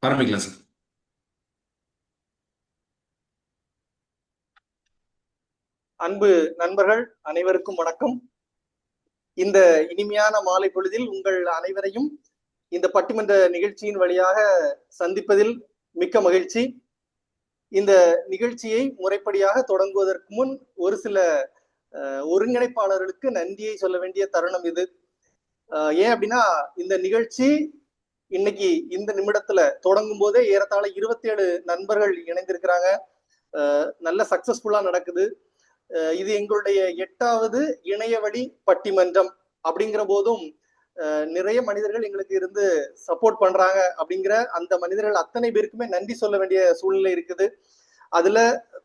ஆரம்பிக்கலாம் சார். அன்பு நண்பர்கள் அனைவருக்கும் வணக்கம். இந்த இனிமையான மாலை பொழுதில் உங்கள் அனைவரையும் இந்த பட்டிமன்ற நிகழ்ச்சியின் வழியாக சந்திப்பதில் மிக்க மகிழ்ச்சி. இந்த நிகழ்ச்சியை முறைப்படியாக தொடங்குவதற்கு முன் ஒரு சில ஒருங்கிணைப்பாளர்களுக்கு நன்றியை சொல்ல வேண்டிய தருணம் இது. ஏன் அப்படின்னா, இந்த நிகழ்ச்சி இன்னைக்கு இந்த நிமிடத்துல தொடங்கும் போதே ஏறத்தாழ 27 நண்பர்கள் இணைந்திருக்கிறாங்க. நல்ல சக்சஸ்ஃபுல்லா நடக்குது. இது எங்களுடைய 8வது இணையவழி பட்டிமன்றம். அப்படிங்கிற போதும் நிறைய மனிதர்கள் எங்களுக்கு இருந்து சப்போர்ட் பண்றாங்க. அப்படிங்கிற அந்த மனிதர்கள் அத்தனை பேருக்குமே நன்றி சொல்ல வேண்டிய சூழ்நிலை இருக்குது. அதுல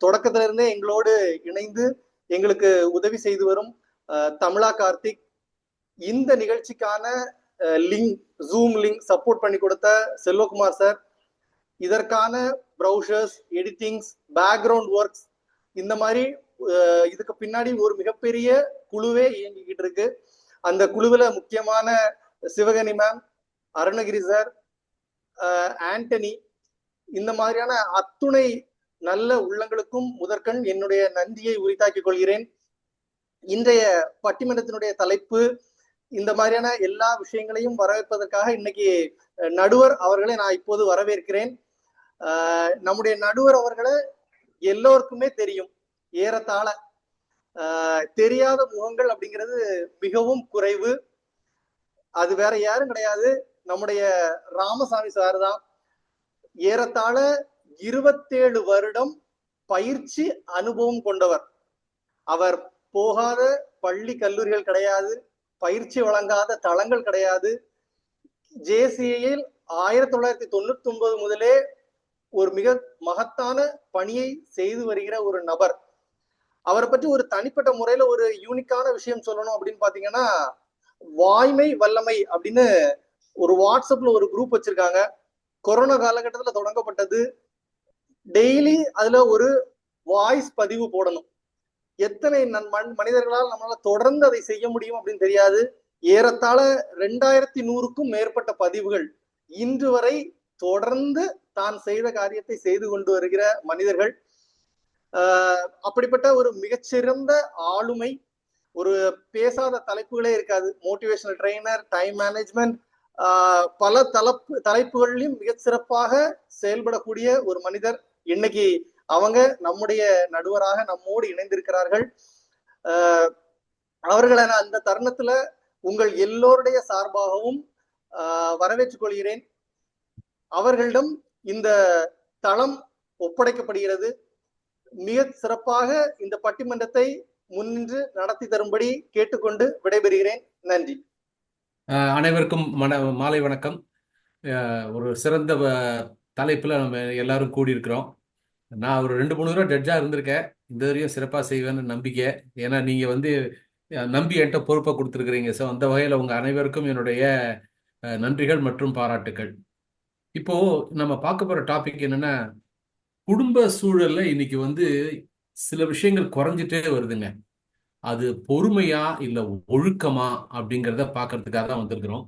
தொடக்கத்துல இருந்தே எங்களோடு இணைந்து எங்களுக்கு உதவி செய்து வரும் தமிழா கார்த்திக், இந்த நிகழ்ச்சிக்கான லிங்க், ஜூம் லிங்க் சப்போர்ட் பண்ணி கொடுத்த செல்வகுமார் சார், இதற்கான ப்ரௌசர்ஸ், எடிட்டிங்ஸ், பேக்ரவுண்ட் ஒர்க்ஸ், இந்த மாதிரி இதுக்கு பின்னாடி ஒரு மிகப்பெரிய குழுவே இயங்கிக்கிட்டு இருக்கு. அந்த குழுவில் முக்கியமான சிவகனி மேம், அருணகிரி சார், ஆண்டனி, இந்த மாதிரியான அத்துணை நல்ல உள்ளங்களுக்கும் முதற்கண் என்னுடைய நன்றியை உரித்தாக்கிக் கொள்கிறேன். இன்றைய பட்டிமன்றத்தினுடைய தலைப்பு, இந்த மாதிரியான எல்லா விஷயங்களையும் வரவேற்பதற்காக இன்னைக்கு நடுவர் அவர்களை நான் இப்போது வரவேற்கிறேன். நம்முடைய நடுவர் அவர்களை எல்லோருக்குமே தெரியும். ஏறத்தாழ தெரியாத முகங்கள் அப்படிங்கிறது மிகவும் குறைவு. அது வேற யாரும் கிடையாது, நம்முடைய ராமசாமி சார் தான். ஏறத்தாழ 27 வருடம் பயிற்சி அனுபவம் கொண்டவர். அவர் போகாத பள்ளி கல்லூரிகள் கிடையாது, பயிற்சி வழங்காத தளங்கள் கிடையாது. ஜேசிஐயில் 1999 முதலே ஒரு மிக மகத்தான பணியை செய்து வருகிற ஒரு நபர். அவரை பற்றி ஒரு தனிப்பட்ட முறையில ஒரு யூனிக்கான விஷயம் சொல்லணும் அப்படின்னு பாத்தீங்கன்னா, வாய்மை வல்லமை அப்படின்னு ஒரு வாட்ஸ்அப்ல ஒரு குரூப் வச்சிருக்காங்க. கொரோனா காலகட்டத்துல தொடங்கப்பட்டது. டெய்லி அதுல ஒரு வாய்ஸ் பதிவு போடணும். எத்தனை மனிதர்களால் நம்மளால தொடர்ந்து அதை செய்ய முடியும் அப்படின்னு தெரியாது. ஏறத்தாழ 2100க்கும் மேற்பட்ட பதிவுகள் இன்று வரை தொடர்ந்து தான் செய்த காரியத்தை செய்து கொண்டு வருகிற மனிதர்கள். அப்படிப்பட்ட ஒரு மிகச்சிறந்த ஆளுமை. ஒரு பேசாத தலைப்புகளே இருக்காது. மோட்டிவேஷனல் ட்ரெய்னர், டைம் மேனேஜ்மெண்ட், பல தலைப்புகளிலும் மிக சிறப்பாக செயல்படக்கூடிய ஒரு மனிதர். இன்னைக்கு அவங்க நம்முடைய நடுவராக நம்மோடு இணைந்திருக்கிறார்கள். அவர்களை நான் அந்த தருணத்துல உங்கள் எல்லோருடைய சார்பாகவும் வரவேற்றுக் கொள்கிறேன். அவர்களிடம் இந்த தளம் ஒப்படைக்கப்படுகிறது. மிக சிறப்பாக இந்த பட்டிமன்றத்தை முன்னின்று நடத்தி தரும்படி கேட்டுக்கொண்டு விடைபெறுகிறேன். நன்றி. அனைவருக்கும் மாலை வணக்கம். ஒரு சிறந்த தலைப்புல நம்ம எல்லாரும் கூடியிருக்கிறோம். நான் ஒரு 2-3 தடவை ஜட்ஜா இருந்திருக்கேன். இந்த வரையும் சிறப்பாக செய்வேன்னு நம்பிக்கை. ஏன்னா நீங்க நம்பி என்கிட்ட பொறுப்பை கொடுத்துருக்கிறீங்க. ஸோ அந்த வகையில் உங்க அனைவருக்கும் என்னுடைய நன்றிகள் மற்றும் பாராட்டுக்கள். இப்போ நம்ம பார்க்க போற டாபிக் என்னன்னா, குடும்ப சூழல்ல இன்னைக்கு சில விஷயங்கள் குறைஞ்சிட்டே வருதுங்க. அது பொறுமையா இல்ல ஒழுக்கமா அப்படிங்கிறத பார்க்கறதுக்காக தான் வந்திருக்கிறோம்.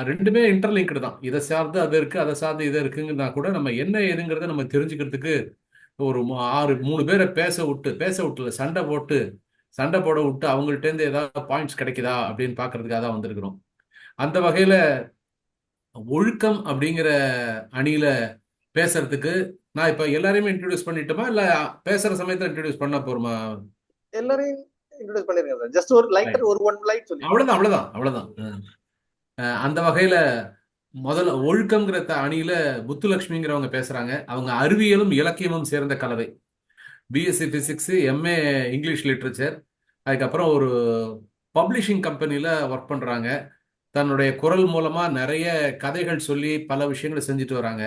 ரெண்டுமே இன்டர்லிங்க்டு தான். இதை சார்ந்து அது இருக்கு, அதை சார்ந்து இதை இருக்குங்கன்னா கூட நம்ம என்ன ஏதுங்கிறத நம்ம தெரிஞ்சுக்கிறதுக்கு ஒரு 3 பேரை பேச விட்டுல சண்டை போட விட்டு அவங்கள்ட்ட இருந்து ஏதாவது பாயிண்ட்ஸ் கிடைக்குதா அப்படின்னு பார்க்கறதுக்காக தான் வந்திருக்கிறோம். அந்த வகையில ஒழுக்கம் அப்படிங்கிற அணியில பேசுறதுக்கு நான் இப்ப எல்லாரையுமே இன்ட்ரோடியூஸ் பண்ணிட்டோமா, இல்ல பேசுற சமயத்துல இன்ட்ரோடியூஸ் பண்ண போறோமா? எல்லாரையும் இன்ட்ரோடியூஸ் பண்ணிருங்க. ஜஸ்ட் ஒரு லைட்டர் ஒரு ஒன் லைட் சொல்லி அவ்வளவுதான். அந்த வகையில முதல்ல ஒழுக்கம்ங்கிற அணியில முத்துலட்சுமிங்கிறவங்க பேசுறாங்க. அவங்க அறிவியலும் இலக்கியமும் சேர்ந்த கலவை. BSc physics, MA English literature, அதுக்கப்புறம் ஒரு பப்ளிஷிங் கம்பெனியில ஒர்க் பண்றாங்க. தன்னுடைய குரல் மூலமா நிறைய கதைகள் சொல்லி பல விஷயங்களை செஞ்சுட்டு வராங்க.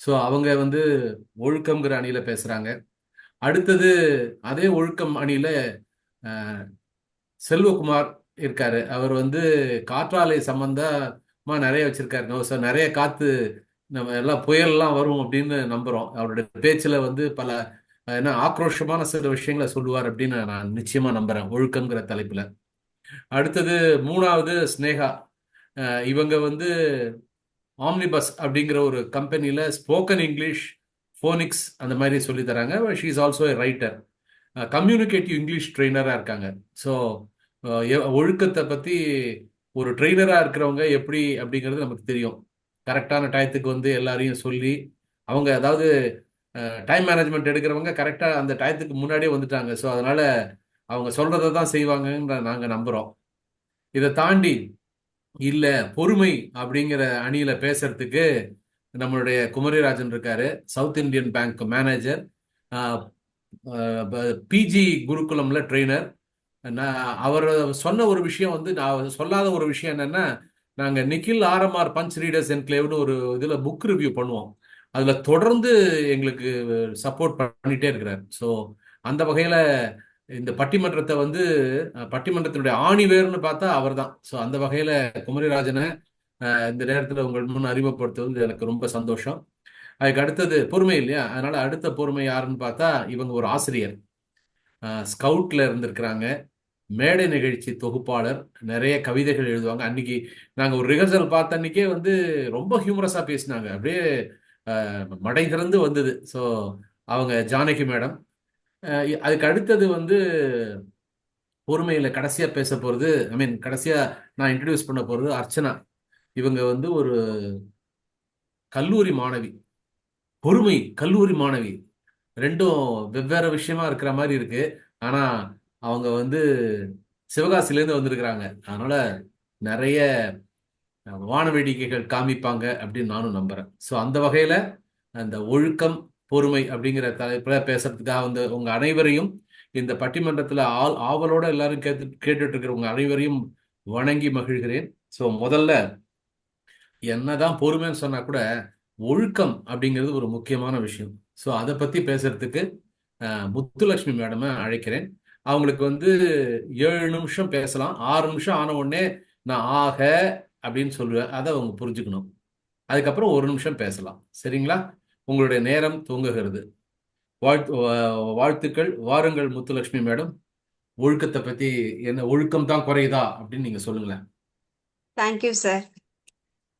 ஸோ அவங்க ஒழுக்கம்ங்கிற அணியில பேசுறாங்க. அடுத்தது அதே ஒழுக்கம் அணியில செல்வகுமார் இருக்காரு. அவர் காற்றாலை சம்பந்தமா நிறைய வச்சிருக்காரு. ஸோ நிறைய காத்து, நம்ம எல்லாம் புயல்லாம் வரும் அப்படின்னு நம்புறோம். அவருடைய பேச்சுல பல ஆக்ரோஷமான சில விஷயங்களை சொல்லுவார் அப்படின்னு நான் நிச்சயமா நம்புறேன், ஒழுக்கம்ங்கிற தலைப்புல. அடுத்தது 3வது ஸ்னேகா. இவங்க ஆம்னிபஸ் அப்படிங்கிற ஒரு கம்பெனியில் ஸ்போக்கன் இங்கிலீஷ் ஃபோனிக்ஸ் அந்த மாதிரி சொல்லி தராங்க. She is also a writer, communicative English ட்ரெயினராக இருக்காங்க. ஸோ ஒழுக்கத்தை பற்றி ஒரு ட்ரெயினராக இருக்கிறவங்க எப்படி அப்படிங்கிறது நமக்கு தெரியும். கரெக்டான டயத்துக்கு வந்து எல்லாரையும் சொல்லி அவங்க அதாவது டைம் மேனேஜ்மெண்ட் எடுக்கிறவங்க கரெக்டாக அந்த டயத்துக்கு முன்னாடியே வந்துட்டாங்க. ஸோ அதனால அவங்க சொல்றதை தான் செய்வாங்கன்ற நாங்கள் நம்புகிறோம். இதை தாண்டி இல்லை பொறுமை அப்படிங்கிற அணியில பேசுறதுக்கு நம்மளுடைய குமரிராஜன் இருக்காரு, South Indian bank manager, PG குருகுலம்ல ட்ரெயினர். நான் அவர் சொன்ன ஒரு விஷயம் வந்து நான் சொல்லாத ஒரு விஷயம் என்னன்னா, நாங்க நிக்கில் ஆர்எம்ஆர் பஞ்ச் ரீடர்ஸ் என்க்ளேவ்னு ஒரு இதுல புக் ரிவ்யூ பண்ணுவோம். அதுல தொடர்ந்து எங்களுக்கு சப்போர்ட் பண்ணிட்டே இருக்கிறார். ஸோ அந்த வகையில இந்த பட்டிமன்றத்தை வந்து பட்டிமன்றத்தினுடைய ஆணிவேர்னு பார்த்தா அவர் தான். ஸோ அந்த வகையில குமரிராஜனை இந்த நேரத்தில் உங்கள் முன் அறிமுகப்படுத்துவது எனக்கு ரொம்ப சந்தோஷம். அதுக்கு அடுத்தது பொறுமை இல்லையா, அதனால அடுத்த பொறுமை யாருன்னு பார்த்தா இவங்க ஒரு ஆசிரியர், ஸ்கவுட்ல இருந்திருக்கிறாங்க, மேடை நிகழ்ச்சி தொகுப்பாளர், நிறைய கவிதைகள் எழுதுவாங்க. அன்னைக்கு நாங்கள் ஒரு ரிஹர்சல் பார்த்த அன்னைக்கே வந்து ரொம்ப ஹியூமரஸாக பேசினாங்க, அப்படியே மடை திறந்து வந்தது. ஸோ அவங்க ஜானகி மேடம். அதுக்கு அடுத்தது வந்து பொறுமையில் கடைசியாக பேச போகிறது, ஐ மீன் கடைசியாக நான் இன்ட்ரடியூஸ் பண்ண போகிறது அர்ச்சனா. இவங்க வந்து ஒரு கல்லூரி மாணவி, பொறுமை கல்லூரி மாணவி, ரெண்டும் வெவ்வேறு விஷயமா இருக்கிற மாதிரி இருக்கு. ஆனா அவங்க வந்து சிவகாசிலேருந்து வந்திருக்கிறாங்க. அதனால நிறைய வான வேடிக்கைகள் காமிப்பாங்க அப்படின்னு நானும் நம்புறேன். ஸோ அந்த வகையில அந்த ஒழுக்கம் பொறுமை அப்படிங்கிற தலைப்புல பேசுறதுக்காக வந்து உங்க அனைவரையும் இந்த பட்டிமன்றத்துல ஆவலோட எல்லாரும் கேட்டுட்டு இருக்கிற உங்க அனைவரையும் வணங்கி மகிழ்கிறேன். ஸோ முதல்ல என்னதான் பொறுமைன்னு சொன்னா கூட ஒழுக்கம் அப்படிங்கிறது ஒரு முக்கியமான விஷயம். ஸோ அதை பத்தி பேசுறதுக்கு முத்துலட்சுமி மேடமை அழைக்கிறேன். அவங்களுக்கு வந்து 7 நிமிஷம் பேசலாம். 6 நிமிஷம் ஆன உடனே நான் ஆக அப்படின்னு சொல்லுவேன், அதை அவங்க புரிஞ்சுக்கணும். அதுக்கப்புறம் 1 நிமிஷம் பேசலாம். சரிங்களா? உங்களுடைய நேரம் துவங்குகிறது. வாழ்த்துக்கள். வாருங்கள் முத்துலட்சுமி மேடம். ஒழுக்கத்தை பத்தி என்ன, ஒழுக்கம் தான் குறையுதா அப்படின்னு நீங்க சொல்லுங்களேன். Thank you sir.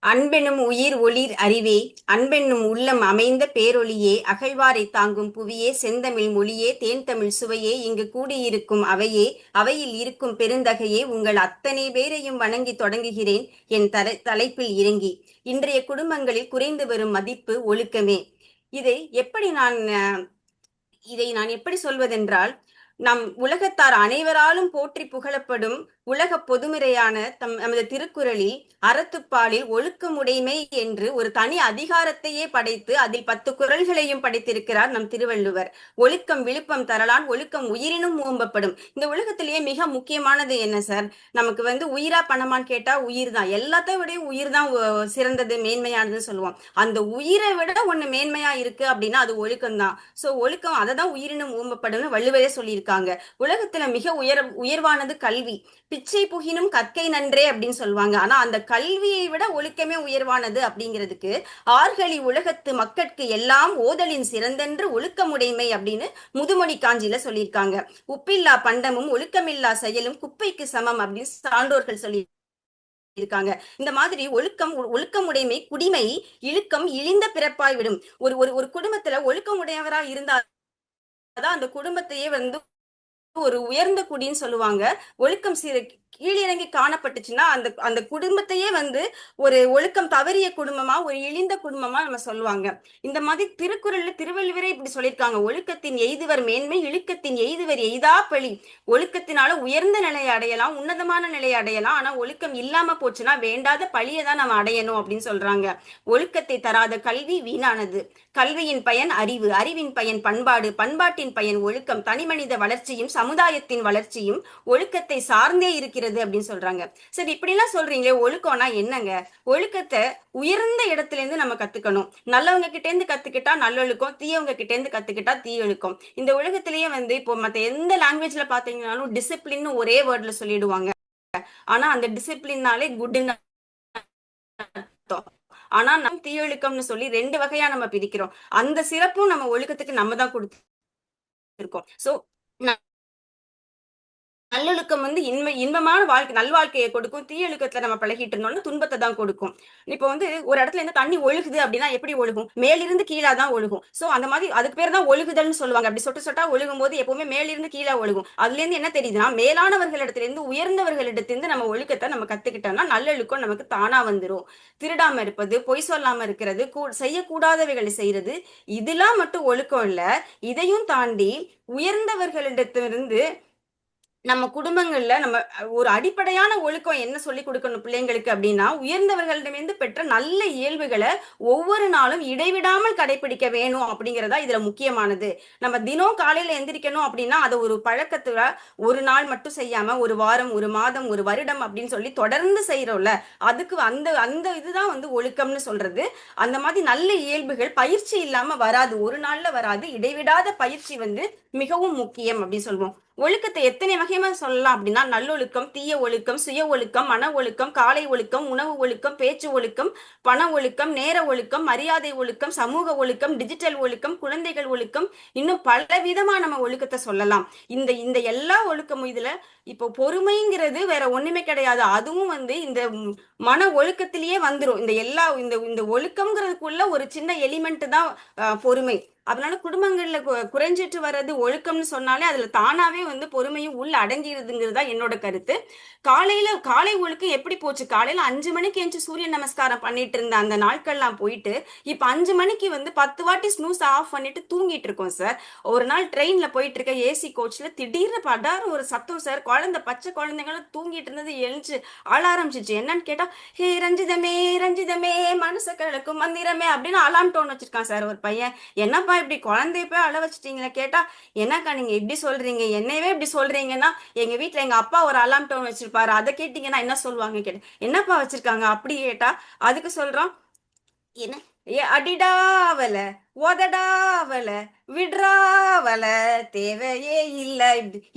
அன்பெனும் உயிர் ஒளிர் அறிவே, அன்பென்னும் உள்ளம் அமைந்த பேரொளியே, அகழ்வாரை தாங்கும் புவியே, செந்தமிழ் மொழியே, தேன் தமிழ் சுவையே, இங்கு கூடியிருக்கும் அவையே, அவையில் இருக்கும் பெருந்தகையே, உங்கள் அத்தனை பேரையும் வணங்கி தொடங்குகிறேன் என் தலைப்பில் இறங்கி. இன்றைய குடும்பங்களில் குறைந்து வரும் மதிப்பு ஒழுக்கமே. இதை நான் எப்படி சொல்வதென்றால், நம் உலகத்தார் அனைவராலும் போற்றி புகழப்படும் உலக பொதுமறையான நமது திருக்குறளில் அறத்துப்பாலில் ஒழுக்கமுடைமை என்று ஒரு தனி அதிகாரத்தையே படைத்து அதில் 10 குறள்களையும் படைத்திருக்கிறார் நம் திருவள்ளுவர். ஒழுக்கம் விழுப்பம் தரலான், ஒழுக்கம் உயிரினும் ஓம்பப்படும். இந்த உலகத்திலேயே மிக முக்கியமானது என்ன சார்? நமக்கு வந்து உயிரா பணமான்னு கேட்டா உயிர் தான். எல்லாத்தையும் விட உயிர் தான் சிறந்தது, மேன்மையானதுன்னு சொல்லுவோம். அந்த உயிரை விட ஒண்ணு மேன்மையா இருக்கு அப்படின்னா அது ஒழுக்கம் தான். சோ ஒழுக்கம், அதை தான் உயிரினும் ஓம்பப்படும் வள்ளுவரே சொல்லியிருக்காங்க. உலகத்துல மிக உயர்வானது கல்வி. பிச்சை புகினும் கற்கை நன்றே அப்படின்னு சொல்லுவாங்க. ஆனா அந்த கல்வியை விட ஒழுக்கமே உயர்வானது அப்படிங்கிறதுக்கு ஆர்கழி உலகத்து மக்கட்கு எல்லாம் ஓதலின் சிறந்தென்று ஒழுக்கமுடைமை அப்படின்னு முதுமொழி காஞ்சியில சொல்லியிருக்காங்க. உப்பில்லா பண்டமும் ஒழுக்கமில்லா செயலும் குப்பைக்கு சமம் அப்படின்னு சான்றோர்கள் சொல்லி இருக்காங்க. இந்த மாதிரி ஒழுக்கமுடைமை குடிமை இழுக்கம் இழிந்த பிறப்பாய் விடும். ஒரு குடும்பத்துல ஒழுக்கமுடையவரா இருந்தாதான் அந்த குடும்பத்தையே வந்து ஒரு உயர்ந்த குடின்னு சொல்லுவாங்க. ஒழுக்கம் கீழிறங்கி காணப்பட்டுச்சுன்னா அந்த குடும்பத்தையே வந்து ஒரு ஒழுக்கம் தவறிய குடும்பமா, ஒரு இழிந்த குடும்பமா நம்ம சொல்லுவாங்க. இந்த மாதிரி திருக்குறள்ல திருவள்ளுவரே இப்படி சொல்லியிருக்காங்க, ஒழுக்கத்தின் எய்துவர் மேன்மை, இழுக்கத்தின் எய்துவர் எய்தா பழி. ஒழுக்கத்தினால உயர்ந்த நிலையை அடையலாம், உன்னதமான நிலையை அடையலாம். ஆனா ஒழுக்கம் இல்லாம போச்சுன்னா வேண்டாத பழியை தான் நம்ம அடையணும் அப்படின்னு சொல்றாங்க. ஒழுக்கத்தை தராத கல்வி வீணானது. கல்வியின் பயன் அறிவு, அறிவின் பயன் பண்பாடு, பண்பாட்டின் பயன் ஒழுக்கம். தனிமனித வளர்ச்சியும் சமுதாயத்தின் வளர்ச்சியும் ஒழுக்கத்தை சார்ந்தே இருக்கிறது அப்படின்னு சொல்றாங்க. சரி, இப்படி எல்லாம் சொல்றீங்களே, ஒழுக்கம்னா என்னங்க? ஒழுக்கத்தை உயர்ந்த இடத்துல இருந்து நம்ம கத்துக்கணும். நல்லவங்க கிட்ட இருந்து கத்துக்கிட்டா நல்லொழுக்கம், தீயவங்க கிட்ட இருந்து கத்துக்கிட்டா தீயொழுக்கம். இந்த உலகத்திலேயே வந்து இப்போ மத்த எந்த லாங்குவேஜ்ல பாத்தீங்கன்னாலும் டிசிப்ளின் ஒரே வேர்ட்ல சொல்லிடுவாங்க. ஆனா அந்த டிசிப்ளின்னாலே குட்னு அர்த்தம். ஆனா நம்ம தீயொழுக்கம்னு சொல்லி 2 வகையா நம்ம பிரிக்கிறோம். அந்த சிறப்பும் நம்ம ஒழுக்கத்துக்கு நம்ம தான் கொடுத்திருக்கோம். சோ நல்லொழுக்கம் வந்து இன்பமான வாழ்க்கை நல்வாழ்க்கையை கொடுக்கும். தீயொழுக்கத்துல நம்ம பழகிட்டு இருந்தோம்னா துன்பத்தை தான் கொடுக்கும். இப்போ வந்து ஒரு இடத்துல இருந்து தண்ணி ஒழுகுது அப்படின்னா எப்படி ஒழுகும்? மேலிருந்து கீழா தான் ஒழுகும். சோ அந்த மாதிரி அதுக்கு பேர் தான் ஒழுகுதல்னு சொல்லுவாங்க. அப்படி சொட்டு சொட்டா ஒழுகும் போது எப்பவுமே மேலிருந்து கீழா ஒழுகும். அதுல இருந்து என்ன தெரியுதுன்னா, மேலானவர்களிடத்திலிருந்து உயர்ந்தவர்களிடத்திலிருந்து நம்ம ஒழுக்கத்தை நம்ம கத்துக்கிட்டோம்னா நல்லொழுக்கம் நமக்கு தானா வந்துரும். திருடாம இருப்பது, பொய் சொல்லாம இருக்கிறது, செய்யக்கூடாதவைகளை செய்யறது, இதெல்லாம் மட்டும் ஒழுக்கம் இல்ல. இதையும் தாண்டி உயர்ந்தவர்களிடத்திலிருந்து நம்ம குடும்பங்கள்ல நம்ம ஒரு அடிப்படையான ஒழுக்கம் என்ன சொல்லி கொடுக்கணும் பிள்ளைங்களுக்கு அப்படின்னா, உயர்ந்தவர்களிடமிருந்து பெற்ற நல்ல இயல்புகளை ஒவ்வொரு நாளும் இடைவிடாமல் கடைபிடிக்க வேணும் அப்படிங்கறதா இதுல முக்கியமானது. நம்ம தினம் காலையில எந்திரிக்கணும் அப்படின்னா அதை ஒரு பழக்கத்துல ஒரு நாள் மட்டும் செய்யாம ஒரு வாரம், ஒரு மாதம், ஒரு வருடம் அப்படின்னு சொல்லி தொடர்ந்து செய்யறோம்ல, அதுக்கு அந்த அந்த இதுதான் வந்து ஒழுக்கம்னு சொல்றது. அந்த மாதிரி நல்ல இயல்புகள் பயிற்சி இல்லாம வராது, ஒரு நாள்ல வராது. இடைவிடாத பயிற்சி வந்து மிகவும் முக்கியம் அப்படின்னு சொல்லுவோம். ஒழுக்கத்தை எத்தனை வகையா சொல்லலாம் அப்படின்னா, நல்லொழுக்கம், தீய ஒழுக்கம், சுய ஒழுக்கம், மன ஒழுக்கம், காலை ஒழுக்கம், உணவு ஒழுக்கம், பேச்சு ஒழுக்கம், பண ஒழுக்கம், நேர ஒழுக்கம், மரியாதை ஒழுக்கம், சமூக ஒழுக்கம், டிஜிட்டல் ஒழுக்கம், குழந்தைகள் ஒழுக்கம், இன்னும் பல விதமா நம்ம ஒழுக்கத்தை சொல்லலாம். இந்த இந்த எல்லா ஒழுக்கமும் இதுல இப்போ பொறுமைங்கிறது வேற ஒண்ணுமே கிடையாது. அதுவும் வந்து இந்த மன ஒழுக்கத்திலேயே வந்துரும். இந்த எல்லா இந்த இந்த ஒழுக்கம்ங்கிறதுக்குள்ள ஒரு சின்ன எலிமெண்ட் தான் பொறுமை. அதனால குடும்பங்கள்ல குறைஞ்சிட்டு வர்றது ஒழுக்கம்னு சொன்னாலே அதுல தானாவே வந்து பொறுமையும் உள்ள அடங்கிடுதுங்கிறது தான் என்னோட கருத்து. காலை ஒழுக்கம் எப்படி போச்சு? காலையில 5 மணிக்கு எந்திச்சு சூரிய நமஸ்காரம் பண்ணிட்டு இருந்த அந்த நாட்கள்லாம் போயிட்டு இப்ப 5 மணிக்கு வந்து 10 வாட்டி ஸ்னூஸ் ஆஃப் பண்ணிட்டு தூங்கிட்டு இருக்கோம் சார். ஒரு நாள் ட்ரெயின்ல போயிட்டு இருக்க ஏசி கோச்ல திடீர்னு படார் ஒரு சத்தம் சார். பச்சை குழந்தைங்களும் தூங்கிட்டு இருந்தது எழுந்து ஆள ஆரம்பிச்சிச்சு. என்னன்னு கேட்டா, ஹே ரஞ்சிதமே ரஞ்சிதமே மனச கலக்கும் மந்திரமே அப்படின்னு அலாம் டோன் வச்சிருக்கான் சார் ஒரு பையன். என்னப்பா இப்படி குழந்தைய போய் அழ வச்சிட்டீங்களா? கேட்டா, என்னக்கா நீங்க இப்படி சொல்றீங்க, என்னையவே இப்படி சொல்றீங்கன்னா, எங்க வீட்டுல எங்க அப்பா ஒரு அலாம் டோன் வச்சிருப்பாரு, அதை கேட்டீங்கன்னா என்ன சொல்லுவாங்க கேட்டேன். என்னப்பா வச்சிருக்காங்க அப்படி கேட்டா, அதுக்கு சொல்றோம், என்ன ஏ அடிடாவல உதடாவல விட்ராவல தேவையே இல்ல.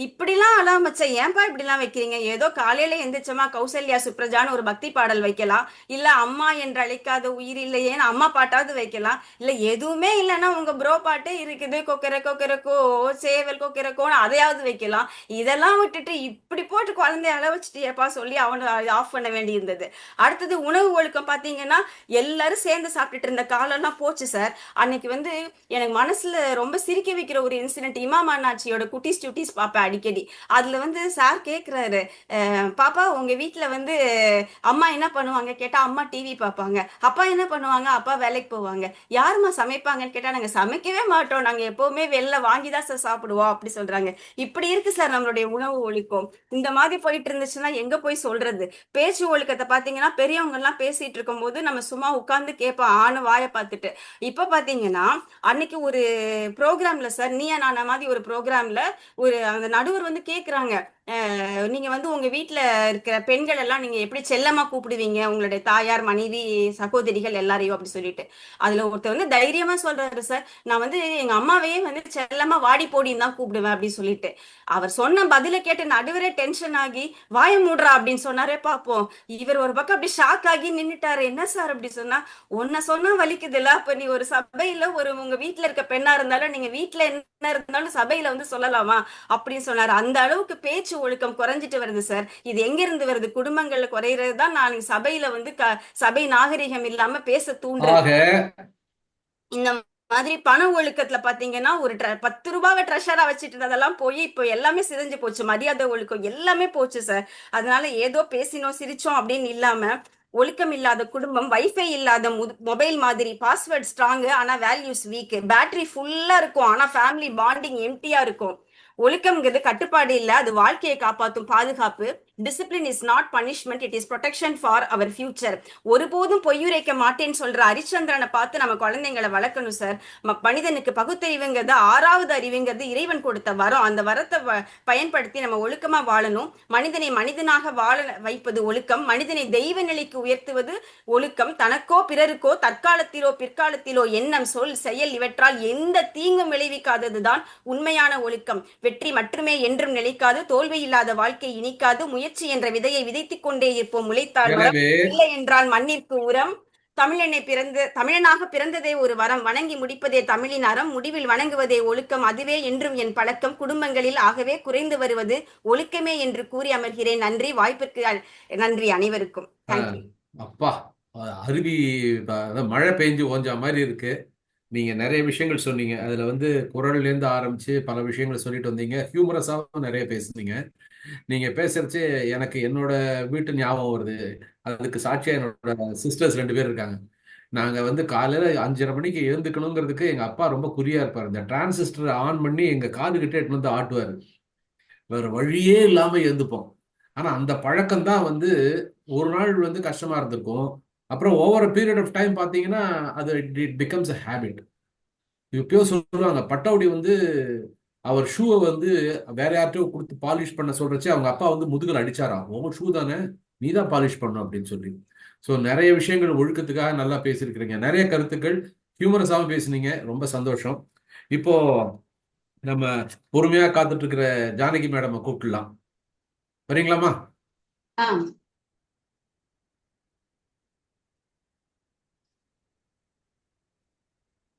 இப்படிலாம் அலாம் வச்ச ஏன்பா இப்படிலாம் வைக்கிறீங்க? ஏதோ காலையில எந்திரிச்சோமா கௌசல்யா சுப்ரஜான்னு ஒரு பக்தி பாடல் வைக்கலாம், இல்ல அம்மா என்று அழைக்காத உயிர் இல்லையேன்னு அம்மா பாட்டாவது வைக்கலாம், இல்ல எதுவுமே இல்லைன்னா உங்க ப்ரோ பாட்டு இருக்குது கொக்கரக்கோ சேவல் கொக்கரக்கோன்னு அதையாவது வைக்கலாம். இதெல்லாம் விட்டுட்டு இப்படி போட்டு குழந்தைய அள வச்சுட்டியப்பா சொல்லி அவனை ஆஃப் பண்ண வேண்டி இருந்தது. அடுத்தது உணவு ஒழுக்கம் பாத்தீங்கன்னா, எல்லாரும் சேர்ந்து சாப்பிட்டுட்டு இருந்த காலம்லாம் போச்சு சார். அன்னைக்கு வந்து எனக்கு மனசுல ரொம்ப சிரிக்க வைக்கிற ஒரு இன்சிடென்ட், இமாம் அண்ணாச்சியோட குட்டீஸ் டியூட்டிஸ் பார்ப்பேன் அடிக்கடி. அதுல வந்து சார் கேக்குறாரு, பாப்பா உங்க வீட்டுல வந்து அம்மா என்ன பண்ணுவாங்க கேட்டா, அம்மா டிவி பார்ப்பாங்க. அப்பா என்ன பண்ணுவாங்க? அப்பா வேலைக்கு போவாங்க. யாருமா சமைப்பாங்கன்னு கேட்டா, நாங்க சமைக்கவே மாட்டோம், நாங்க எப்பவுமே வெளில வாங்கிதான் சார் சாப்பிடுவோம் அப்படி சொல்றாங்க. இப்படி இருக்கு சார் நம்மளுடைய உணவு ஒழுக்கம். இந்த மாதிரி போயிட்டு இருந்துச்சுன்னா எங்க போய் சொல்றது? பேச்சு ஒழுக்கத்தை பாத்தீங்கன்னா, பெரியவங்க எல்லாம் பேசிட்டு இருக்கும் போது நம்ம சும்மா உட்கார்ந்து கேட்போம் ஆணு வாயை பார்த்துட்டு. இப்ப பாத்தீங்கன்னா, அன்னைக்கு ஒரு ப்ரோக்ராம்ல சார், நீயா நானா மாதிரி ஒரு ப்ரோக்ராம்ல ஒரு அந்த நடுவர் வந்து கேக்குறாங்க, நீங்க வந்து உங்க வீட்டுல இருக்கிற பெண்கள் எல்லாம் நீங்க எப்படி செல்லமா கூப்பிடுவீங்க, உங்களுடைய தாயார், மனைவி, சகோதரிகள் எல்லாரையும் அப்படி சொல்லிட்டு. அதுல ஒருத்தர் வந்து தைரியமா சொல்றாரு, சார் நான் வந்து எங்க அம்மாவையே வந்து செல்லமா வாடி போடின்னு தான் கூப்பிடுவேன் அப்படின்னு சொல்லிட்டு. அவர் சொன்ன பதில கேட்டு நடுவரே டென்ஷன் ஆகி வாய மூடுறா அப்படின்னு சொன்னாரே பாப்போம். இவர் ஒரு பக்கம் அப்படி ஷாக் ஆகி நின்னுட்டாரு. என்ன சார் அப்படி சொன்னா, உன்ன சொன்னா வலிக்குது இல்ல, அப்ப நீ ஒரு சபையில ஒரு உங்க வீட்டுல இருக்க பெண்ணா இருந்தாலும் நீங்க வீட்டுல என்ன இருந்தாலும் சபையில வந்து சொல்லலாமா அப்படின்னு சொன்னாரு. அந்த அளவுக்கு பேச்சு ஒழுக்கம் குறைஞ்சிட்டு வருது சார். இது எங்க இருந்து வருது? குடும்பங்கள்ல குறையிறது தான் நாளைக்கு சபையில வந்து சபை நாகரிகம் இல்லாம பேச தூண்டுறது. இந்த மாதிரி பண ஒழுக்கத்துல பாத்தீங்கன்னா, ஒரு 10 ரூபாவை ட்ரெஷரா வச்சுட்டு இருந்ததெல்லாம் போய் இப்போ எல்லாமே சிதைஞ்சு போச்சு. மரியாதை ஒழுக்கம் எல்லாமே போச்சு சார். அதனால ஏதோ பேசினோம் சிரிச்சோம் அப்படின்னு இல்லாம, ஒழுக்கம் இல்லாத குடும்பம் வைஃபை இல்லாத மொபைல் மாதிரி, பாஸ்வேர்ட் ஸ்ட்ராங் ஆனா வேல்யூஸ் வீக், பேட்டரி ஃபுல்லா இருக்கும் ஆனா ஃபேமிலி பாண்டிங் எம்டியா இருக்கும். ஒழுக்கம்ங்கிறது கட்டுப்பாடு இல்ல, அது வாழ்க்கையை காப்பாத்தும் பாதுகாப்பு. Discipline is not punishment, it is protection for our future. ஒருபோதும் பொய்யுரைக்க மாட்டேன்னு சொல்ற ஹரிச்சந்திரனை பார்த்து நம்ம குழந்தைங்களை வளர்க்கணும் சார். மனிதனுக்கு பகுத்தறிவுங்கிறது 6வது அறிவுங்கிறது இறைவன் கொடுத்த வரம். அந்த வரத்தை பயன்படுத்தி நம்ம ஒழுக்கமா வாழணும். மனிதனை மனிதனாக வாழ வைப்பது ஒழுக்கம். மனிதனை தெய்வ நிலைக்கு உயர்த்துவது ஒழுக்கம். தனக்கோ பிறருக்கோ தற்காலத்திலோ பிற்காலத்திலோ எண்ணம், சொல், செயல் இவற்றால் எந்த தீங்கும் விளைவிக்காததுதான் உண்மையான ஒழுக்கம். வெற்றி மட்டுமே என்றும் நிலைக்காது, தோல்வி இல்லாத வாழ்க்கை இனிக்காது. முயற்சி என்ற விதையை விதைத்துக் கொண்டே இருப்போம், முளைத்தால் மரம், இல்லை என்றால் மண்ணிற்கு உரம். தமிழனாக பிறந்ததே ஒரு வரம், வணங்கி முடிப்பதே தமிழின் அறம், முடிவில் வணங்குவதே ஒழுக்கம், அதுவே என்றும் என் பழக்கம், குடும்பங்களில் ஆகவே குறைந்து வருவது ஒழுக்கமே என்று கூறி அமர்கிறேன். நன்றி. வாய்ப்பிற்கு நன்றி அனைவருக்கும். தேங்க்யூ. அப்பா, அருவி மழை பெஞ்சு ஓஞ்சா மாதிரி இருக்கு. நீங்க நிறைய விஷயங்கள் சொன்னீங்க. அதுல குரல்ல இருந்து ஆரம்பிச்சு பல விஷயங்கள் சொல்லிட்டு வந்தீங்க. ஹியூமரஸாவும் நிறைய பேசுனீங்க. நீங்க பேசுறச்சு எனக்கு என்னோட வீட்டு ஞாபகம் வருது. அதுக்கு சாட்சியா என்னோட சிஸ்டர்ஸ் 2 பேர் இருக்காங்க. நாங்க காலையில 5:30 மணிக்கு எழுந்துக்கணுங்கிறதுக்கு எங்க அப்பா ரொம்ப குறியா இருப்பாரு. இந்த டிரான்சிஸ்டர் ஆன் பண்ணி எங்க காது கிட்ட எடுத்துட்டு வந்து ஆட்டுவாரு. வேற வழியே இல்லாம எழுந்துப்போம். ஆனா அந்த பழக்கம் தான் ஒரு நாள் கஷ்டமா இருந்திருக்கும். அப்புறம் ஓவர் பீரியட் ஆஃப் டைம் பாத்தீங்கன்னா அது இட் பிகம்ஸ் அ ஹேபிட். இப்பயோ சொல்லுவாங்க, பட்டவுடி அவர் ஷூவை வேற யார்கிட்டயோ கொடுத்து பாலிஷ் பண்ண சொல்றச்சு அவங்க அப்பா முதுகுல அடிச்சாராம். உங்க ஷூ தானே, நீ தான் பாலிஷ் பண்ணும் அப்படின்னு சொல்லி. ஸோ நிறைய விஷயங்கள் ஒழுக்கத்துக்காக நல்லா பேசியிருக்கிறீங்க. நிறைய கருத்துக்கள் ஹியூமரஸாகவும் பேசுனீங்க. ரொம்ப சந்தோஷம். இப்போ நம்ம பொறுமையா காத்துட்டு இருக்கிற ஜானகி மேடம் கூப்பிடலாம். வரீங்களாமா?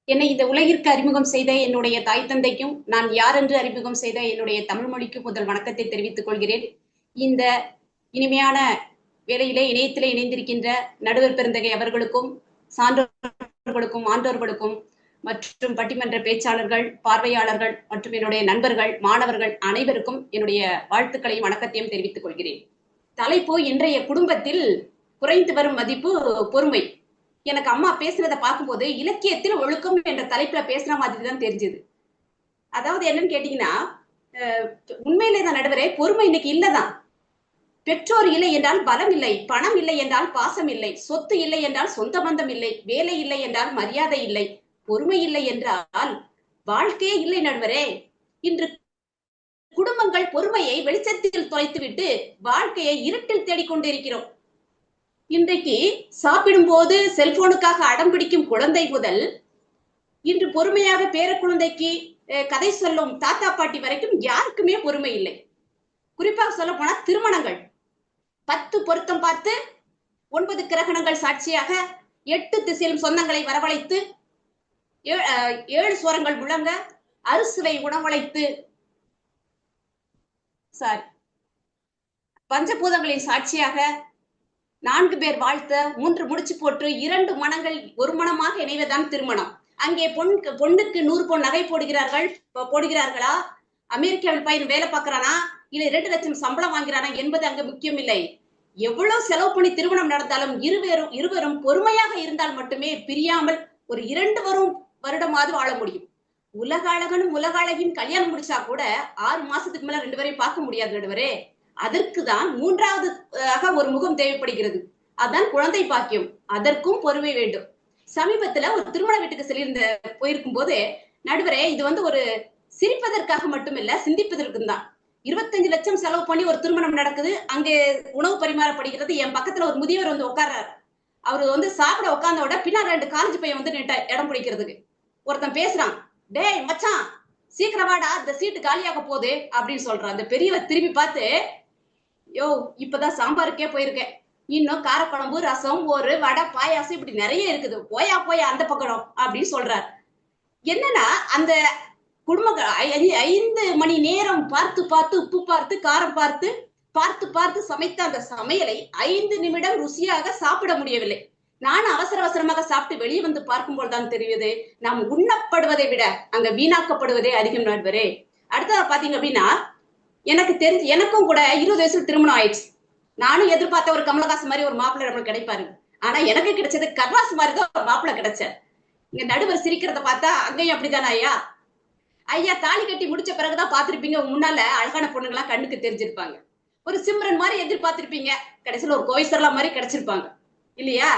என்னை இந்த உலகிற்கு அறிமுகம் செய்த என்னுடைய தாய் தந்தைக்கும், நான் யார் என்று அறிமுகம் செய்த என்னுடைய தமிழ் மொழிக்கும் முதல் வணக்கத்தை தெரிவித்துக் கொள்கிறேன். இந்த இனிமையான வேளையிலே இணையத்திலே இணைந்திருக்கின்ற நடுவர் பெருந்தகை அவர்களுக்கும், சான்றோர்களுக்கும், ஆண்டோர்களுக்கும் மற்றும் பட்டிமன்ற பேச்சாளர்கள், பார்வையாளர்கள் மற்றும் என்னுடைய நண்பர்கள், மாணவர்கள் அனைவருக்கும் என்னுடைய வாழ்த்துக்களையும் வணக்கத்தையும் தெரிவித்துக் கொள்கிறேன். தலைப்பு இன்றைய குடும்பத்தில் குறைந்து வரும் மதிப்பு பொறுமை. எனக்கு அம்மா பேசுனதை பார்க்கும்போது இலக்கியத்தில் ஒழுக்கம் என்ற தலைப்புல பேசுற மாதிரி தான் தெரிஞ்சது. அதாவது என்னன்னு கேட்டீங்கன்னா, உண்மையிலே தான் நடுவரே, பொறுமை இன்னைக்கு இல்லதான். பெற்றோர் இல்லை என்றால் பலம் இல்லை, பணம் இல்லை என்றால் பாசம் இல்லை, சொத்து இல்லை என்றால் சொந்த பந்தம் இல்லை, வேலை இல்லை என்றால் மரியாதை இல்லை, பொறுமை இல்லை என்றால் வாழ்க்கையே இல்லை நடுவரே. இன்று குடும்பங்கள் பொறுமையை வெளிச்சத்தில் தொலைத்துவிட்டு வாழ்க்கையை இருட்டில் தேடிக்கொண்டிருக்கிறோம். இன்றைக்கு சாப்பிடும் போது செல்போனுக்காக அடம் பிடிக்கும் குழந்தை முதல் இன்று பொறுமையாக பேர குழந்தைக்கு கதை சொல்லும் தாத்தா பாட்டி வரைக்கும் யாருக்குமே பொறுமை இல்லை. குறிப்பாக சொல்ல போனா திருமணங்கள் 10 பொருத்தம் பார்த்து 9 கிரகணங்கள் சாட்சியாக 8 திசையிலும் சொந்தங்களை வரவழைத்து 7 சுரங்கள் முழங்க அறுசுவை உணவழைத்து பஞ்சபூதங்களின் சாட்சியாக 4 பேர் வாழ்த்த 3 முடிச்சு போட்டு 2 மனங்கள் ஒரு மனமாக இணைவதுதான் திருமணம். அங்கே பொண்ணுக்கு 100 பொன் நகை போடுகிறார்களா, அமெரிக்காவில் பையன் வேலை பார்க்கறானா, இல்ல 2 லட்சம் சம்பளம் வாங்கிறானா என்பது அங்கு முக்கியம் இல்லை. எவ்வளவு செலவு பண்ணி திருமணம் நடந்தாலும் இருவரும் பொறுமையாக இருந்தால் மட்டுமே பிரியாமல் ஒரு 2 வருடமாவது வாழ முடியும். உலக அழகனும் உலக அழகியும் கல்யாணம் முடிச்சா கூட 6 மாசத்துக்கு மேல 2 பேரையும் பார்க்க முடியாது நடுவரே. அதற்குதான் 3வது ஒரு முகம் தேவைப்படுகிறது. அதான் குழந்தை பாக்கியம். அதற்கும் பொறுமை வேண்டும். சமீபத்துல ஒரு திருமண வீட்டுக்கு போயிருக்கும் போது நடுவரே, இது ஒரு சிரிப்பதற்காக மட்டுமில்ல, சிந்திப்பதற்கும் தான். 25 லட்சம் செலவு பண்ணி ஒரு திருமணம் நடக்குது. அங்கே உணவு பரிமாறப்படுகிறது. என் பக்கத்துல ஒரு முதியவர் உட்கார்றாரு. அவரு சாப்பிட உட்கார்ந்தோட பின்னாடி 2 காலேஜ் பையன் இடம் பிடிக்கிறதுக்கு ஒருத்தன் பேசுறான். டேய் மச்சான், சீக்கிரம் வாடா, இந்த சீட்டு காலியாக போகுது அப்படின்னு சொல்றான். அந்த பெரியவர் திரும்பி பார்த்து, யோ இப்பதான் சாம்பாருக்கே போயிருக்கேன், இன்னும் காரக்குழம்பு, ரசம், ஒரு வடை, பாயாசம் இப்படி நிறைய இருக்குது, போயா அந்த பக்கம் அப்படின்னு சொல்றாரு. என்னன்னா, அந்த குடும்பங்கள் 5 மணி நேரம் பார்த்து உப்பு பார்த்து காரம் பார்த்து சமைத்த அந்த சமையலை 5 நிமிடம் ருசியாக சாப்பிட முடியவில்லை. நான் அவசரமாக சாப்பிட்டு வெளியே வந்து பார்க்கும்போது தான் தெரியுது, நாம் உண்ணப்படுவதை விட அங்க வீணாக்கப்படுவதே அதிகம் நண்பரே. அடுத்ததா பாத்தீங்க அப்படின்னா, எனக்கு தெரிஞ்சு எனக்கும் கூட 20 வயசுல திருமணம் ஆயிடுச்சு. நானும் எதிர்பார்த்த ஒரு கமலஹாசன் மாதிரி ஒரு மாப்பிள்ளை நம்மளுக்கு கிடைப்பாரு. ஆனா எனக்கு கிடைச்சது கர்வாஸ் மாதிரி தான் ஒரு மாப்பிள்ளை கிடைச்சார். இங்க நடுவர் சிரிக்கிறத பார்த்தா அங்கேயும் அப்படித்தானே ஐயா தாலி கட்டி முடிச்ச பிறகுதான் பாத்திருப்பீங்க, முன்னால அழகான பொண்ணுங்களாம் கண்ணுக்கு தெரிஞ்சிருப்பாங்க. ஒரு சிம்ரன் மாதிரி எதிர்பார்த்திருப்பீங்க, கடைசியில ஒரு கோவிசர்லா மாதிரி கிடைச்சிருப்பாங்க இல்லையா?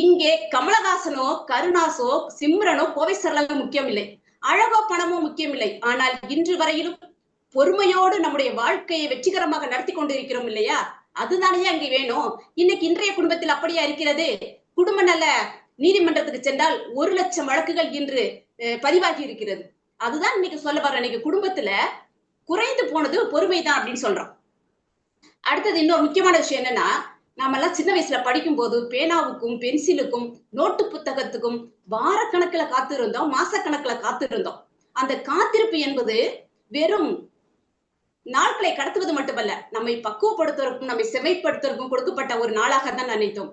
இங்கே கமலஹாசனோ கருணாசோ சிம்ரனோ கோவிசர்லாமோ முக்கியம் இல்லை, அழகோ பணமோ முக்கியம் இல்லை. ஆனால் இன்று வரையிலும் பொறுமையோடு நம்முடைய வாழ்க்கையை வெற்றிகரமாக நடத்தி கொண்டிருக்கிறோம் இல்லையா? அதுதானே அங்கே வேணும். இன்னைக்கு இன்றைய குடும்பத்தில் அப்படியா இருக்கிறது? குடும்ப நல நீதிமன்றத்துக்கு சென்றால் 1 லட்சம் வழக்குகள் இன்று பதிவாகி இருக்கிறது. அதுதான் இன்னைக்கு சொல்ல வர்றேன். இன்னைக்கு குடும்பத்துல குறைந்து போனது பொறுமைதான் அப்படின்னு சொல்றோம். அடுத்தது இன்னொரு முக்கியமான விஷயம் என்னன்னா, நாமெல்லாம் சின்ன வயசுல படிக்கும் போது பேனாவுக்கும் பென்சிலுக்கும் நோட்டு புத்தகத்துக்கும் வாரக்கணக்குல காத்திருந்தோம், மாசக்கணக்குல காத்திருந்தோம். அந்த காத்திருப்பு என்பது வெறும் நாட்களை கடத்துவது மட்டுமல்ல, நம்மை பக்குவப்படுத்துவதற்கும் நம்மை செவைப்படுத்துவதற்கும் கொடுக்கப்பட்ட ஒரு நாளாக தான் நினைத்தோம்.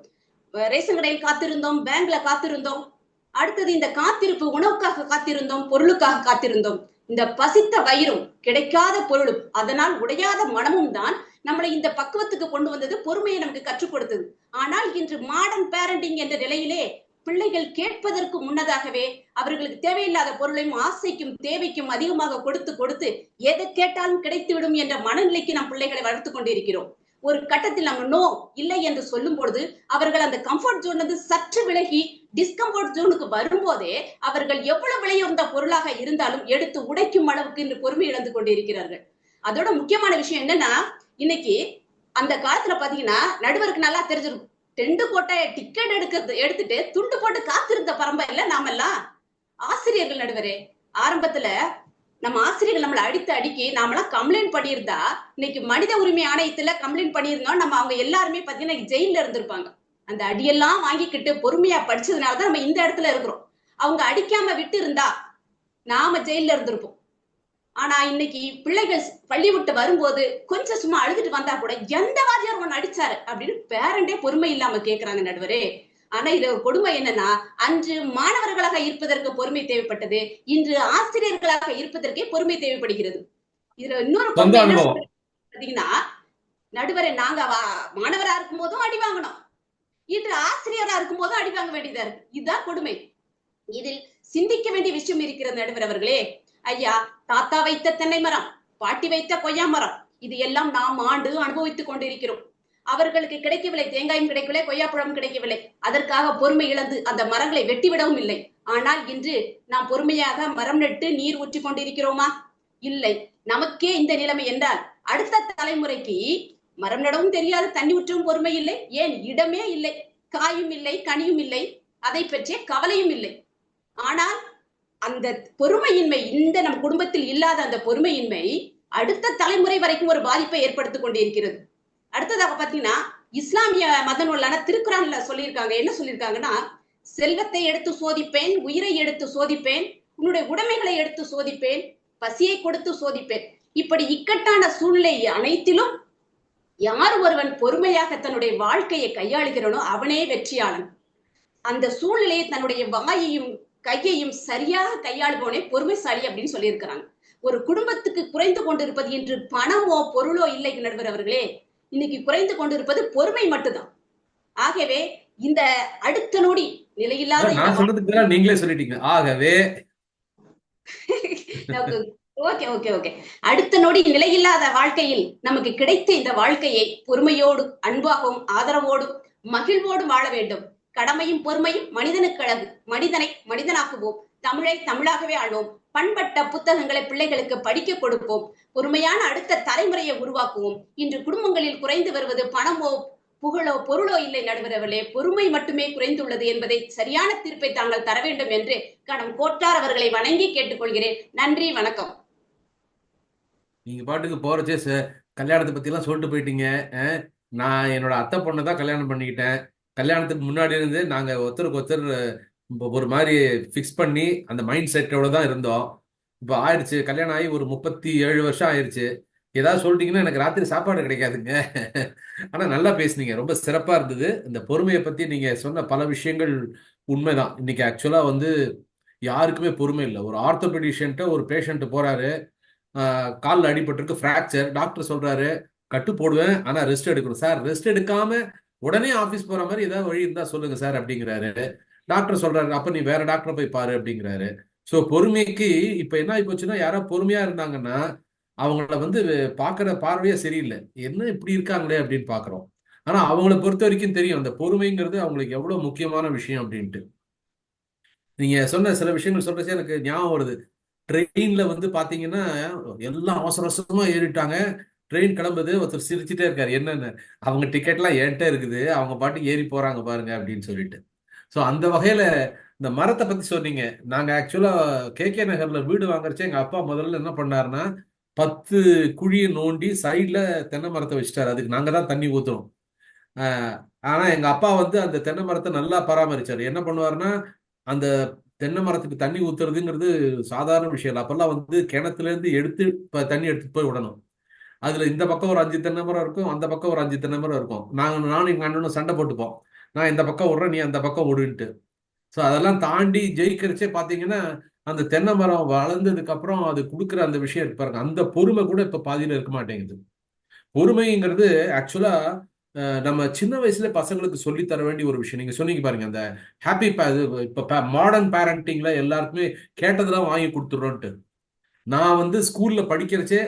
ரேஷன் கடையில் காத்திருந்தோம், பேங்க்ல காத்திருந்தோம். அடுத்தது இந்த காத்திருப்பு உணவுக்காக காத்திருந்தோம், பொருளுக்காக காத்திருந்தோம். இந்த பசித்த வயிறும் கிடைக்காத பொருளும் அதனால் உடையாத மனமும் தான் நம்மளை இந்த பக்குவத்துக்கு கொண்டு வந்தது, பொறுமையை நமக்கு கற்றுக் கொடுத்தது. ஆனால் இன்று மாடர்ன் பேரண்டிங் என்ற நிலையிலே பிள்ளைகள் கேட்பதற்கு முன்னதாகவே அவர்களுக்கு தேவையில்லாத பொருளையும் ஆசைக்கும் தேவைக்கும் அதிகமாக கொடுத்து கொடுத்து எதை கேட்டாலும் கிடைத்துவிடும் என்ற மனநிலைக்கு நம் பிள்ளைகளை வளர்த்து கொண்டிருக்கிறோம். ஒரு கட்டத்தில் நம்ம நோ இல்லை என்று சொல்லும் பொழுது அவர்கள் அந்த கம்ஃபர்ட் ஜோன் வந்து சற்று விலகி டிஸ்கம்ஃபர்ட் ஜோனுக்கு வரும்போதே அவர்கள் எவ்வளவு விலையுறந்த பொருளாக இருந்தாலும் எடுத்து உடைக்கும் அளவுக்கு இன்று பொறுமை இழந்து கொண்டிருக்கிறார்கள். அதோட முக்கியமான விஷயம் என்னன்னா, இன்னைக்கு அந்த காலத்துல பாத்தீங்கன்னா நடுவருக்கு நல்லா தெரிஞ்சிருக்கும், டெண்டு கோட்டை டிக்கெட் எடுத்துட்டு துண்டு போட்டு காத்திருந்த பரம்பரையில நாமெல்லாம் ஆசிரியர்கள். நடுவரே, ஆரம்பத்துல நம்ம ஆசிரியர்கள் நம்மளை அடிக்கி நாமெல்லாம் கம்ப்ளைண்ட் பண்ணியிருந்தா, இன்னைக்கு மனித உரிமை ஆணையத்துல கம்ப்ளைண்ட் பண்ணியிருந்தோம், நம்ம அவங்க எல்லாருமே பாத்தீங்கன்னா ஜெயில இருந்திருப்பாங்க. அந்த அடியெல்லாம் வாங்கிக்கிட்டு பொறுமையா படிச்சதுனாலதான் நம்ம இந்த இடத்துல இருக்கிறோம். அவங்க அடிக்காம விட்டு இருந்தா நாம ஜெயில இருந்திருப்போம். ஆனா இன்னைக்கு பிள்ளைகள் பள்ளி விட்டு வரும்போது கொஞ்சம் சும்மா அழுதுட்டு வந்தா கூட எந்த வாத்தியார் ஒண்ணு அடிச்சாரு அப்படின்னு பேரண்டே பொறுமை இல்லாம கேக்குறாங்க நடுவரே. ஆனா இது ஒரு கொடுமை என்னன்னா, அன்று மாணவர்களாக இருப்பதற்கு பொறுமை தேவைப்பட்டது, இன்று ஆசிரியர்களாக இருப்பதற்கே பொறுமை தேவைப்படுகிறது. இதுல இன்னொரு கொடுமை என்ன பாத்தீங்கன்னா, நடுவரை நாங்க மாணவரா இருக்கும் போதும் அடி வாங்கணும், இன்று ஆசிரியரா இருக்கும் போதும் அடி வாங்க வேண்டியதா இருக்கு. இதுதான் கொடுமை. இதில் சிந்திக்க வேண்டிய விஷயம் இருக்கிறது நடுவர் அவர்களே. ஐயா, தாத்தா வைத்த தென்னை மரம், பாட்டி வைத்த கொய்யா மரம், இது எல்லாம் நாம் ஆண்டு அனுபவித்துக் கொண்டிருக்கிறோம். அவர்களுக்கு கிடைக்கவில்லை, தேங்காயும் கிடைக்கவில்லை, கொய்யாப்பழமும் கிடைக்கவில்லை. அதற்காக பொறுமை இழந்து அந்த மரங்களை வெட்டிவிடவும் இல்லை. ஆனால் இன்று நாம் பொறுமையாக மரம் நட்டு நீர் ஊற்றி கொண்டிருக்கிறோமா? இல்லை. நமக்கே இந்த நிலைமை என்றால் அடுத்த தலைமுறைக்கு மரம் நடவும் தெரியாது, தண்ணி ஊற்றவும் பொறுமை இல்லை, ஏன் இடமே இல்லை, காயும் இல்லை, கனியும் இல்லை, அதை பற்றிய கவலையும் இல்லை. ஆனால் அந்த பொறுமையின்மை, இந்த நம் குடும்பத்தில் இல்லாத அந்த பொறுமையின்மை அடுத்த தலைமுறை வரைக்கும் ஒரு பாதிப்பை ஏற்படுத்திக் கொண்டிருக்கிறது. அடுத்ததாக பாத்தீங்கன்னா, இஸ்லாமிய மத நூலான திருக்குரான்ல சொல்லியிருக்காங்க. என்ன சொல்லியிருக்காங்கன்னா, செல்வத்தை எடுத்து சோதிப்பேன், உயிரை எடுத்து சோதிப்பேன், உன்னுடைய உடைமைகளை எடுத்து சோதிப்பேன், பசியை கொடுத்து சோதிப்பேன். இப்படி இக்கட்டான சூழ்நிலை அனைத்திலும் யார் ஒருவன் பொறுமையாக தன்னுடைய வாழ்க்கையை கையாளுகிறானோ அவனே வெற்றியாளன். அந்த சூழ்நிலையை தன்னுடைய வாயையும் கையையும் சரியாக கையாளுபவனே பொறுமைசாலி அப்படின்னு சொல்லியிருக்கிறாங்க. ஒரு குடும்பத்துக்கு குறைந்து கொண்டிருப்பது இன்று பணமோ பொருளோ இல்லை நடுவர் அவர்களே, இன்னைக்கு குறைந்து கொண்டிருப்பது பொறுமை மட்டும்தான். ஆகவே இந்த அடுத்த நொடி நிலையில்லாத நீங்களே சொல்லிட்டீங்க. ஆகவே ஓகே ஓகே ஓகே அடுத்த நொடி நிலையில்லாத வாழ்க்கையில் நமக்கு கிடைத்த இந்த வாழ்க்கையை பொறுமையோடு, அன்பாகவும், ஆதரவோடும், மகிழ்வோடும் வாழ வேண்டும். கடமையும் பொறுமையும் மனிதனுக்கு அழகு. மனிதனை மனிதனாக்குவோம், தமிழை தமிழாகவே ஆழ்வோம், பண்பட்ட புத்தகங்களை பிள்ளைகளுக்கு படிக்க கொடுப்போம், பொறுமையான அடுத்த தலைமுறையை உருவாக்குவோம். இன்று குடும்பங்களில் குறைந்து வருவது பணமோ புகழோ பொருளோ இல்லை நடுவரவர்களே, பொறுமை மட்டுமே குறைந்துள்ளது என்பதை சரியான தீர்ப்பை தாங்கள் தர வேண்டும் என்று கணம் கோட்டார் அவர்களை வணங்கி கேட்டுக்கொள்கிறேன். நன்றி, வணக்கம். நீங்க பாட்டுக்கு போறச்சே கல்யாணத்தை பத்தி எல்லாம் சொல்லிட்டு போயிட்டீங்க. நான் என்னோட அத்தை பொண்ணை தான் கல்யாணம் பண்ணிக்கிட்டேன். கல்யாணத்துக்கு முன்னாடி இருந்து நாங்க ஒருத்தருக்கு ஒருத்தர் ஒரு மாதிரி ஃபிக்ஸ் பண்ணி அந்த மைண்ட் செட்டோட தான் இருந்தோம். இப்போ ஆயிடுச்சு, கல்யாணம் ஆகி ஒரு 37 வருஷம் ஆயிடுச்சு. ஏதாவது சொல்லிட்டீங்கன்னா எனக்கு ராத்திரி சாப்பாடு கிடைக்காதுங்க. ஆனா நல்லா பேசுனீங்க, ரொம்ப சிறப்பா இருந்தது. இந்த பொறுமையை பத்தி நீங்க சொன்ன பல விஷயங்கள் உண்மைதான். இன்னைக்கு ஆக்சுவலா வந்து யாருக்குமே பொறுமை இல்லை. ஒரு ஆர்த்தோபெடிஷியன்ட்ட ஒரு பேஷண்ட் போறாரு, காலில் அடிபட்டிருக்கு, ஃப்ராக்சர். டாக்டர் சொல்றாரு கட்டு போடுவேன், ஆனா ரெஸ்ட் எடுக்கணும். சார், ரெஸ்ட் எடுக்காம உடனே ஆஃபீஸ் போற மாதிரி ஏதாவது வழி இருந்தா சொல்லுங்க சார் அப்படிங்கிறாரு. டாக்டர் சொல்றாரு, அப்ப நீ வேற டாக்டரை போய் பாரு அப்படிங்கிறாரு. ஸோ பொறுமைக்கு இப்ப என்ன ஆகி போச்சுன்னா, யாராவது பொறுமையா இருந்தாங்கன்னா அவங்கள வந்து பாக்குற பார்வையே சரியில்லை, என்ன இப்படி இருக்காங்களே அப்படின்னு பாக்குறோம். ஆனா அவங்கள பொறுத்த வரைக்கும் தெரியும் அந்த பொறுமைங்கிறது அவங்களுக்கு எவ்வளவு முக்கியமான விஷயம் அப்படின்ட்டு. நீங்க சொன்ன சில விஷயங்கள் சொல்றச்சே எனக்கு ஞாபகம் வருது. ட்ரெயின்ல வந்து பாத்தீங்கன்னா எல்லாம் அவசர அவசரமா ஏறிட்டாங்க. ட்ரெயின் கிளம்புது, ஒருத்தர் சிரிச்சுட்டே இருக்காரு, என்னன்னு, அவங்க டிக்கெட்லாம் என்கிட்ட இருக்குது, அவங்க பாட்டு ஏறி போறாங்க பாருங்க அப்படின்னு சொல்லிட்டு. ஸோ அந்த வகையில இந்த மரத்தை பத்தி சொன்னீங்க. நாங்க ஆக்சுவலா கே நகர்ல வீடு வாங்குறச்சே எங்க அப்பா முதல்ல என்ன பண்ணாருன்னா 10 குழியை நோண்டி சைட்ல தென்னை மரத்தை வச்சுட்டாரு. அதுக்கு நாங்க தான் தண்ணி ஊத்துறோம். அஹ் ஆனா எங்க அப்பா வந்து அந்த தென்னை மரத்தை நல்லா பராமரிச்சாரு. என்ன பண்ணுவாருன்னா, அந்த தென்னை மரத்துக்கு தண்ணி ஊத்துறதுங்கிறது சாதாரண விஷயம் இல்லை. அப்பெல்லாம் வந்து கிணத்துல இருந்து எடுத்து தண்ணி எடுத்துட்டு போய் விடணும். அதுல இந்த பக்கம் ஒரு 5 தென்னை மரம் இருக்கும், அந்த பக்கம் ஒரு 5 தென்னை மரம் இருக்கும். நானும் எங்க அண்ணனும் சண்டை போட்டுப்போம். நான் இந்த பக்கம் விடுறேன், நீ அந்த பக்கம் விடுன்ட்டு. ஸோ அதெல்லாம் தாண்டி ஜெயிக்கிறச்சே பாத்தீங்கன்னா, அந்த தென்னை மரம் வளர்ந்ததுக்கு அப்புறம் அது கொடுக்குற அந்த விஷயம் இருக்கு பாருங்க, அந்த பொறுமை கூட இப்ப பாதியில இருக்க மாட்டேங்குது. பொறுமைங்கிறது ஆக்சுவலா நம்ம சின்ன வயசுல பசங்களுக்கு சொல்லி தர வேண்டிய ஒரு விஷயம். நீங்க சொன்னீங்க பாருங்க, அந்த ஹாப்பி இப்ப மாடர்ன் பேரண்டிங்ல எல்லாருக்குமே கேட்டதெல்லாம் வாங்கி கொடுத்துடுறோன்ட்டு. நான் வந்து ஸ்கூல்ல படிக்கிறச்சே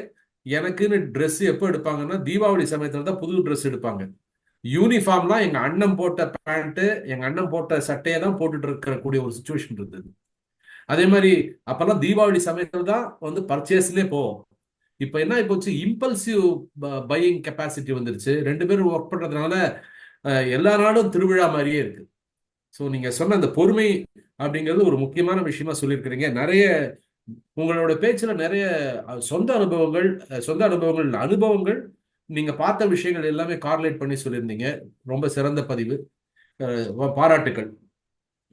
எனக்குன்னு ட்ரெஸ் எப்போ எடுப்பாங்கன்னா, தீபாவளி சமயத்துல தான் புது ட்ரெஸ் எடுப்பாங்க. யூனிஃபார்ம்லாம் எங்க அண்ணன் போட்ட பேண்ட், எங்க அண்ணன் போட்ட சட்டையை தான் போட்டுட்டு இருக்கக்கூடிய ஒரு சுச்சுவேஷன் இருந்தது. அதே மாதிரி அப்பெல்லாம் தீபாவளி சமயத்துல தான் வந்து பர்ச்சேஸ்லேயே போவோம். இப்ப என்ன ஆயிப்போச்சு, இம்பல்சிவ் பையிங் கெப்பாசிட்டி வந்துருச்சு. 2 பேரும் ஒர்க் பண்றதுனால எல்லா நாடும் திருவிழா மாதிரியே இருக்கு. ஸோ நீங்க சொன்ன அந்த பொறுமை அப்படிங்கிறது ஒரு முக்கியமான விஷயமா சொல்லியிருக்கிறீங்க. நிறைய உங்களோட பேச்சுல நிறைய சொந்த அனுபவங்கள் இல்ல, அனுபவங்கள், நீங்க பார்த்த விஷயங்கள் எல்லாமே கார்லேட் பண்ணி சொல்லியிருந்தீங்க. ரொம்ப சிறந்த பதிவு. பாராட்டுக்கள்.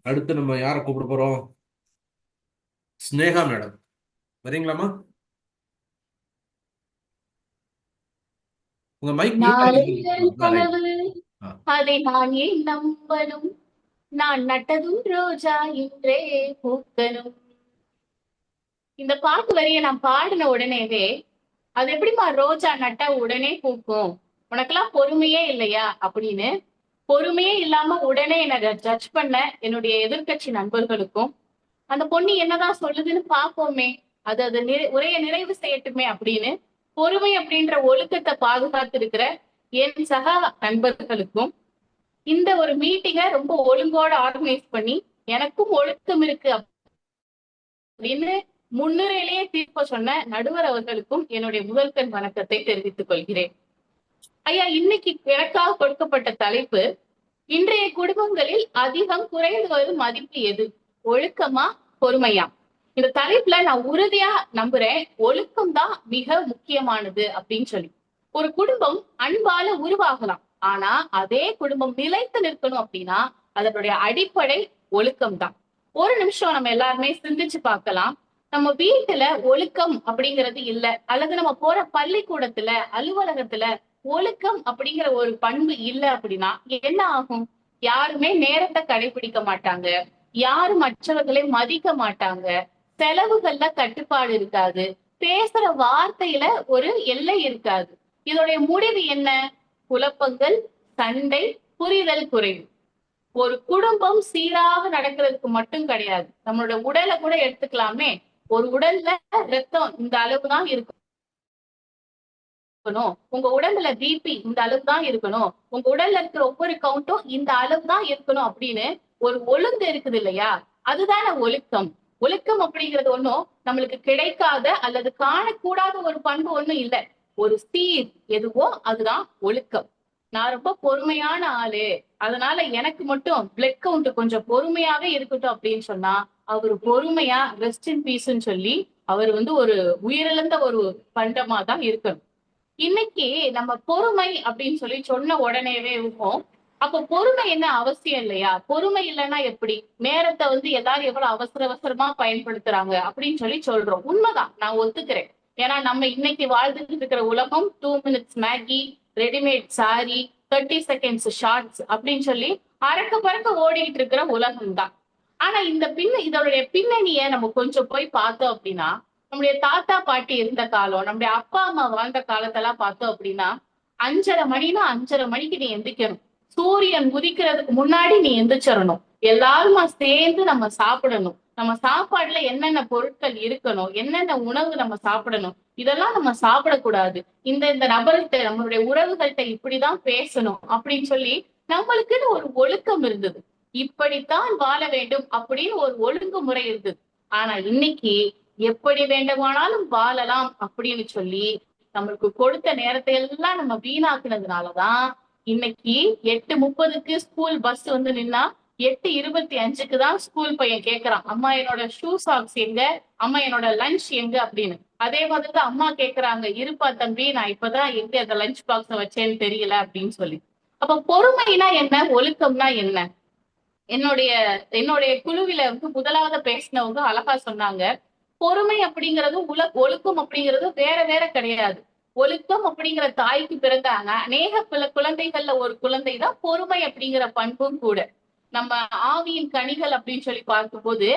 அடுத்து நம்ம யாரை கூப்பிட போறோம்? ஸ்னேகா மேடம், வரீங்களாமா? உங்க மைக் மியூட் நாளைகள் ஆகிட்டு. கனவு ஆ. அதை நான் ஏன் நம்பணும், நான் நட்டதும் ரோஜா இன்றே பூக்கணும். இந்த பாட்டு வரிய நான் பாடின உடனேவே, அது எப்படிமா ரோஜா நட்டா உடனே பூக்கும், உனக்கெல்லாம் பொறுமையே இல்லையா அப்படின்னு பொறுமையே இல்லாம உடனே என்ன ஜட்ஜ் பண்ண என்னுடைய எதிர்க்கட்சி நண்பர்களுக்கும், அந்த பொண்ணு என்னதான் சொல்லுதுன்னு பாப்போமே, அது அது உரைய நிறைவு செய்யட்டுமே அப்படின்னு பொறுமை அப்படின்ற ஒழுக்கத்தை பாதுகாத்து இருக்கிற என் சக நண்பர்களுக்கும், இந்த ஒரு மீட்டிங்கை ரொம்ப ஒழுங்கோட ஆர்கனைஸ் பண்ணி எனக்கும் ஒழுக்கம் இருக்கு அப்படின்னு முன்னுரையிலேயே தீர்ப்ப சொன்ன நடுவர் அவர்களுக்கும் என்னுடைய முதல்கண் வணக்கத்தை தெரிவித்துக் கொள்கிறேன். ஐயா, இன்னைக்கு எனக்காக கொடுக்கப்பட்ட தலைப்பு, இன்றைய குடும்பங்களில் அதிகம் குறைந்து வரும் மதிப்பு எது, ஒழுக்கமா பொறுமையா? இந்த தலைப்புல நான் உறுதியா நம்புறேன், ஒழுக்கம் தான் மிக முக்கியமானது அப்படின்னு சொல்லி. ஒரு குடும்பம் அன்பால உருவாகலாம், ஆனா அதே குடும்பம் நிலைத்து நிற்கணும் அப்படின்னா அதனுடைய அடிப்படை ஒழுக்கம் தான். ஒரு நிமிஷம் நம்ம எல்லாருமே சிந்திச்சு பார்க்கலாம். நம்ம வீட்டுல ஒழுக்கம் அப்படிங்கிறது இல்ல, அல்லது நம்ம போற பள்ளிக்கூடத்துல, அலுவலகத்துல ஒழுக்கம் அப்படிங்கிற ஒரு பண்பு இல்ல அப்படின்னா என்ன ஆகும்? யாருமே நேரத்தை கடைபிடிக்க மாட்டாங்க, யாரும் மற்றவர்களை மதிக்க மாட்டாங்க, செலவுகள்ல கட்டுப்பாடு இருக்காது, பேசுற வார்த்தையில ஒரு எல்லை இருக்காது. இதோடைய முடிவு என்ன? குழப்பங்கள், சண்டை, புரிதல் குறைவு. ஒரு குடும்பம் சீராக நடக்கிறதுக்கு மட்டும் கிடையாது, நம்மளோட உடலை கூட எடுத்துக்கலாமே. ஒரு உடல்ல ரத்தம் இந்த அளவுதான் இருக்கணும், உங்க உடம்புல பிபி இந்த அளவு தான் இருக்கணும், உங்க உடல்ல இருக்கிற ஒவ்வொரு கவுண்டும் இந்த அளவு தான் இருக்கணும் அப்படின்னு ஒரு ஒழுங்கு இருக்குது இல்லையா? அதுதானே ஒழுக்கம். ஒழுக்கம் அப்படிங்கிறது ஒண்ணும் நம்மளுக்கு கிடைக்காத அல்லது காணக்கூடாத ஒரு பண்பு ஒண்ணும் இல்லை, ஒரு சீர் எதுவோ அதுதான் ஒழுக்கம். நான் ரொம்ப பொறுமையான ஆளு, அதனால எனக்கு மட்டும் பிளட் கவுண்ட் கொஞ்சம் பொறுமையாவே இருக்கட்டும் அப்படின்னு சொன்னா, அவரு பொறுமையா ரெஸ்ட் இன் பீஸ்ன்னு சொல்லி அவர் வந்து ஒரு உயிரிழந்த ஒரு பண்டமா தான் இருக்கணும். இன்னைக்கு நம்ம பொறுமை அப்படின்னு சொல்லி சொன்ன உடனேவே இருக்கும், அப்ப பொறுமை என்ன அவசியம் இல்லையா? பொறுமை இல்லைன்னா எப்படி? நேரத்தை வந்து எல்லாரும் எவ்வளவு அவசரமா பயன்படுத்துறாங்க அப்படின்னு சொல்லி சொல்றோம். உண்மைதான், நான் ஒத்துக்கிறேன். ஏன்னா நம்ம இன்னைக்கு வாழ்ந்துட்டு இருக்கிற உலகம் 2 minutes Maggi, readymade sari, 30 seconds shorts அப்படின்னு சொல்லி அறக்க பறக்க ஓடிட்டு இருக்கிற உலகம் தான். ஆனா இதோடைய பின்னணிய நம்ம கொஞ்சம் போய் பார்த்தோம் அப்படின்னா, நம்முடைய தாத்தா பாட்டி இருந்த காலம், நம்முடைய அப்பா அம்மா வாழ்ந்த காலத்தெல்லாம் பார்த்தோம் அப்படின்னா, 5:30 மணினா 5:30 மணிக்கு நீ எந்திரிக்கணும், சூரியன் உதிக்கிறதுக்கு முன்னாடி நீ எந்திரிச்சிடணும், எல்லாருமா சேர்ந்து நம்ம சாப்பிடணும், நம்ம சாப்பாடுல என்னென்ன பொருட்கள் இருக்கணும், என்னென்ன உணவு நம்ம சாப்பிடணும், இதெல்லாம் நம்ம சாப்பிடக்கூடாது, இந்த நபர்கிட்ட நம்மளுடைய உறவுகள்கிட்ட இப்படிதான் பேசணும் அப்படின்னு சொல்லி நம்மளுக்குன்னு ஒரு ஒழுக்கம் இருந்தது. இப்படித்தான் வாழ வேண்டும் அப்படின்னு ஒரு ஒழுங்குமுறை இருந்தது. ஆனா இன்னைக்கு எப்படி வேண்டுமானாலும் வாழலாம் அப்படின்னு சொல்லி நம்மளுக்கு கொடுத்த நேரத்தை எல்லாம் நம்ம வீணாக்குனதுனாலதான் இன்னைக்கு 8:30க்கு ஸ்கூல் பஸ் வந்து நின்னா 8:25க்கு தான் ஸ்கூல் பையன் கேக்குறான், அம்மா என்னோட ஷூ சாக்ஸ் எங்க, அம்மா என்னோட லஞ்ச் எங்க அப்படின்னு. அதே மாதிரிதான் அம்மா கேக்குறாங்க, இருப்பா தம்பி, நான் இப்பதான் எங்க அந்த லஞ்ச் பாக்ஸ வச்சேன்னு தெரியல அப்படின்னு சொல்லி. அப்ப பொறுமைனா என்ன, ஒழுக்கம்னா என்ன? என்னுடைய என்னுடைய குழுவில வந்து முதலாவது பேசினவங்க அழகா சொன்னாங்க. பொறுமை அப்படிங்கிறது ஒழுக்கம் அப்படிங்கிறது வேற வேற கிடையாது. ஒழுக்கம் அப்படிங்கிற தாய்க்கு பிறந்த அநேக குழந்தைகள்ல ஒரு குழந்தை தான் பொறுமை அப்படிங்கிற பண்பும் கூட. நம்ம ஆவியின் கனிகள் அப்படின்னு சொல்லி பார்க்கும்போது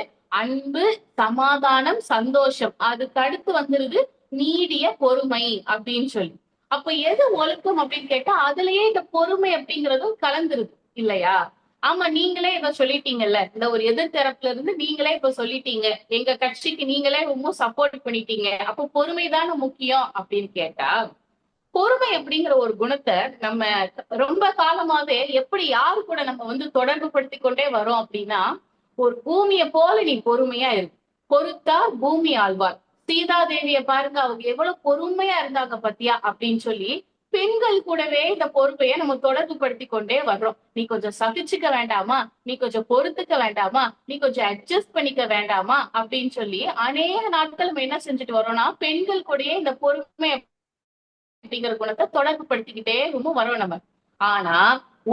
அன்பு, சமாதானம், சந்தோஷம், அதுக்கு அடுத்து வந்துருது நீடிய பொறுமை அப்படின்னு சொல்லி. அப்ப எது ஒழுக்கம் அப்படின்னு கேட்டா அதுலயே இந்த பொறுமை அப்படிங்கறதும் கலந்துருது இல்லையா? ஆமா, நீங்களே இத சொல்லிட்டீங்கல்ல, இந்த ஒரு எதிர்த்தரப்புல இருந்து நீங்களே இப்ப சொல்லிட்டீங்க, எங்க கட்சிக்கு நீங்களே ரொம்ப சப்போர்ட் பண்ணிட்டீங்க, அப்ப பொறுமைதானே முக்கியம் அப்படின்னு கேட்டா, பொறுமை அப்படிங்கிற ஒரு குணத்தை நம்ம ரொம்ப காலமாவே எப்படி யாரு கூட நம்ம வந்து தொடர்பு படுத்திக் கொண்டே வரோம் அப்படின்னா, ஒரு பூமியை போல நீ பொறுமையா இருக்கு, பொறுத்தார் பூமி ஆழ்வார். சீதா தேவிய பாருங்க, அவங்க எவ்வளவு பொறுமையா இருந்தாங்க பத்தியா அப்படின்னு சொல்லி பெண்கள் கூடவே இந்த பொறுப்பைய நம்ம தொடர்பு படுத்தி கொண்டே வர்றோம். நீ கொஞ்சம் சகிச்சுக்க வேண்டாமா, நீ கொஞ்சம் பொறுத்துக்க வேண்டாமா, நீ கொஞ்சம் அட்ஜஸ்ட் பண்ணிக்க வேண்டாமா அப்படின்னு சொல்லி அநேக நாட்கள் நம்ம என்ன செஞ்சுட்டு வரோம்னா, பெண்கள் கூடயே இந்த பொறுமை அப்படிங்கிற குணத்தை தொடர்பு படுத்திக்கிட்டே ரொம்ப வரோம் நம்ம. ஆனா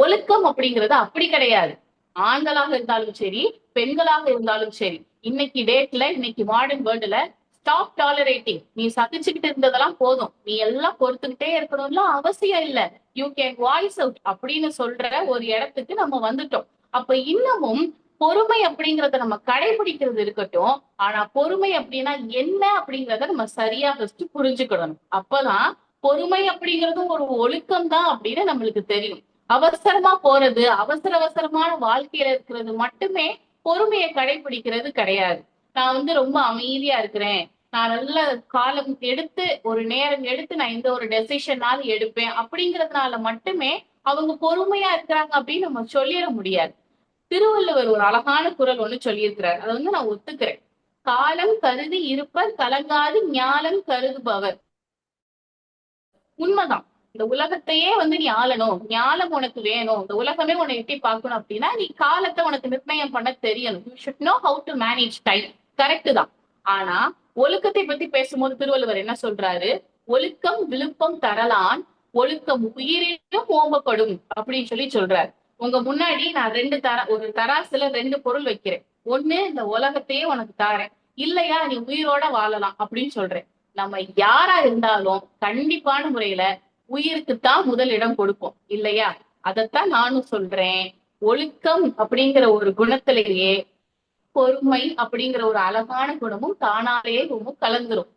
ஒழுக்கம் அப்படிங்கிறது அப்படி கிடையாது. ஆண்களாக இருந்தாலும் சரி, பெண்களாக இருந்தாலும் சரி, இன்னைக்கு டேட்ல, இன்னைக்கு மாடர்ன் வேர்ல்டுல ஸ்டாப் டாலரேட்டிங். நீ சகிச்சுக்கிட்டு இருந்ததெல்லாம் போதும், நீ எல்லாம் பொறுத்துக்கிட்டே இருக்கணும்லாம் அவசியம் இல்ல, யூ கேன் வாய்ஸ் அவுட் அப்படின்னு சொல்ற ஒரு இடத்துக்கு நம்ம வந்துட்டோம். அப்ப இன்னமும் பொறுமை அப்படிங்கறத நம்ம கடைபிடிக்கிறது இருக்கட்டும், ஆனா பொறுமை அப்படின்னா என்ன அப்படிங்கறத நம்ம சரியா ஃபர்ஸ்ட் புரிஞ்சுக்கணும். அப்பதான் பொறுமை அப்படிங்கறதும் ஒரு ஒழுக்கம் தான் அப்படின்னு நம்மளுக்கு தெரியும். அவசரமா போறது, அவசரமான வாழ்க்கையில இருக்கிறது மட்டுமே பொறுமையை கடைபிடிக்கிறது கிடையாது. நான் வந்து ரொம்ப அமைதியா இருக்கிறேன், நான் நல்ல காலம் எடுத்து ஒரு நேரம் எடுத்து நான் இந்த ஒரு டெசிஷனாலும் எடுப்பேன் அப்படிங்கறதுனால மட்டுமே அவங்க பொறுமையா இருக்கிறாங்க அப்படின்னு நம்ம சொல்லிட முடியாது. திருவள்ளுவர் ஒரு அழகான குறள் ஒண்ணு சொல்லியிருக்கிறார், அதை வந்து நான் ஒத்துக்கிறேன். காலம் கருதி இருப்பர் கலங்காது ஞாலம் கருதுபவர். உண்மைதான். இந்த உலகத்தையே வந்து நீ ஆளணும், ஞானம் உனக்கு வேணும், இந்த உலகமே உன்னை எட்டி பார்க்கணும் அப்படின்னா நீ காலத்தை உனக்கு நிர்ணயம் பண்ண தெரியணும். You should know how to manage time. Correct தான். ஆனா ஒழுக்கத்தை பத்தி பேசும்போது திருவள்ளுவர் என்ன சொல்றாரு, ஒழுக்கம் விழுப்பம் தரலான், ஒழுக்கம் உயிரினும் ஓம்பப்படும் அப்படின்னு சொல்லி சொல்றாரு. உங்க முன்னாடி நான் ஒரு தராசுல 2 பொருள் வைக்கிறேன். ஒண்ணு, இந்த உலகத்தையே உனக்கு தாரேன், இல்லையா நீ உயிரோட வாழலாம் அப்படின்னு சொல்றேன். நம்ம யாரா இருந்தாலும் கண்டிப்பான முறையில உயிருக்குத்தான் முதலிடம் கொடுப்போம் இல்லையா? அதத்தான் நானும் சொல்றேன். ஒழுக்கம் அப்படிங்கிற ஒரு குணத்திலேயே பொறுமை அப்படிங்கிற ஒரு அழகான குணமும் தானாலேயே ரொம்ப கலந்துரும்.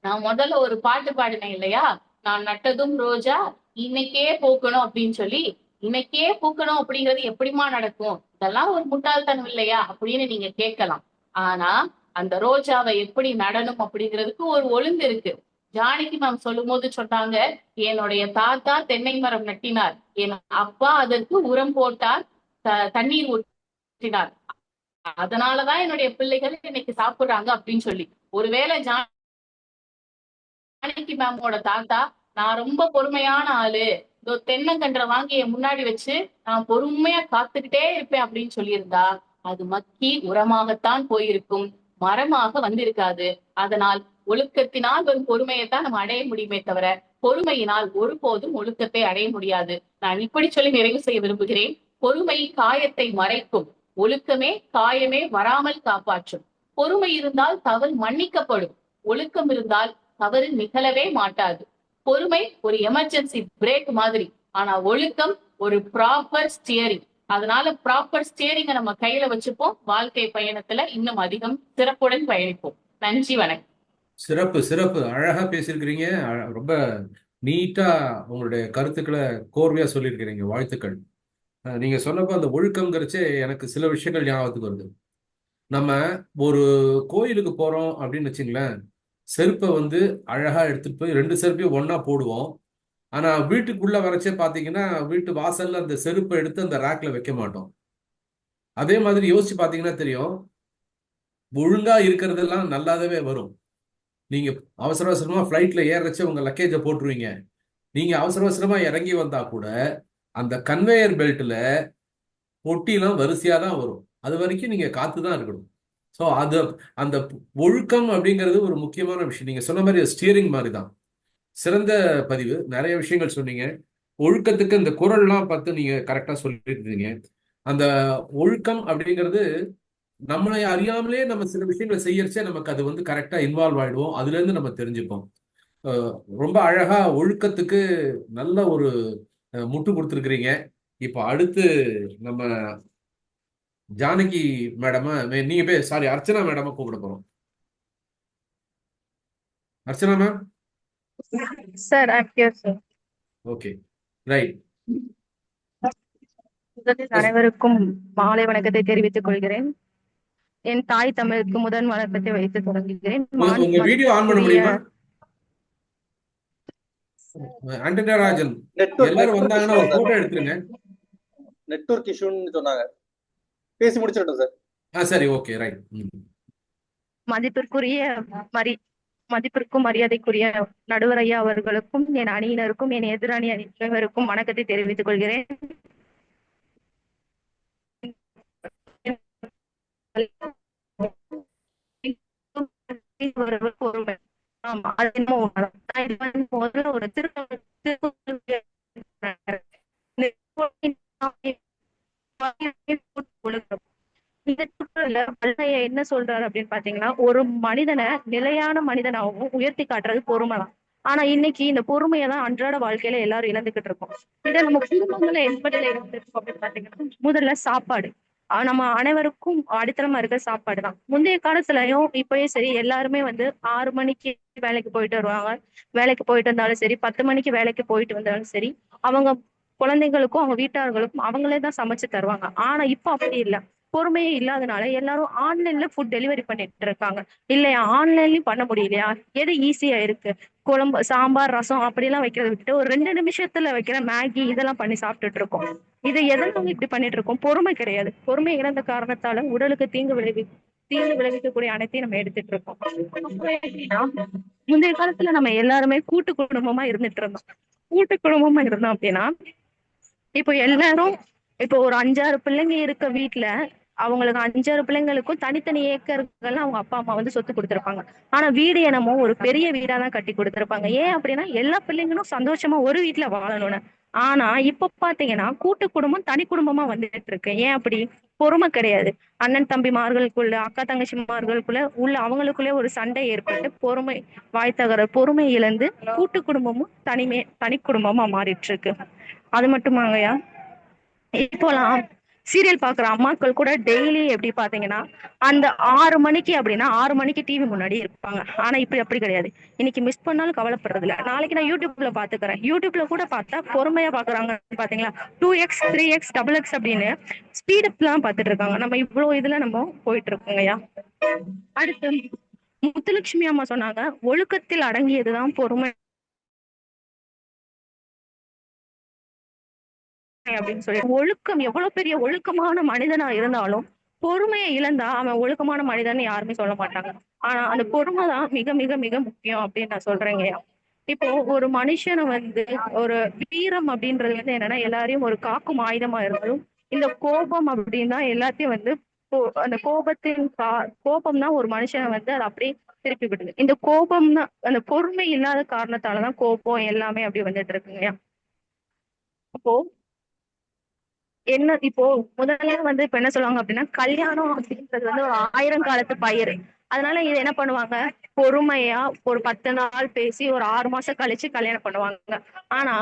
நான் முதல்ல ஒரு பாட்டு பாடினேன் இல்லையா, நான் நட்டதும் ரோஜா இன்னைக்கே பூக்கணும் அப்படின்னு சொல்லி. இன்னைக்கே பூக்கணும் அப்படிங்கிறது எப்படிமா நடக்கும், இதெல்லாம் ஒரு முட்டாள்தனம் இல்லையா அப்படின்னு நீங்க கேட்கலாம். ஆனா அந்த ரோஜாவை எப்படி நடணும் அப்படிங்கிறதுக்கு ஒரு ஒழுங்கு இருக்கு. ஜானகி மேம் சொல்லும் போது சொன்னாங்க, என்னுடைய தாத்தா தென்னை மரம் நட்டினார், என் அப்பா அதற்கு உரம் போட்டார், தண்ணீர் ஊற்றினார், அதனாலதான் என்னுடைய பிள்ளைகள் இன்னைக்கு சாப்பிடுறாங்க அப்படின்னு சொல்லி. ஒருவேளை ஜானகி மேமோட தாத்தா நான் ரொம்ப பொறுமையான ஆளு, தென்னங்கன்றை வாங்கி என் முன்னாடி வச்சு நான் பொறுமையா காத்துக்கிட்டே இருப்பேன் அப்படின்னு சொல்லியிருந்தா அது மக்கி உரமாகத்தான் போயிருக்கும், மரமாக வந்திருக்காது. அதனால் ஒழுக்கத்தினால் வரும் பொறுமையைத்தான் நம்ம அடைய முடியுமே தவிர பொறுமையினால் ஒருபோதும் ஒழுக்கத்தை அடைய முடியாது. நான் இப்படி சொல்லி நிறைவு செய்ய விரும்புகிறேன். பொறுமை காயத்தை மறைக்கும், ஒழுக்கமே காயமே வராமல் காப்பாற்றும். பொறுமை இருந்தால் தவறு மன்னிக்கப்படும், ஒழுக்கம் இருந்தால் தவறு நிகழவே மாட்டாது. பொறுமை ஒரு எமர்ஜென்சி பிரேக் மாதிரி, ஆனா ஒழுக்கம் ஒரு ப்ராப்பர் ஸ்டியரிங். அதனால ப்ராப்பர் ஸ்டியரிங்க நம்ம கையில வச்சுப்போம், வாழ்க்கை பயணத்துல இன்னும் அதிகம் சிறப்புடன் பயணிப்போம். நன்றி, வணக்கம். சிறப்பு சிறப்பு, அழகா பேசியிருக்கிறீங்க. ரொம்ப நீட்டா உங்களுடைய கருத்துக்களை கோர்வையா சொல்லியிருக்கிறீங்க. வாழ்த்துக்கள். நீங்க சொன்னப்போ அந்த ஒழுக்கம்ங்கிறச்சே எனக்கு சில விஷயங்கள் ஞாபகத்துக்கு வருது. நம்ம ஒரு கோயிலுக்கு போறோம் அப்படின்னு வச்சுங்களேன், செருப்பை வந்து அழகா எடுத்துட்டு போய் 2 செருப்பையும் ஒண்ணா போடுவோம். ஆனா வீட்டுக்குள்ள வரைச்சே பாத்தீங்கன்னா வீட்டு வாசல்ல அந்த செருப்பை எடுத்து அந்த ரேக்ல வைக்க மாட்டோம். அதே மாதிரி யோசிச்சு பாத்தீங்கன்னா தெரியும், ஒழுங்கா இருக்கிறதெல்லாம் நல்லாவே வரும். நீங்க அவசர அவசரமா ஃபிளைட்ல ஏறச்ச உங்க லக்கேஜை போட்டுருவீங்க. நீங்க அவசர அவசரமா இறங்கி வந்தா கூட அந்த கன்வேயர் பெல்ட்ல பொட்டிலாம் வரிசையா தான் வரும். அது வரைக்கும் நீங்க காத்துதான் இருக்கணும். ஸோ அது அந்த ஒழுக்கம் அப்படிங்கிறது ஒரு முக்கியமான விஷயம். நீங்க சொன்ன மாதிரி ஸ்டியரிங் மாதிரி தான். சிறந்த பதிவு, நிறைய விஷயங்கள் சொன்னீங்க. ஒழுக்கத்துக்கு இந்த குறள்லாம் பார்த்து நீங்க கரெக்டா சொல்லியிருந்தீங்க. அந்த ஒழுக்கம் அப்படிங்கிறது நம்மளை அறியாமலே நம்ம சில விஷயங்களை செய்யறச்சே நமக்கு அது வந்து கரெக்டா இன்வால்வ் ஆயிடுவோம். அதுல இருந்து நம்ம தெரிஞ்சுப்போம். அஹ் ரொம்ப அழகா ஒழுக்கத்துக்கு நல்ல ஒரு முட்டு கொடுத்துருக்கிறீங்க. இப்போ அடுத்து நம்ம ஜானகி மேடம நீங்க சாரி அர்ச்சனா மேடம கூப்பிட போறோம். Archana ma'am. Sir I'm here sir. Okay, right. முதலில் அனைவருக்கும் மாலை வணக்கத்தை தெரிவித்துக் கொள்கிறேன். என் தாய் தமிழுக்கு முதன் வணக்கத்தை வைத்து தொடங்குகிறேன். உங்க வீடியோ ஆன் பண்ண முடியுமா? ஆண்டனி ராஜன் எல்லாரும் வந்தாங்கன்னா ஒரு போட்டோ எடுத்துருங்க. நெட்வொர்க் இஷ்யூன்னு சொன்னாங்க. பேசி முடிச்சிட்டோம் சார். சரி, ஓகே, ரைட். மதிப்பிற்கும் மரியாதைக்குரிய நடுவர் ஐயா அவர்களுக்கும் என் அணியினருக்கும் என் எதிரணி அனைவருக்கும் வணக்கத்தை தெரிவித்துக் கொள்கிறேன். பொறுமை. ஆமா, அது என்னமோ உண்மைதான். இது வந்து முதல்ல ஒரு இந்த திருக்குறள்ல வள்ளையா என்ன சொல்றாரு அப்படின்னு பாத்தீங்கன்னா, ஒரு மனிதனை நிலையான மனிதனாகவும் உயர்த்தி காட்டுறது பொறுமை தான். ஆனா இன்னைக்கு இந்த பொறுமையை தான் அன்றாட வாழ்க்கையில எல்லாரும் இழந்துகிட்டு இருக்கோம். இதை நம்ம குடும்பங்களை என்பதில் இழந்திருக்கோம் அப்படின்னு பாத்தீங்கன்னா, முதல்ல சாப்பாடு. நம்ம அனைவருக்கும் அடித்தளமா இருக்க சாப்பாடு தான். முந்தைய காலத்துலயும் இப்பயும் சரி, எல்லாருமே வந்து 6 மணிக்கு வேலைக்கு போயிட்டு வருவாங்க. வேலைக்கு போயிட்டு வந்தாலும் சரி, 10 மணிக்கு வேலைக்கு போயிட்டு வந்தாலும் சரி, அவங்க குழந்தைங்களுக்கும் அவங்க வீட்டார்களுக்கும் அவங்களே தான் சமைச்சு தருவாங்க. ஆனா இப்ப அப்படி இல்லை. பொறுமையே இல்லாதனால எல்லாரும் ஆன்லைன்ல ஃபுட் டெலிவரி பண்ணிட்டு இருக்காங்க. இல்லையா, ஆன்லைன்லயும் பண்ண முடியலையா, எது ஈஸியா இருக்கு, குழம்பு சாம்பார் ரசம் அப்படிலாம் வைக்கிறத விட்டுட்டு ஒரு 2 நிமிஷத்துல வைக்கிற மேகி இதெல்லாம் பண்ணி சாப்பிட்டுட்டு இருக்கோம். இதை எதனால இப்படி பண்ணிட்டு இருக்கோம்? பொறுமை கிடையாது. பொறுமை இழந்த காரணத்தால உடலுக்கு தீங்கு விளைவிக்கக்கூடிய அனைத்தையும் நம்ம எடுத்துட்டு இருக்கோம். அப்புறம் எப்படின்னா, முந்தைய காலத்துல நம்ம எல்லாருமே கூட்டு குடும்பமா இருந்துட்டு இருந்தோம். கூட்டு குடும்பமா இருந்தோம் அப்படின்னா, இப்போ எல்லாரும் இப்போ ஒரு 5-6 பிள்ளைங்க இருக்க வீட்டுல அவங்களுக்கு 5-6 பிள்ளைங்களுக்கும் தனித்தனி ஏக்கர்கள் அவங்க அப்பா அம்மா வந்து சொத்து கொடுத்திருப்பாங்க. ஆனா வீடு என்னமோ ஒரு பெரிய வீடா தான் கட்டி கொடுத்திருப்பாங்க. ஏன் அப்படின்னா எல்லா பிள்ளைங்களும் சந்தோஷமா ஒரு வீட்டுல வாழணும்னு. ஆனா இப்ப பாத்தீங்கன்னா கூட்டு குடும்பம் தனி குடும்பமா வந்துட்டு இருக்கு. ஏன் அப்படி? பொறுமை கிடையாது. அண்ணன் தம்பிமார்களுக்குள்ள, அக்கா தங்கச்சிமார்களுக்குள்ள உள்ள அவங்களுக்குள்ளே ஒரு சண்டை ஏற்பட்டு பொறுமை பொறுமை இழந்து கூட்டு குடும்பமும் தனி குடும்பமா மாறிட்டு இருக்கு. அது மட்டுமாங்கய்யா, இப்போலாம் சீரியல் பாக்குற அம்மாக்கள் கூட டெய்லி எப்படி பாத்தீங்கன்னா அந்த 6 மணிக்கு அப்படின்னா 6 மணிக்கு டிவி முன்னாடி இருப்பாங்க. ஆனா இப்படி அப்படி கிடையாது. இன்னைக்கு மிஸ் பண்ணாலும் கவலைப்படுறது இல்ல. நாளைக்கு நான் யூடியூப்ல பாத்துக்கிறேன். யூடியூப்ல கூட பார்த்தா பொறுமையா பாக்குறாங்க. பாத்தீங்களா, 2x 3x XX அப்படின்னு ஸ்பீட் எல்லாம் பாத்துட்டு இருக்காங்க. நம்ம இவ்வளவு இதுல நம்ம போயிட்டு இருக்கோங்கய்யா. அடுத்து முத்துலட்சுமி அம்மா சொன்னாங்க, ஒழுக்கத்தில் அடங்கியதுதான் பொறுமை அப்படின்னு சொல்லி. ஒழுக்கம் எவ்வளவு பெரிய ஒழுக்கமான மனிதனா இருந்தாலும் பொறுமையை இழந்தா அவன் ஒழுக்கமான மனிதன் யாருமே சொல்ல மாட்டாங்க. ஆனா அந்த பொறுமை தான் மிக மிக மிக முக்கியம் அப்படின்னு நான் சொல்றேங்கய்யா. இப்போ ஒரு மனுஷனை வந்து ஒரு வீரம் அப்படின்றது வந்து என்னன்னா, எல்லாரையும் ஒரு காக்கும் ஆயுதமா இருந்தாலும் இந்த கோபம் அப்படின்னு தான் எல்லாத்தையும் வந்து அந்த கோபம் தான் ஒரு மனுஷனை வந்து அதை அப்படியே திருப்பி விடுது. இந்த கோபம் தான், அந்த பொறுமை இல்லாத காரணத்தாலதான் கோபம் எல்லாமே அப்படி வந்துட்டு இருக்குங்கய்யா. அப்போ இப்போ முதல்ல வந்து இப்ப என்ன சொல்லுவாங்க அப்படின்னா, கல்யாணம் அப்படின்றது வந்து ஒரு 1000 காலத்து பயிர். அதனால இது என்ன பண்ணுவாங்க, பொறுமையா ஒரு 10 நாள் பேசி ஒரு 6 மாசம் கழிச்சு கல்யாணம் பண்ணுவாங்க. ஆனா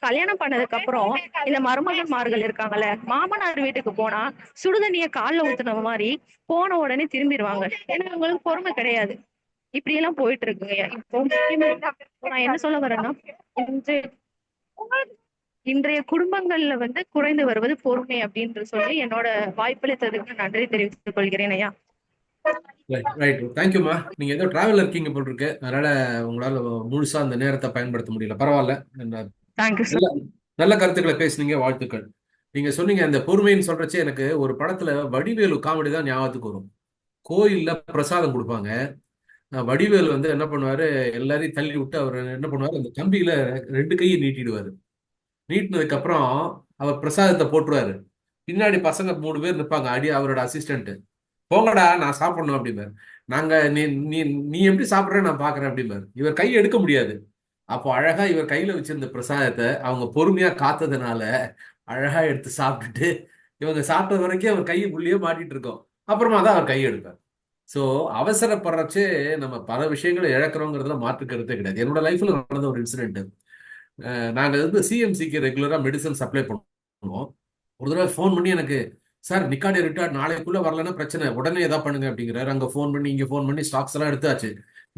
கல்யாணம் பண்ணதுக்கு அப்புறம் இந்த மருமகன்மார்கள் இருக்காங்கல்ல, மாமனார் வீட்டுக்கு போனா சுடுதண்ணிய கால்ல ஊத்துன மாதிரி போன உடனே திரும்பிடுவாங்க. ஏன்னா அவங்களுக்கு பொறுமை கிடையாது. இப்படி எல்லாம் போயிட்டு இருக்குங்க. இப்போ நான் என்ன சொல்ல வரேன்னா, இன்றைய குடும்பங்கள்ல வந்து குறைந்து வருவது பொறுமை அப்படின்னு சொல்லி என்னோட வாய்ப்பளித்ததுக்கு நன்றி தெரிவித்துக் கொள்கிறேன் ஐயா. ரைட், தேங்க்யூமா. நீங்க ஏதோ டிராவல் இருக்கீங்க போல் இருக்கு, அதனால உங்களால முழுசா அந்த நேரத்தை பயன்படுத்த முடியல. பரவாயில்ல, நல்ல கருத்துக்களை பேசுனீங்க, வாழ்த்துக்கள். நீங்க சொன்னீங்க அந்த பொறுமைன்னு சொல்றச்சே எனக்கு ஒரு படத்துல வடிவேலு காமெடி தான் ஞாபகத்துக்கு வரும். கோயில்ல பிரசாதம் கொடுப்பாங்க. வடிவேலு வந்து என்ன பண்ணுவாரு, எல்லாரையும் தள்ளி விட்டு அவர் என்ன பண்ணுவாரு, அந்த கம்பியில 2 கையை நீட்டிடுவாரு. நீட்டினதுக்கு அப்புறம் அவர் பிரசாதத்தை போட்டுருவாரு. பின்னாடி பசங்க 3 பேர் நிற்பாங்க, அவரோட அசிஸ்டன்ட். போங்கடா, நான் சாப்பிடணும் அப்படிம்பாரு. நாங்க நீ நீ நீ எப்படி சாப்பிட்ற நான் பாக்குறேன் அப்படிம்பாரு. இவர் கை எடுக்க முடியாது. அப்போ அழகா இவர் கையில வச்சிருந்த பிரசாதத்தை அவங்க பொறுமையா காத்ததுனால அழகா எடுத்து சாப்பிட்டுட்டு இவங்க சாப்பிட்ட வரைக்கும் அவர் கையை உள்ளே மாட்டிட்டு இருக்கோம். அப்புறமா தான் அவர் கை எடுப்பார். ஸோ அவசரப்படுறச்சே நம்ம பல விஷயங்களை இழக்கிறோங்கிறதுல மாற்று கருத்தே கிடையாது. என்னோட லைஃப்ல நடந்த ஒரு இன்சிடென்ட். நாங்கள் வந்து சிஎம்சிக்கு ரெகுலராக மெடிசன் சப்ளை பண்ணுவோம். ஒரு தடவை ஃபோன் பண்ணி எனக்கு, சார் நிக்காடி ரிட்டார்ட் நாளைக்குள்ள வரலன்னா பிரச்சனை, உடனே ஏதாவது பண்ணுங்க அப்படிங்கிறாரு. அங்கே ஃபோன் பண்ணி இங்கே ஃபோன் பண்ணி ஸ்டாக்ஸ் எல்லாம் எடுத்தாச்சு.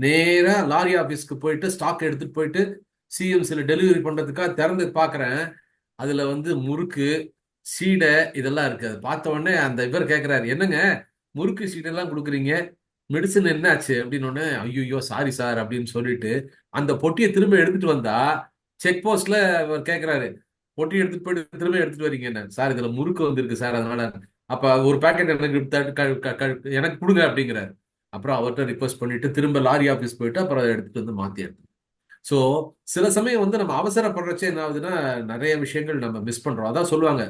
நேராக லாரி ஆஃபீஸ்க்கு போயிட்டு ஸ்டாக் எடுத்துட்டு போயிட்டு சிஎம்சியில் டெலிவரி பண்ணுறதுக்காக திறந்து பார்க்குறேன். அதில் வந்து முறுக்கு சீடை இதெல்லாம் இருக்கு. அதை பார்த்த உடனே அந்த இவர் கேட்குறாரு, என்னங்க முறுக்கு சீடெல்லாம் கொடுக்குறீங்க, மெடிசன் என்னாச்சு அப்படின்னு ஒன்று. ஐயோ சாரி சார் அப்படின்னு சொல்லிட்டு அந்த பொட்டியை திரும்ப எடுத்துட்டு வந்தா செக் போஸ்ட்ல அவர் கேட்குறாரு, பொட்டி எடுத்துட்டு போயிட்டு திரும்ப எடுத்துட்டு வரீங்க என்ன சார், இதுல முறுக்கு வந்திருக்கு சார், அதனால அப்ப ஒரு பேக்கெட் எனக்கு கொடுங்க அப்படிங்கிறாரு. அப்புறம் அவர்கிட்ட ரிக்வஸ்ட் பண்ணிட்டு திரும்ப லாரி ஆஃபீஸ் போயிட்டு அப்புறம் அதை எடுத்துட்டு வந்து மாத்தி எடுத்து. ஸோ சில சமயம் வந்து நம்ம அவசரப்படுறச்சே என்ன ஆகுதுன்னா நிறைய விஷயங்கள் நம்ம மிஸ் பண்றோம். அதான் சொல்லுவாங்க,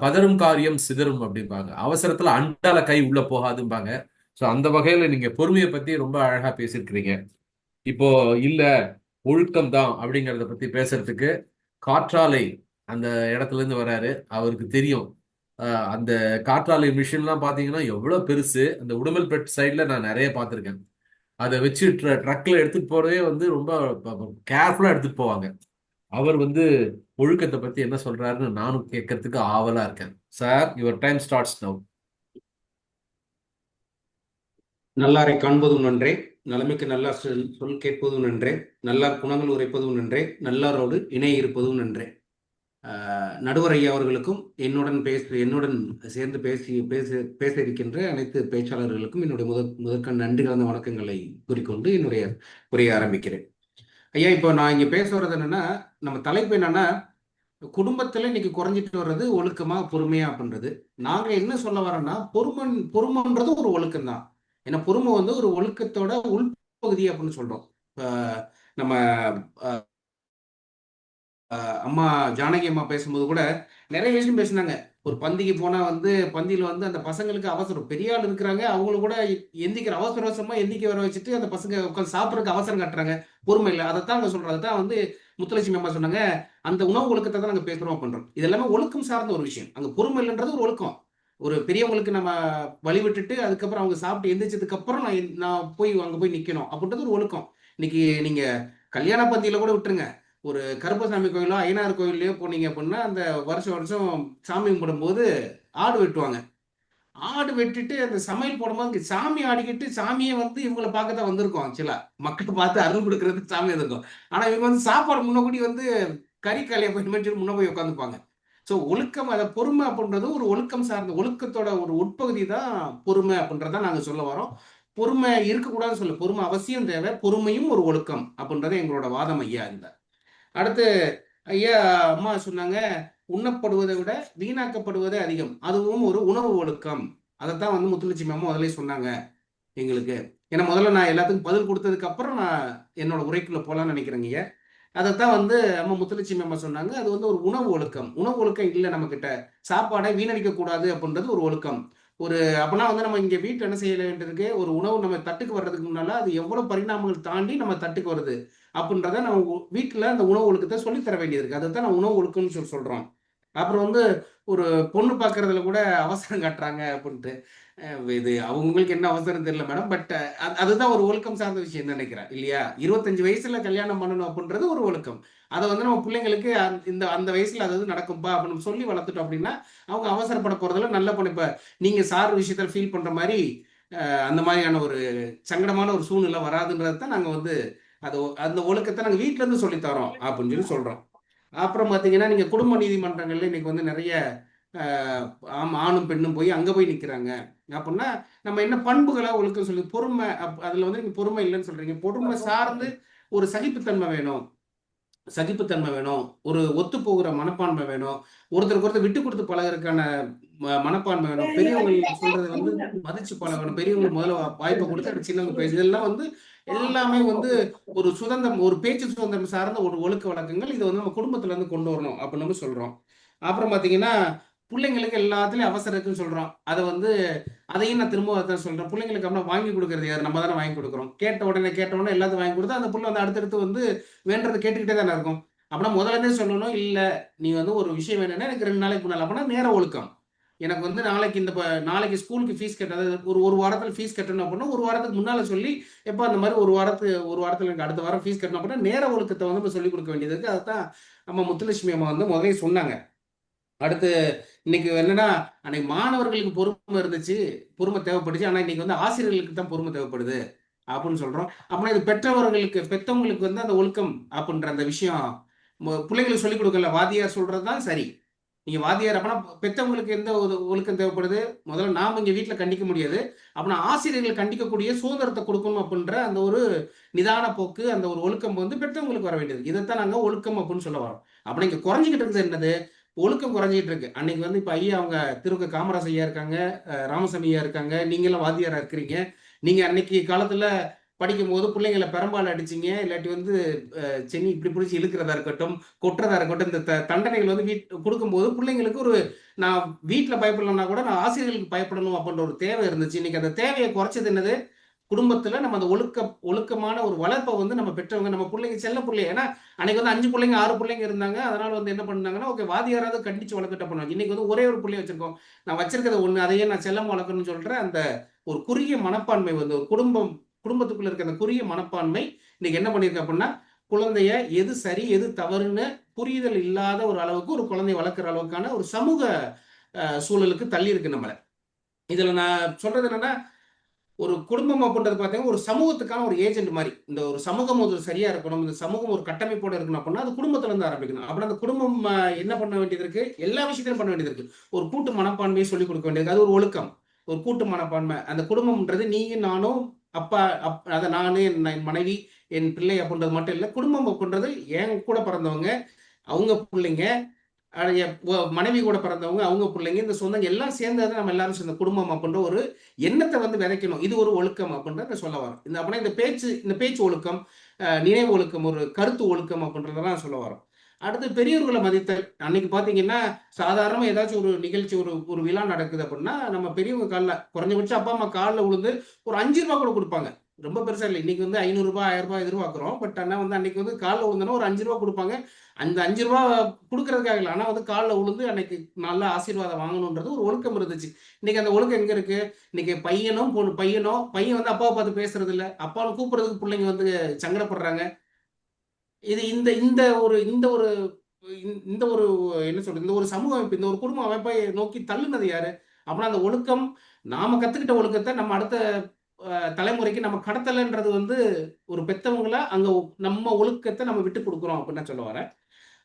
பதறும் காரியம் சிதறும் அப்படிம்பாங்க. அவசரத்துல அண்டால கை உள்ள போகாதும்பாங்க. ஸோ அந்த வகையில நீங்க பொறுமையை பத்தி ரொம்ப அழகா பேசியிருக்கிறீங்க. இப்போ இல்ல ஒழுக்கம் தான் அப்படிங்கிறத பத்தி பேசுறதுக்கு காற்றாலை அந்த இடத்துல இருந்து வராரு. அவருக்கு தெரியும். அந்த காற்றாலை மிஷின்லாம் பாத்தீங்கன்னா எவ்வளவு பெருசு. அந்த உடுமல்பேட் சைட்ல நான் நிறைய பார்த்துருக்கேன். அதை வச்சு ட்ரக்ல எடுத்துட்டு போறதே வந்து ரொம்ப கேர்ஃபுல்லா எடுத்துட்டு போவாங்க. அவர் வந்து ஒழுக்கத்தை பத்தி என்ன சொல்றாருன்னு நானும் கேட்கறதுக்கு ஆவலா இருக்கேன். Sir, your time starts now. நல்லாரை காண்பதும் நன்றே, நலமிக்கு நல்லா சொல் கேட்பதும் நன்றே, நல்லார் குணங்கள் உரைப்பதும் நன்றே, நல்லாரோடு இணை இருப்பதும் நன்றே. நடுவர் ஐயா அவர்களுக்கும் என்னுடன் சேர்ந்து பேச இருக்கின்ற அனைத்து பேச்சாளர்களுக்கும் என்னுடைய முதற்கண் நன்றி கலந்த வணக்கங்களை கூறிக்கொண்டு என்னுடைய உரையை ஆரம்பிக்கிறேன். ஐயா, இப்போ நான் இங்க பேச வர்றது என்னன்னா, நம்ம தலைப்பு என்னன்னா, குடும்பத்துல இன்னைக்கு குறைஞ்சிட்டு வர்றது ஒழுக்கமா பொறுமையா அப்படின்றது. நாங்க என்ன சொல்ல வரோம்னா, பொறுமைன்றது ஒரு ஒழுக்கம் தான். ஏன்னா பொறுமை வந்து ஒரு ஒழுக்கத்தோட உள்பகுதி அப்படின்னு சொல்றோம். நம்ம அம்மா ஜானகி அம்மா பேசும்போது கூட நிறைய விஷயம் பேசினாங்க. ஒரு பந்திக்கு போனா வந்து பந்தியில வந்து அந்த பசங்களுக்கு அவசரம், பெரிய ஆள் இருக்கிறாங்க, அவங்களும் கூட எந்திக்கிற அவசரமா எந்திக்க வர வச்சுட்டு அந்த பசங்க உட்காந்து சாப்பிட்றதுக்கு அவசரம் காட்டுறாங்க, பொறுமை இல்லை. அதைத்தான் அவங்க சொல்றாங்க. அதான் வந்து முத்துலட்சுமி அம்மா சொன்னாங்க, அந்த உணவு ஒழுக்கத்தை தான் நாங்க பேசுறோம் பண்றோம். இது எல்லாமே ஒழுக்கம் சார்ந்த ஒரு விஷயம். அங்க பொறுமை இல்லைன்றது ஒரு ஒழுக்கம். ஒரு பெரியவங்களுக்கு நம்ம வழி விட்டுட்டு அதுக்கப்புறம் அவங்க சாப்பிட்டு எந்திரிச்சதுக்கு அப்புறம் நான் போய் அங்க போய் நிக்கணும் அப்படின்றது ஒரு ஒழுக்கம். இன்னைக்கு நீங்க கல்யாண பந்தியில கூட விட்டுருங்க, ஒரு கருப்பசாமி கோயிலோ ஐயனார் கோயிலையோ போனீங்க அப்படின்னா அந்த வருஷம் சாமி கும்பிடும்போது ஆடு வெட்டுவாங்க. ஆடு வெட்டிட்டு அந்த சமையல் போடும்போது சாமி ஆடிக்கிட்டு சாமியை வந்து இவங்களை பார்க்க தான் வந்திருக்கோம். ஆக்சுவலா மக்கள் பார்த்து அருள் கொடுக்கறதுக்கு சாமி வந்திருக்கும். ஆனா இவங்க வந்து சாப்பாடு முன்னக்கூடி வந்து கறி காலையை போய் முன்ன போய் உட்காந்துப்பாங்க. ஸோ ஒழுக்கம், அதை பொறுமை அப்படின்றது ஒரு ஒழுக்கம் சார்ந்த ஒழுக்கத்தோட ஒரு உட்பகுதி தான் பொறுமை அப்படின்றத நாங்கள் சொல்ல வரோம். பொறுமை இருக்கக்கூடாதுன்னு சொல்ல, பொறுமை அவசியம் தேவை, பொறுமையும் ஒரு ஒழுக்கம் அப்படின்றது எங்களோட வாதம் ஐயா. இந்த அடுத்து ஐயா அம்மா சொன்னாங்க, உண்ணப்படுவதை விட வீணாக்கப்படுவதே அதிகம், அதுவும் ஒரு உணவு ஒழுக்கம். அதைத்தான் வந்து முத்துலட்சுமி அம்மா முதலே சொன்னாங்க எங்களுக்கு. ஏன்னா முதல்ல நான் எல்லாத்துக்கும் பதில் கொடுத்ததுக்கு அப்புறம் நான் என்னோட உரைக்குள்ள போலான்னு நினைக்கிறேங்க ஐயா. அதைத்தான் வந்து அம்மா முத்துலட்சுமி அம்மா சொன்னாங்க, அது வந்து ஒரு உணவு ஒழுக்கம். உணவு ஒழுக்கம் இல்லை நம்ம கிட்ட. சாப்பாடை வீணடிக்க கூடாது அப்படின்றது ஒரு ஒழுக்கம். அப்படின்னா வந்து நம்ம இங்க வீட்டில் என்ன செய்ய வேண்டியிருக்கு, ஒரு உணவு நம்ம தட்டுக்கு வர்றதுக்கு முன்னால அது எவ்வளவு பரிணாமங்கள் தாண்டி நம்ம தட்டுக்கு வருது அப்படின்றத நம்ம வீட்டுல அந்த உணவு ஒழுக்கத்தை சொல்லித்தர வேண்டியது இருக்கு. அதை தான் நான் உணவு ஒழுக்கம்னு சொல்றோம். அப்புறம் வந்து ஒரு பொண்ணு பார்க்கறதுல கூட அவசரம் காட்டுறாங்க அப்படின்ட்டு. இது அவங்களுக்கு என்ன அவசரம் தெரியல மேடம், பட் அதுதான் ஒரு ஒழுக்கம் சார்ந்த விஷயம் நினைக்கிறேன் இல்லையா? 25 வயசுல கல்யாணம் பண்ணணும் அப்படின்றது ஒரு ஒழுக்கம். அதை வந்து நம்ம பிள்ளைங்களுக்கு அந்த வயசுல அது நடக்கும்பா அப்படின்னு சொல்லி வளர்த்துட்டோம் அப்படின்னா அவங்க அவசரப்பட போறதுல நல்ல பொண்ணு. இப்ப நீங்க சார் விஷயத்துல ஃபீல் பண்ற மாதிரி அந்த மாதிரியான ஒரு சங்கடமான ஒரு சூழ்நிலை வராதுன்றது தான் நாங்க வந்து அந்த ஒழுக்கத்தை நாங்க வீட்டுல இருந்து சொல்லித்தரோம் அப்படின்னு சொல்லி சொல்றோம். அப்புறம் பாத்தீங்கன்னா நீங்க குடும்ப நீதிமன்றங்கள்ல இன்னைக்கு வந்து நிறைய ஆணும் பெண்ணும் போய் அங்க போய் நிக்கிறாங்க அப்படின்னா நம்ம என்ன பண்புகளை ஒழுக்கம் சொல்லி பொறுமை. அதுல வந்து நீங்க பொறுமை இல்லைன்னு சொல்றீங்க. பொறுமை சார்ந்து ஒரு சகிப்புத்தன்மை வேணும், ஒரு ஒத்து போகிற மனப்பான்மை வேணும், ஒருத்தருக்கு ஒருத்தர் விட்டு கொடுத்து பழகிறதுக்கான மனப்பான்மை வேணும், பெரியவங்க சொல்றது வந்து மதிச்சு பழகணும், பெரியவங்களுக்கு முதல்ல வாய்ப்பை கொடுத்து சின்னவங்க பேசு. இதெல்லாம் வந்து எல்லாமே வந்து ஒரு சுதந்திரம், ஒரு பேச்சு சுதந்திரம் சார்ந்த ஒரு ஒழுக்க வழக்கங்கள். இதை வந்து நம்ம குடும்பத்துல இருந்து கொண்டு வரணும் அப்படின்னு நம்ம சொல்றோம். அப்புறம் பாத்தீங்கன்னா பிள்ளைங்களுக்கு எல்லாத்துலயும் அவசரம் இருக்குன்னு சொல்றோம். அதை வந்து அதையும் நான் திரும்ப அதான் சொல்றேன். பிள்ளைங்களுக்கு அப்படின்னா வாங்கி கொடுக்கறது யாரு? நம்ம தானே வாங்கி கொடுக்குறோம். கேட்ட உடனே எல்லாத்தையும் வாங்கி கொடுத்தா அந்த புள்ள வந்து அடுத்தடுத்து வந்து வேண்டதை கேட்டுக்கிட்டே தானே இருக்கும். அப்படின்னா முதல்ல இருந்தே சொல்லணும், இல்ல நீ வந்து ஒரு விஷயம் வேணும்னா எனக்கு 2 நாளைக்கு முன்னால, அப்படின்னா நேர ஒழுக்கம். எனக்கு வந்து நாளைக்கு நாளைக்கு ஸ்கூலுக்கு ஃபீஸ் கட்ட, அதாவது ஒரு வாரத்துல ஃபீஸ் கட்டணும் அப்படின்னா ஒரு வாரத்துக்கு முன்னால சொல்லி, எப்ப அந்த மாதிரி ஒரு வாரத்துல எனக்கு அடுத்த வாரம் ஃபீஸ் கட்டணும் அப்படின்னா நேர ஒழுக்கத்தை வந்து நம்ம சொல்லிக் கொடுக்க வேண்டியது இருக்கு. அதுதான் நம்ம முத்துலட்சுமி அம்மா வந்து முதலே சொன்னாங்க. அடுத்து இன்னைக்கு என்னன்னா, அன்னைக்கு மாணவர்களுக்கு பொறுமை இருந்துச்சு, பொறுமை தேவைப்படுச்சு. ஆனா இன்னைக்கு வந்து ஆசிரியர்களுக்கு தான் பொறுமை தேவைப்படுது அப்படின்னு சொல்றோம். அப்படின்னா இது பெற்றவங்களுக்கு வந்து அந்த ஒழுக்கம் அப்படின்ற அந்த விஷயம் பிள்ளைங்களுக்கு சொல்லிக் கொடுக்கல. வாத்தியார் சொல்றதுதான் சரி. நீங்க வாத்தியார் அப்படின்னா பெற்றவங்களுக்கு எந்த ஒழுக்கம் தேவைப்படுது? முதல்ல நாம இங்க வீட்டுல கண்டிக்க முடியாது. அப்படின்னா ஆசிரியர்கள் கண்டிக்கக்கூடிய சுதந்திரத்தை கொடுக்கணும் அப்படின்ற அந்த ஒரு நிதான போக்கு, அந்த ஒரு ஒழுக்கம் வந்து பெற்றவங்களுக்கு வர வேண்டியது. இதைத்தான் நாங்க ஒழுக்கம் அப்படின்னு சொல்ல வரோம். அப்படி இங்க குறைஞ்சிக்கிட்டு இருக்குது என்னது? ஒழுக்கம் குறைஞ்சிட்டு இருக்கு. அன்னைக்கு வந்து இப்ப ஐயா அவங்க திரு காமராஜ் ஐயா இருக்காங்க, ராமசாமி ஐயா இருக்காங்க, நீங்க எல்லாம் வாத்தியாரா இருக்கிறீங்க. நீங்க அன்னைக்கு காலத்துல படிக்கும் போது பிள்ளைங்களை பெரும்பாலும் அடிச்சிங்க, இல்லாட்டி வந்து சென்னி இப்படி பிடிச்சி இழுக்கிறதா இருக்கட்டும், கொட்டுறதா இருக்கட்டும், இந்த தண்டனைகள் வந்து கொடுக்கும்போது பிள்ளைங்களுக்கு ஒரு நான் வீட்டில் பயப்படலன்னா கூட நான் ஆசிரியர்களுக்கு பயப்படணும் அப்படின்ற ஒரு தேவை இருந்துச்சு. இன்னைக்கு அந்த தேவையை குறைச்சது என்னது? குடும்பத்துல நம்ம அந்த ஒழுக்கமான ஒரு வளர்ப்பை வந்து நம்ம பெற்றவங்க, நம்ம பிள்ளைங்க செல்ல பிள்ளைங்க. ஏன்னா அன்னைக்கு வந்து 5 பிள்ளைங்க 6 பிள்ளைங்க இருந்தாங்க. அதனால வந்து என்ன பண்ணாங்கன்னா, ஓகே வாதியாராவது கண்டிச்சு வளர்த்துட்ட பண்ணுவாங்க. இன்னைக்கு வந்து ஒரே ஒரு பிள்ளைய வச்சிருக்கோம், நான் வச்சிருக்கிறது ஒண்ணு, அதையே நான் செல்லம் வளர்க்கணும்னு சொல்ற அந்த ஒரு குறுகிய மனப்பான்மை வந்து ஒரு குடும்பத்துக்குள்ள இருக்க அந்த குறுகிய மனப்பான்மை இன்னைக்கு என்ன பண்ணிருக்கு அப்படின்னா, குழந்தைய எது சரி எது தவறுன்னு புரிதல் இல்லாத ஒரு அளவுக்கு ஒரு குழந்தைய வளர்க்குற அளவுக்கான ஒரு சமூக சூழலுக்கு தள்ளி இருக்கு நம்மள. இதுல நான் சொல்றது என்னன்னா, ஒரு குடும்பம் அப்படின்றது பார்த்தீங்கன்னா ஒரு சமூகத்துக்கான ஒரு ஏஜென்ட் மாதிரி. இந்த ஒரு சமூகம் ஒரு சரியா இருக்கணும், இந்த சமூகம் ஒரு கட்டமைப்போட இருக்கணும் அப்படின்னா அது குடும்பத்துல இருந்து ஆரம்பிக்கணும். அப்படின்னா அந்த குடும்பம் என்ன பண்ண வேண்டியது இருக்கு? எல்லா விஷயத்தையும் பண்ண வேண்டியது இருக்கு. ஒரு கூட்டு மனப்பான்மையை சொல்லிக் கொடுக்க வேண்டியது, அது ஒரு ஒழுக்கம், ஒரு கூட்டு மனப்பான்மை. அந்த குடும்பம்ன்றது நீயும் நானும், அப்பா அதை நானு, என் மனைவி, என் பிள்ளை அப்படின்றது மட்டும் இல்லை. குடும்பம் அப்படின்றது என் கூட பிறந்தவங்க, அவங்க பிள்ளைங்க, மனைவி கூட பிறந்தவங்க, அவங்க பிள்ளைங்க, இந்த சொந்தங்க எல்லாம் சேர்ந்தது நம்ம எல்லாரும் சேர்ந்த குடும்பம் அப்படின்ற ஒரு எண்ணத்தை வந்து விதைக்கணும். இது ஒரு ஒழுக்கம் அப்படின்றத சொல்ல வரோம். இந்த அப்படின்னா இந்த பேச்சு ஒழுக்கம், நினைவு ஒழுக்கம், ஒரு கருத்து ஒழுக்கம் அப்படின்றதெல்லாம் சொல்ல வரோம். அடுத்து பெரியவர்களை மதித்தல். அன்னைக்கு பாத்தீங்கன்னா சாதாரணமா ஏதாச்சும் ஒரு நிகழ்ச்சி, ஒரு விழா நடக்குது அப்படின்னா நம்ம பெரியவங்க காலில், குறைஞ்சபட்சம் அப்பா அம்மா காலில் விழுந்து ஒரு 5 ரூபாய் கூட கொடுப்பாங்க. ரொம்ப பெருசா இல்லை. இன்னைக்கு வந்து 500 ரூபாய் 1000 ரூபாய் எதிர்பார்க்கிறோம். பட் ஆனா வந்து அன்னைக்கு வந்து காலில் விழுந்தோன்னா ஒரு 5 ரூபாய் கொடுப்பாங்க. அந்த 5 ரூபாய் கொடுக்கறதுக்காக இல்லை, ஆனா வந்து காலில் விழுந்து அன்னைக்கு நல்ல ஆசீர்வாதம் வாங்கணுன்றது ஒரு ஒழுக்கம் இருந்துச்சு. இன்னைக்கு அந்த ஒழுக்கம் எங்க இருக்கு? இன்னைக்கு பையன் வந்து அப்பாவை பார்த்து பேசுறது இல்லை, அப்பாவை கூப்பிடுறதுக்கு பிள்ளைங்க வந்து சங்கடப்படுறாங்க. இது இந்த இந்த ஒரு இந்த ஒரு இந்த ஒரு என்ன சொல்றது, இந்த ஒரு சமூக அமைப்பு, இந்த ஒரு குடும்ப அமைப்பை நோக்கி தள்ளுனது யாரு? அப்படின்னா அந்த ஒழுக்கம், நாம கத்துக்கிட்ட ஒழுக்கத்தை நம்ம அடுத்த தலைமுறைக்கு நம்ம கடத்தலைன்றது வந்து ஒரு பெத்தவங்களா அங்க நம்ம ஒழுக்கத்தை நம்ம விட்டு கொடுக்குறோம் அப்படின்னு நான் சொல்ல வரேன்.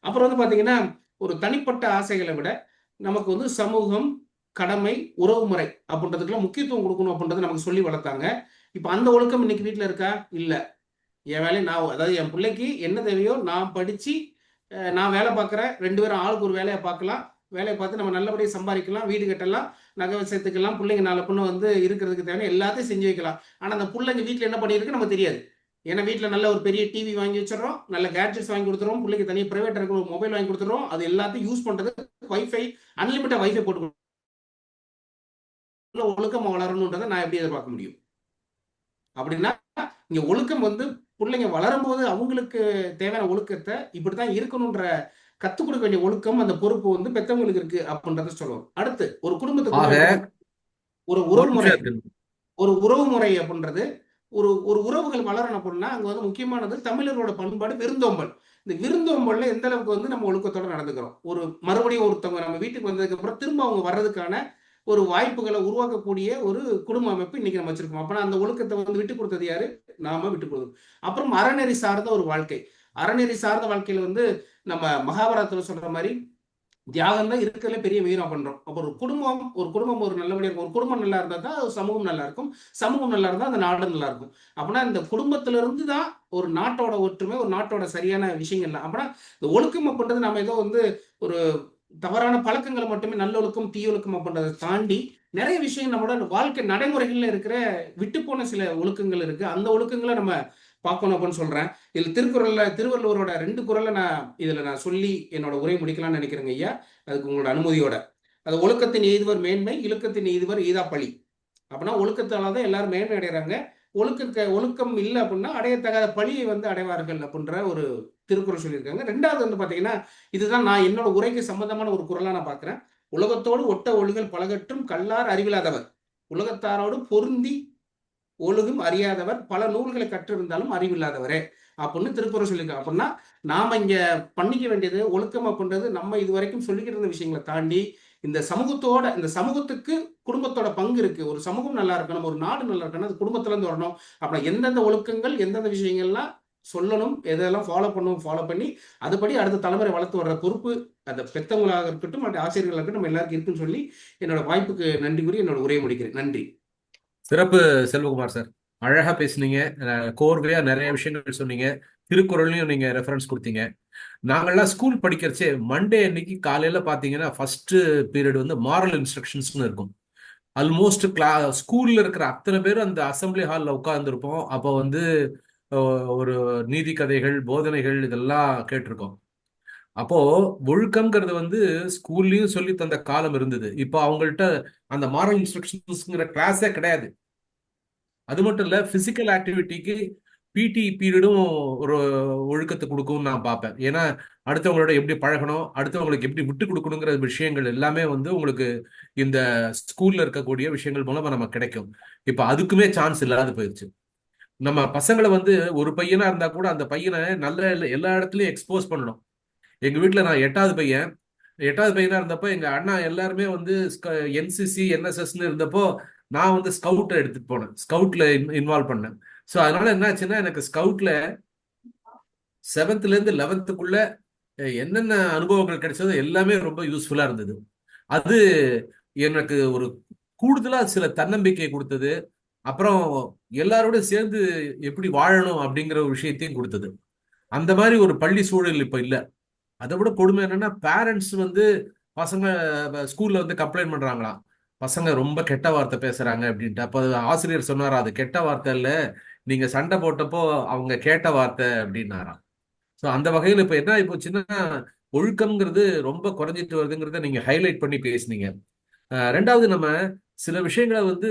அப்புறம் வந்து பாத்தீங்கன்னா, ஒரு தனிப்பட்ட ஆசைகளை விட நமக்கு வந்து சமூகம், கடமை, உறவுமுறை அப்படின்றதுக்குலாம் முக்கியத்துவம் கொடுக்கணும் அப்படின்றத நமக்கு சொல்லி வளர்த்தாங்க. இப்ப அந்த ஒழுக்கம் இன்னைக்கு வீட்டுல இருக்கா? இல்ல. என் வேலையை நான், அதாவது என் பிள்ளைக்கு என்ன தேவையோ நான் படிச்சு நான் வேலை பார்க்குறேன், 2 பேரும் ஆளுக்கு ஒரு வேலையை பார்க்கலாம், வேலையை பார்த்து நம்ம நல்லபடியாக சம்பாதிக்கலாம், வீடு கட்டலாம், நகை சேர்த்துக்கலாம், பிள்ளைங்க 4 பொண்ணு வந்து இருக்கிறதுக்கு தேவையான எல்லாத்தையும் செஞ்சு வைக்கலாம். ஆனால் அந்த பிள்ளைங்க வீட்டில் என்ன பண்ணியிருக்கு நமக்கு தெரியாது. ஏன்னா வீட்டில் நல்ல ஒரு பெரிய டிவி வாங்கி வச்சிடறோம், நல்ல கேட்ஜெட்ஸ் வாங்கி கொடுத்துறோம், பிள்ளைக்கு தனியாக பிரைவேட் இருக்கிற ஒரு மொபைல் வாங்கி கொடுத்துறோம், அது எல்லாத்தையும் யூஸ் பண்ணுறது வைஃபை, அன்லிமிட்டட் வைஃபை போட்டு ஒழுக்கமாக வளரணுன்றதை நான் எப்படி எதிர்பார்க்க முடியும்? அப்படின்னா இங்க ஒழுக்கம் வந்து பிள்ளைங்க வளரும் போது அவங்களுக்கு தேவையான ஒழுக்கத்தை இப்படித்தான் இருக்கணும்ன்ற கத்துக் கொடுக்க வேண்டிய ஒழுக்கம், அந்த பொறுப்பு வந்து பெத்தவங்களுக்கு இருக்கு அப்படின்றத சொல்லுவோம். அடுத்து ஒரு குடும்பத்துக்கு ஒரு உறவுமுறை அப்படின்றது, ஒரு உறவுகள் வளரணும் அப்படின்னா அங்க வந்து முக்கியமானது தமிழரோட பண்பாடு விருந்தோம்பல். இந்த விருந்தோம்பல்ல எந்த அளவுக்கு வந்து நம்ம ஒழுக்கத்தோட நடந்துக்கிறோம். ஒரு மறுபடியும் ஒருத்தவங்க நம்ம வீட்டுக்கு வந்ததுக்கு அப்புறம் திரும்ப அவங்க வர்றதுக்கான ஒரு வாய்ப்புகளை உருவாக்கக்கூடிய ஒரு குடும்ப அமைப்பு இன்னைக்கு நம்ம வச்சிருக்கோம். அப்ப அந்த ஒழுக்கத்தை வந்து விட்டு கொடுத்தது யாரு? நாம விட்டு கொடுத்தோம். அப்புறம் அறநெறி சார்ந்த ஒரு வாழ்க்கை. அறநெறி சார்ந்த வாழ்க்கையில வந்து நம்ம மகாபாரதத்துல சொல்ற மாதிரி தியாகம் தான் இருக்கிறதுல பெரிய வீரம் பண்றோம். அப்போ ஒரு குடும்பம் ஒரு நல்லபடியா இருக்கும். ஒரு குடும்பம் நல்லா இருந்தா தான் சமூகம் நல்லா இருக்கும், சமூகம் நல்லா இருந்தா அந்த நாடு நல்லா இருக்கும். அப்படின்னா இந்த குடும்பத்துல இருந்து தான் ஒரு நாட்டோட ஒற்றுமை, ஒரு நாட்டோட சரியான விஷயங்கள். அப்படின்னா இந்த ஒழுக்கம் அப்படின்றது நம்ம ஏதோ வந்து ஒரு தவறான பழக்கங்களை மட்டுமே, நல்லொழுக்கம் தீயொழுக்கம் அப்படின்றத தாண்டி நிறைய விஷயம் நம்மளோட வாழ்க்கை நடைமுறைகள்ல இருக்கிற விட்டு போன சில ஒழுக்கங்கள் இருக்கு. அந்த ஒழுக்கங்களை நம்ம பார்க்கணும் அப்படின்னு சொல்றேன். இதுல திருவள்ளுவரோட 2 குறளை நான் சொல்லி என்னோட உரை முடிக்கலாம்னு நினைக்கிறேங்க ஐயா, அதுக்கு உங்களோட அனுமதியோட. அது ஒழுக்கத்தின் எய்துவர் மேன்மை, இழுக்கத்தின் எய்துவர் ஈதா பழி. அப்படின்னா ஒழுக்கத்தால தான் எல்லாரும் மேன்மை அடைகிறாங்க. ஒழுக்கம் இல்லை அப்படின்னா அடையத்தகாத பழியை வந்து அடைவார்கள் அப்படின்ற ஒரு திருக்குறள் சொல்லியிருக்காங்க. ரெண்டாவது வந்து பாத்தீங்கன்னா, இதுதான் நான் என்னோட உரைக்கு சம்பந்தமான ஒரு குறளா நான் பார்க்கிறேன். உலகத்தோடு ஒட்ட ஒழுகல் பலகற்றும் கல்லார் அறிவில்லாதவர், உலகத்தாரோடு பொருந்தி ஒழுகும் அறியாதவர், பல நூல்களை கற்றிருந்தாலும் அறிவில்லாதவரே அப்படின்னு திருக்குறள் சொல்லியிருக்காங்க. அப்படின்னா நாம இங்க பண்ணிக்க வேண்டியது ஒழுக்கம் அப்படின்றது நம்ம இது வரைக்கும் சொல்லிக்கிட்டு இருந்த விஷயங்களை தாண்டி இந்த சமூகத்துக்கு குடும்பத்தோட பங்கு இருக்கு. ஒரு சமூகம் நல்லா இருக்கணும், ஒரு நாடு நல்லா இருக்கணும், அது குடும்பத்துல இருந்து வரணும். அப்படின்னா எந்தெந்த ஒழுக்கங்கள், எந்தெந்த விஷயங்கள்லாம் சொல்லணும், எதெல்லாம் ஃபாலோ பண்ணி அதுபடி அடுத்த தலைமுறை வளர்த்து வர்ற பொறுப்பு அந்த பெத்தவங்களாக இருக்கட்டும், அந்த ஆசிரியர்களாக இருக்கட்டும், நம்ம எல்லாருக்கும் இருக்குன்னு சொல்லி என்னோட வாய்ப்புக்கு நன்றி கூறி என்னோட உரையை முடிக்கிறேன். நன்றி. சிறப்பு செல்வகுமார் சார், அழகா பேசுனீங்க. கோர்வையா நிறைய விஷயங்கள் சொன்னீங்க. திருக்குறளையும் நீங்க ரெஃபரன்ஸ் கொடுத்தீங்க. நாங்கள்லாம் ஸ்கூல் படிக்கிறச்சே மண்டே அன்னைக்கு காலையில பாத்தீங்கன்னா ஃபர்ஸ்ட் பீரியட் வந்து மாரல் இன்ஸ்ட்ரக்ஷன்ஸ்னு இருக்கும். ஆல்மோஸ்ட் ஸ்கூல்ல இருக்கிற அத்தனை பேரும் அந்த அசம்பிளி ஹாலில் உட்கார்ந்துருப்போம். அப்போ வந்து ஒரு நீதி கதைகள், போதனைகள் இதெல்லாம் கேட்டிருக்கோம். அப்போ ஒழுக்கம்ங்கிறது வந்து ஸ்கூல்லயும் சொல்லி தந்த காலம் இருந்தது. இப்போ அவங்கள்ட்ட அந்த மாரல் இன்ஸ்ட்ரக்ஷன்ஸ்ங்கிற கிளாஸே கிடையாது. அது மட்டும் இல்ல, பிசிக்கல் ஆக்டிவிட்டிக்கு பிடி பீரியடும் ஒரு ஒழுக்கத்தை கொடுக்கும்னு நான் பார்ப்பேன். ஏன்னா அடுத்தவங்களோட எப்படி பழகணும், அடுத்தவங்களுக்கு எப்படி விட்டு கொடுக்கணுங்கிற விஷயங்கள் எல்லாமே வந்து உங்களுக்கு இந்த ஸ்கூல்ல இருக்கக்கூடிய விஷயங்கள் மூலமா நமக்கு கிடைக்கும். இப்ப அதுக்குமே சான்ஸ் இல்லாத போயிடுச்சு. நம்ம பசங்களை வந்து ஒரு பையனா இருந்தா கூட அந்த பையனை நல்ல எல்லா இடத்துலயும் எக்ஸ்போஸ் பண்ணணும். எங்க வீட்டுல நான் எட்டாவது பையனா இருந்தப்போ எங்க அண்ணா எல்லாருமே வந்து என்சிசி என்எஸ்எஸ்ன்னு இருந்தப்போ நான் வந்து ஸ்கவுட்டை எடுத்துட்டு போனேன், ஸ்கவுட்ல இன்வால்வ் பண்ணேன். ஸோ அதனால என்னாச்சுன்னா எனக்கு ஸ்கவுட்ல 7th ல இருந்து 11th என்னென்ன அனுபவங்கள் கிடைச்சதோ எல்லாமே ரொம்ப யூஸ்ஃபுல்லா இருந்தது. அது எனக்கு ஒரு கூடுதலா சில தன்னம்பிக்கை கொடுத்தது. அப்புறம் எல்லாரோட சேர்ந்து எப்படி வாழணும் அப்படிங்கிற ஒரு விஷயத்தையும் கொடுத்தது. அந்த மாதிரி ஒரு பள்ளி சூழல் இப்ப இல்ல. அதை விட கொடுமை என்னன்னா, பேரண்ட்ஸ் வந்து பசங்க ஸ்கூல்ல வந்து கம்ப்ளைண்ட் பண்றாங்களாம், பசங்க ரொம்ப கெட்ட வார்த்தை பேசுறாங்க அப்படின்ட்டு. அப்ப ஆசிரியர் சொன்னாரா, அது கெட்ட வார்த்தை இல்ல, நீங்க சண்டை போட்டப்போ அவங்க கேட்ட வார்த்தை அப்படின்னாராம். ஸோ அந்த வகையில் இப்ப என்ன ஆகி போச்சுன்னா, ஒழுக்கம்ங்கிறது ரொம்ப குறைஞ்சிட்டு வருதுங்கிறத நீங்க ஹைலைட் பண்ணி பேசுனீங்க. ரெண்டாவது, நம்ம சில விஷயங்களை வந்து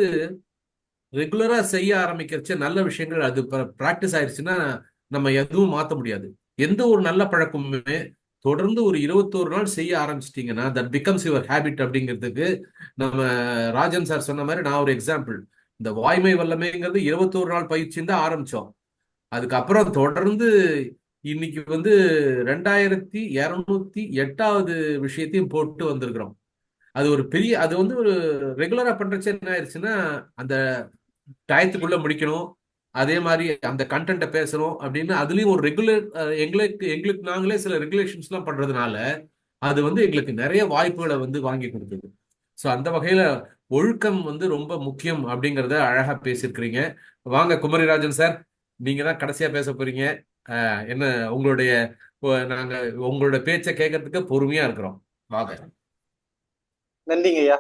ரெகுலரா செய்ய ஆரம்பிக்கிறச்ச நல்ல விஷயங்கள் அது பிராக்டிஸ் ஆயிடுச்சுன்னா நம்ம எதுவும் மாற்ற முடியாது. எந்த ஒரு நல்ல பழக்கமுமே தொடர்ந்து ஒரு 21 நாள் செய்ய ஆரம்பிச்சிட்டீங்கன்னா தட் பிகம்ஸ் யுவர் ஹேபிட் அப்படிங்கிறதுக்கு நம்ம ராஜன் சார் சொன்ன மாதிரி நான் ஒரு எக்ஸாம்பிள். இந்த வாய்மை வல்லமைங்கிறது 21 நாள் பயிற்சின்னு தான் ஆரம்பிச்சோம். அதுக்கப்புறம் தொடர்ந்து இன்னைக்கு வந்து 2208வது விஷயத்தையும் போட்டு வந்திருக்கிறோம். அது ஒரு பெரிய, அது வந்து ஒரு ரெகுலரா பண்றச்சு என்ன ஆயிடுச்சுன்னா, அந்த டயத்துக்குள்ள முடிக்கணும், அதே மாதிரி அந்த கண்டென்ட்டை பேசணும் அப்படின்னு அதுலயும் ஒரு ரெகுலர் எங்களுக்கு நாங்களே சில ரெகுலேஷன்ஸ் எல்லாம் பண்றதுனால அது வந்து எங்களுக்கு நிறைய வாய்ப்புகளை வந்து வாங்கி கொடுக்குது. ஸோ அந்த வகையில ஒழுக்கம் வந்து ரொம்ப முக்கியம் அப்படிங்கிறத அழகா பேசியிருக்கிறீங்க. வாங்க குமரிராஜன் சார், நீங்க தான் கடைசியா பேச போறீங்க. என்ன உங்களுடைய நாங்க உங்களோட பேச்சை கேட்கறதுக்கு பொறுமையா இருக்கிறோம். வாங்க. நன்றிங்க ஐயா.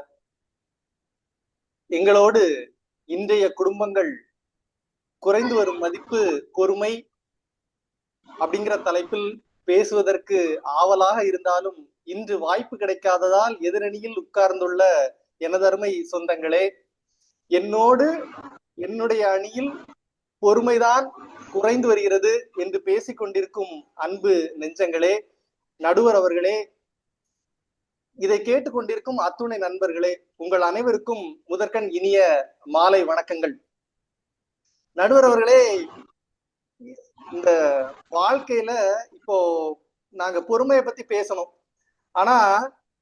எங்களோடு இன்றைய குடும்பங்கள் குறைந்து வரும் மதிப்பு பொறுமை அப்படிங்கிற தலைப்பில் பேசுவதற்கு ஆவலாக இருந்தாலும் இன்று வாய்ப்பு கிடைக்காததால் எதிரணியில் உட்கார்ந்துள்ள எனதருமை சொந்தங்களே, என்னோடு என்னுடைய அணியில் பொறுமைதான் குறைந்து வருகிறது என்று பேசிக் கொண்டிருக்கும் அன்பு நெஞ்சங்களே, நடுவர் அவர்களே, இதை கேட்டுக்கொண்டிருக்கும் அத்துணை நண்பர்களே, உங்கள் அனைவருக்கும் முதற்கண் இனிய மாலை வணக்கங்கள். நடுவர் அவர்களே, இந்த வாழ்க்கையில இப்போ நாங்க பொறுமையை பத்தி பேசணும். ஆனா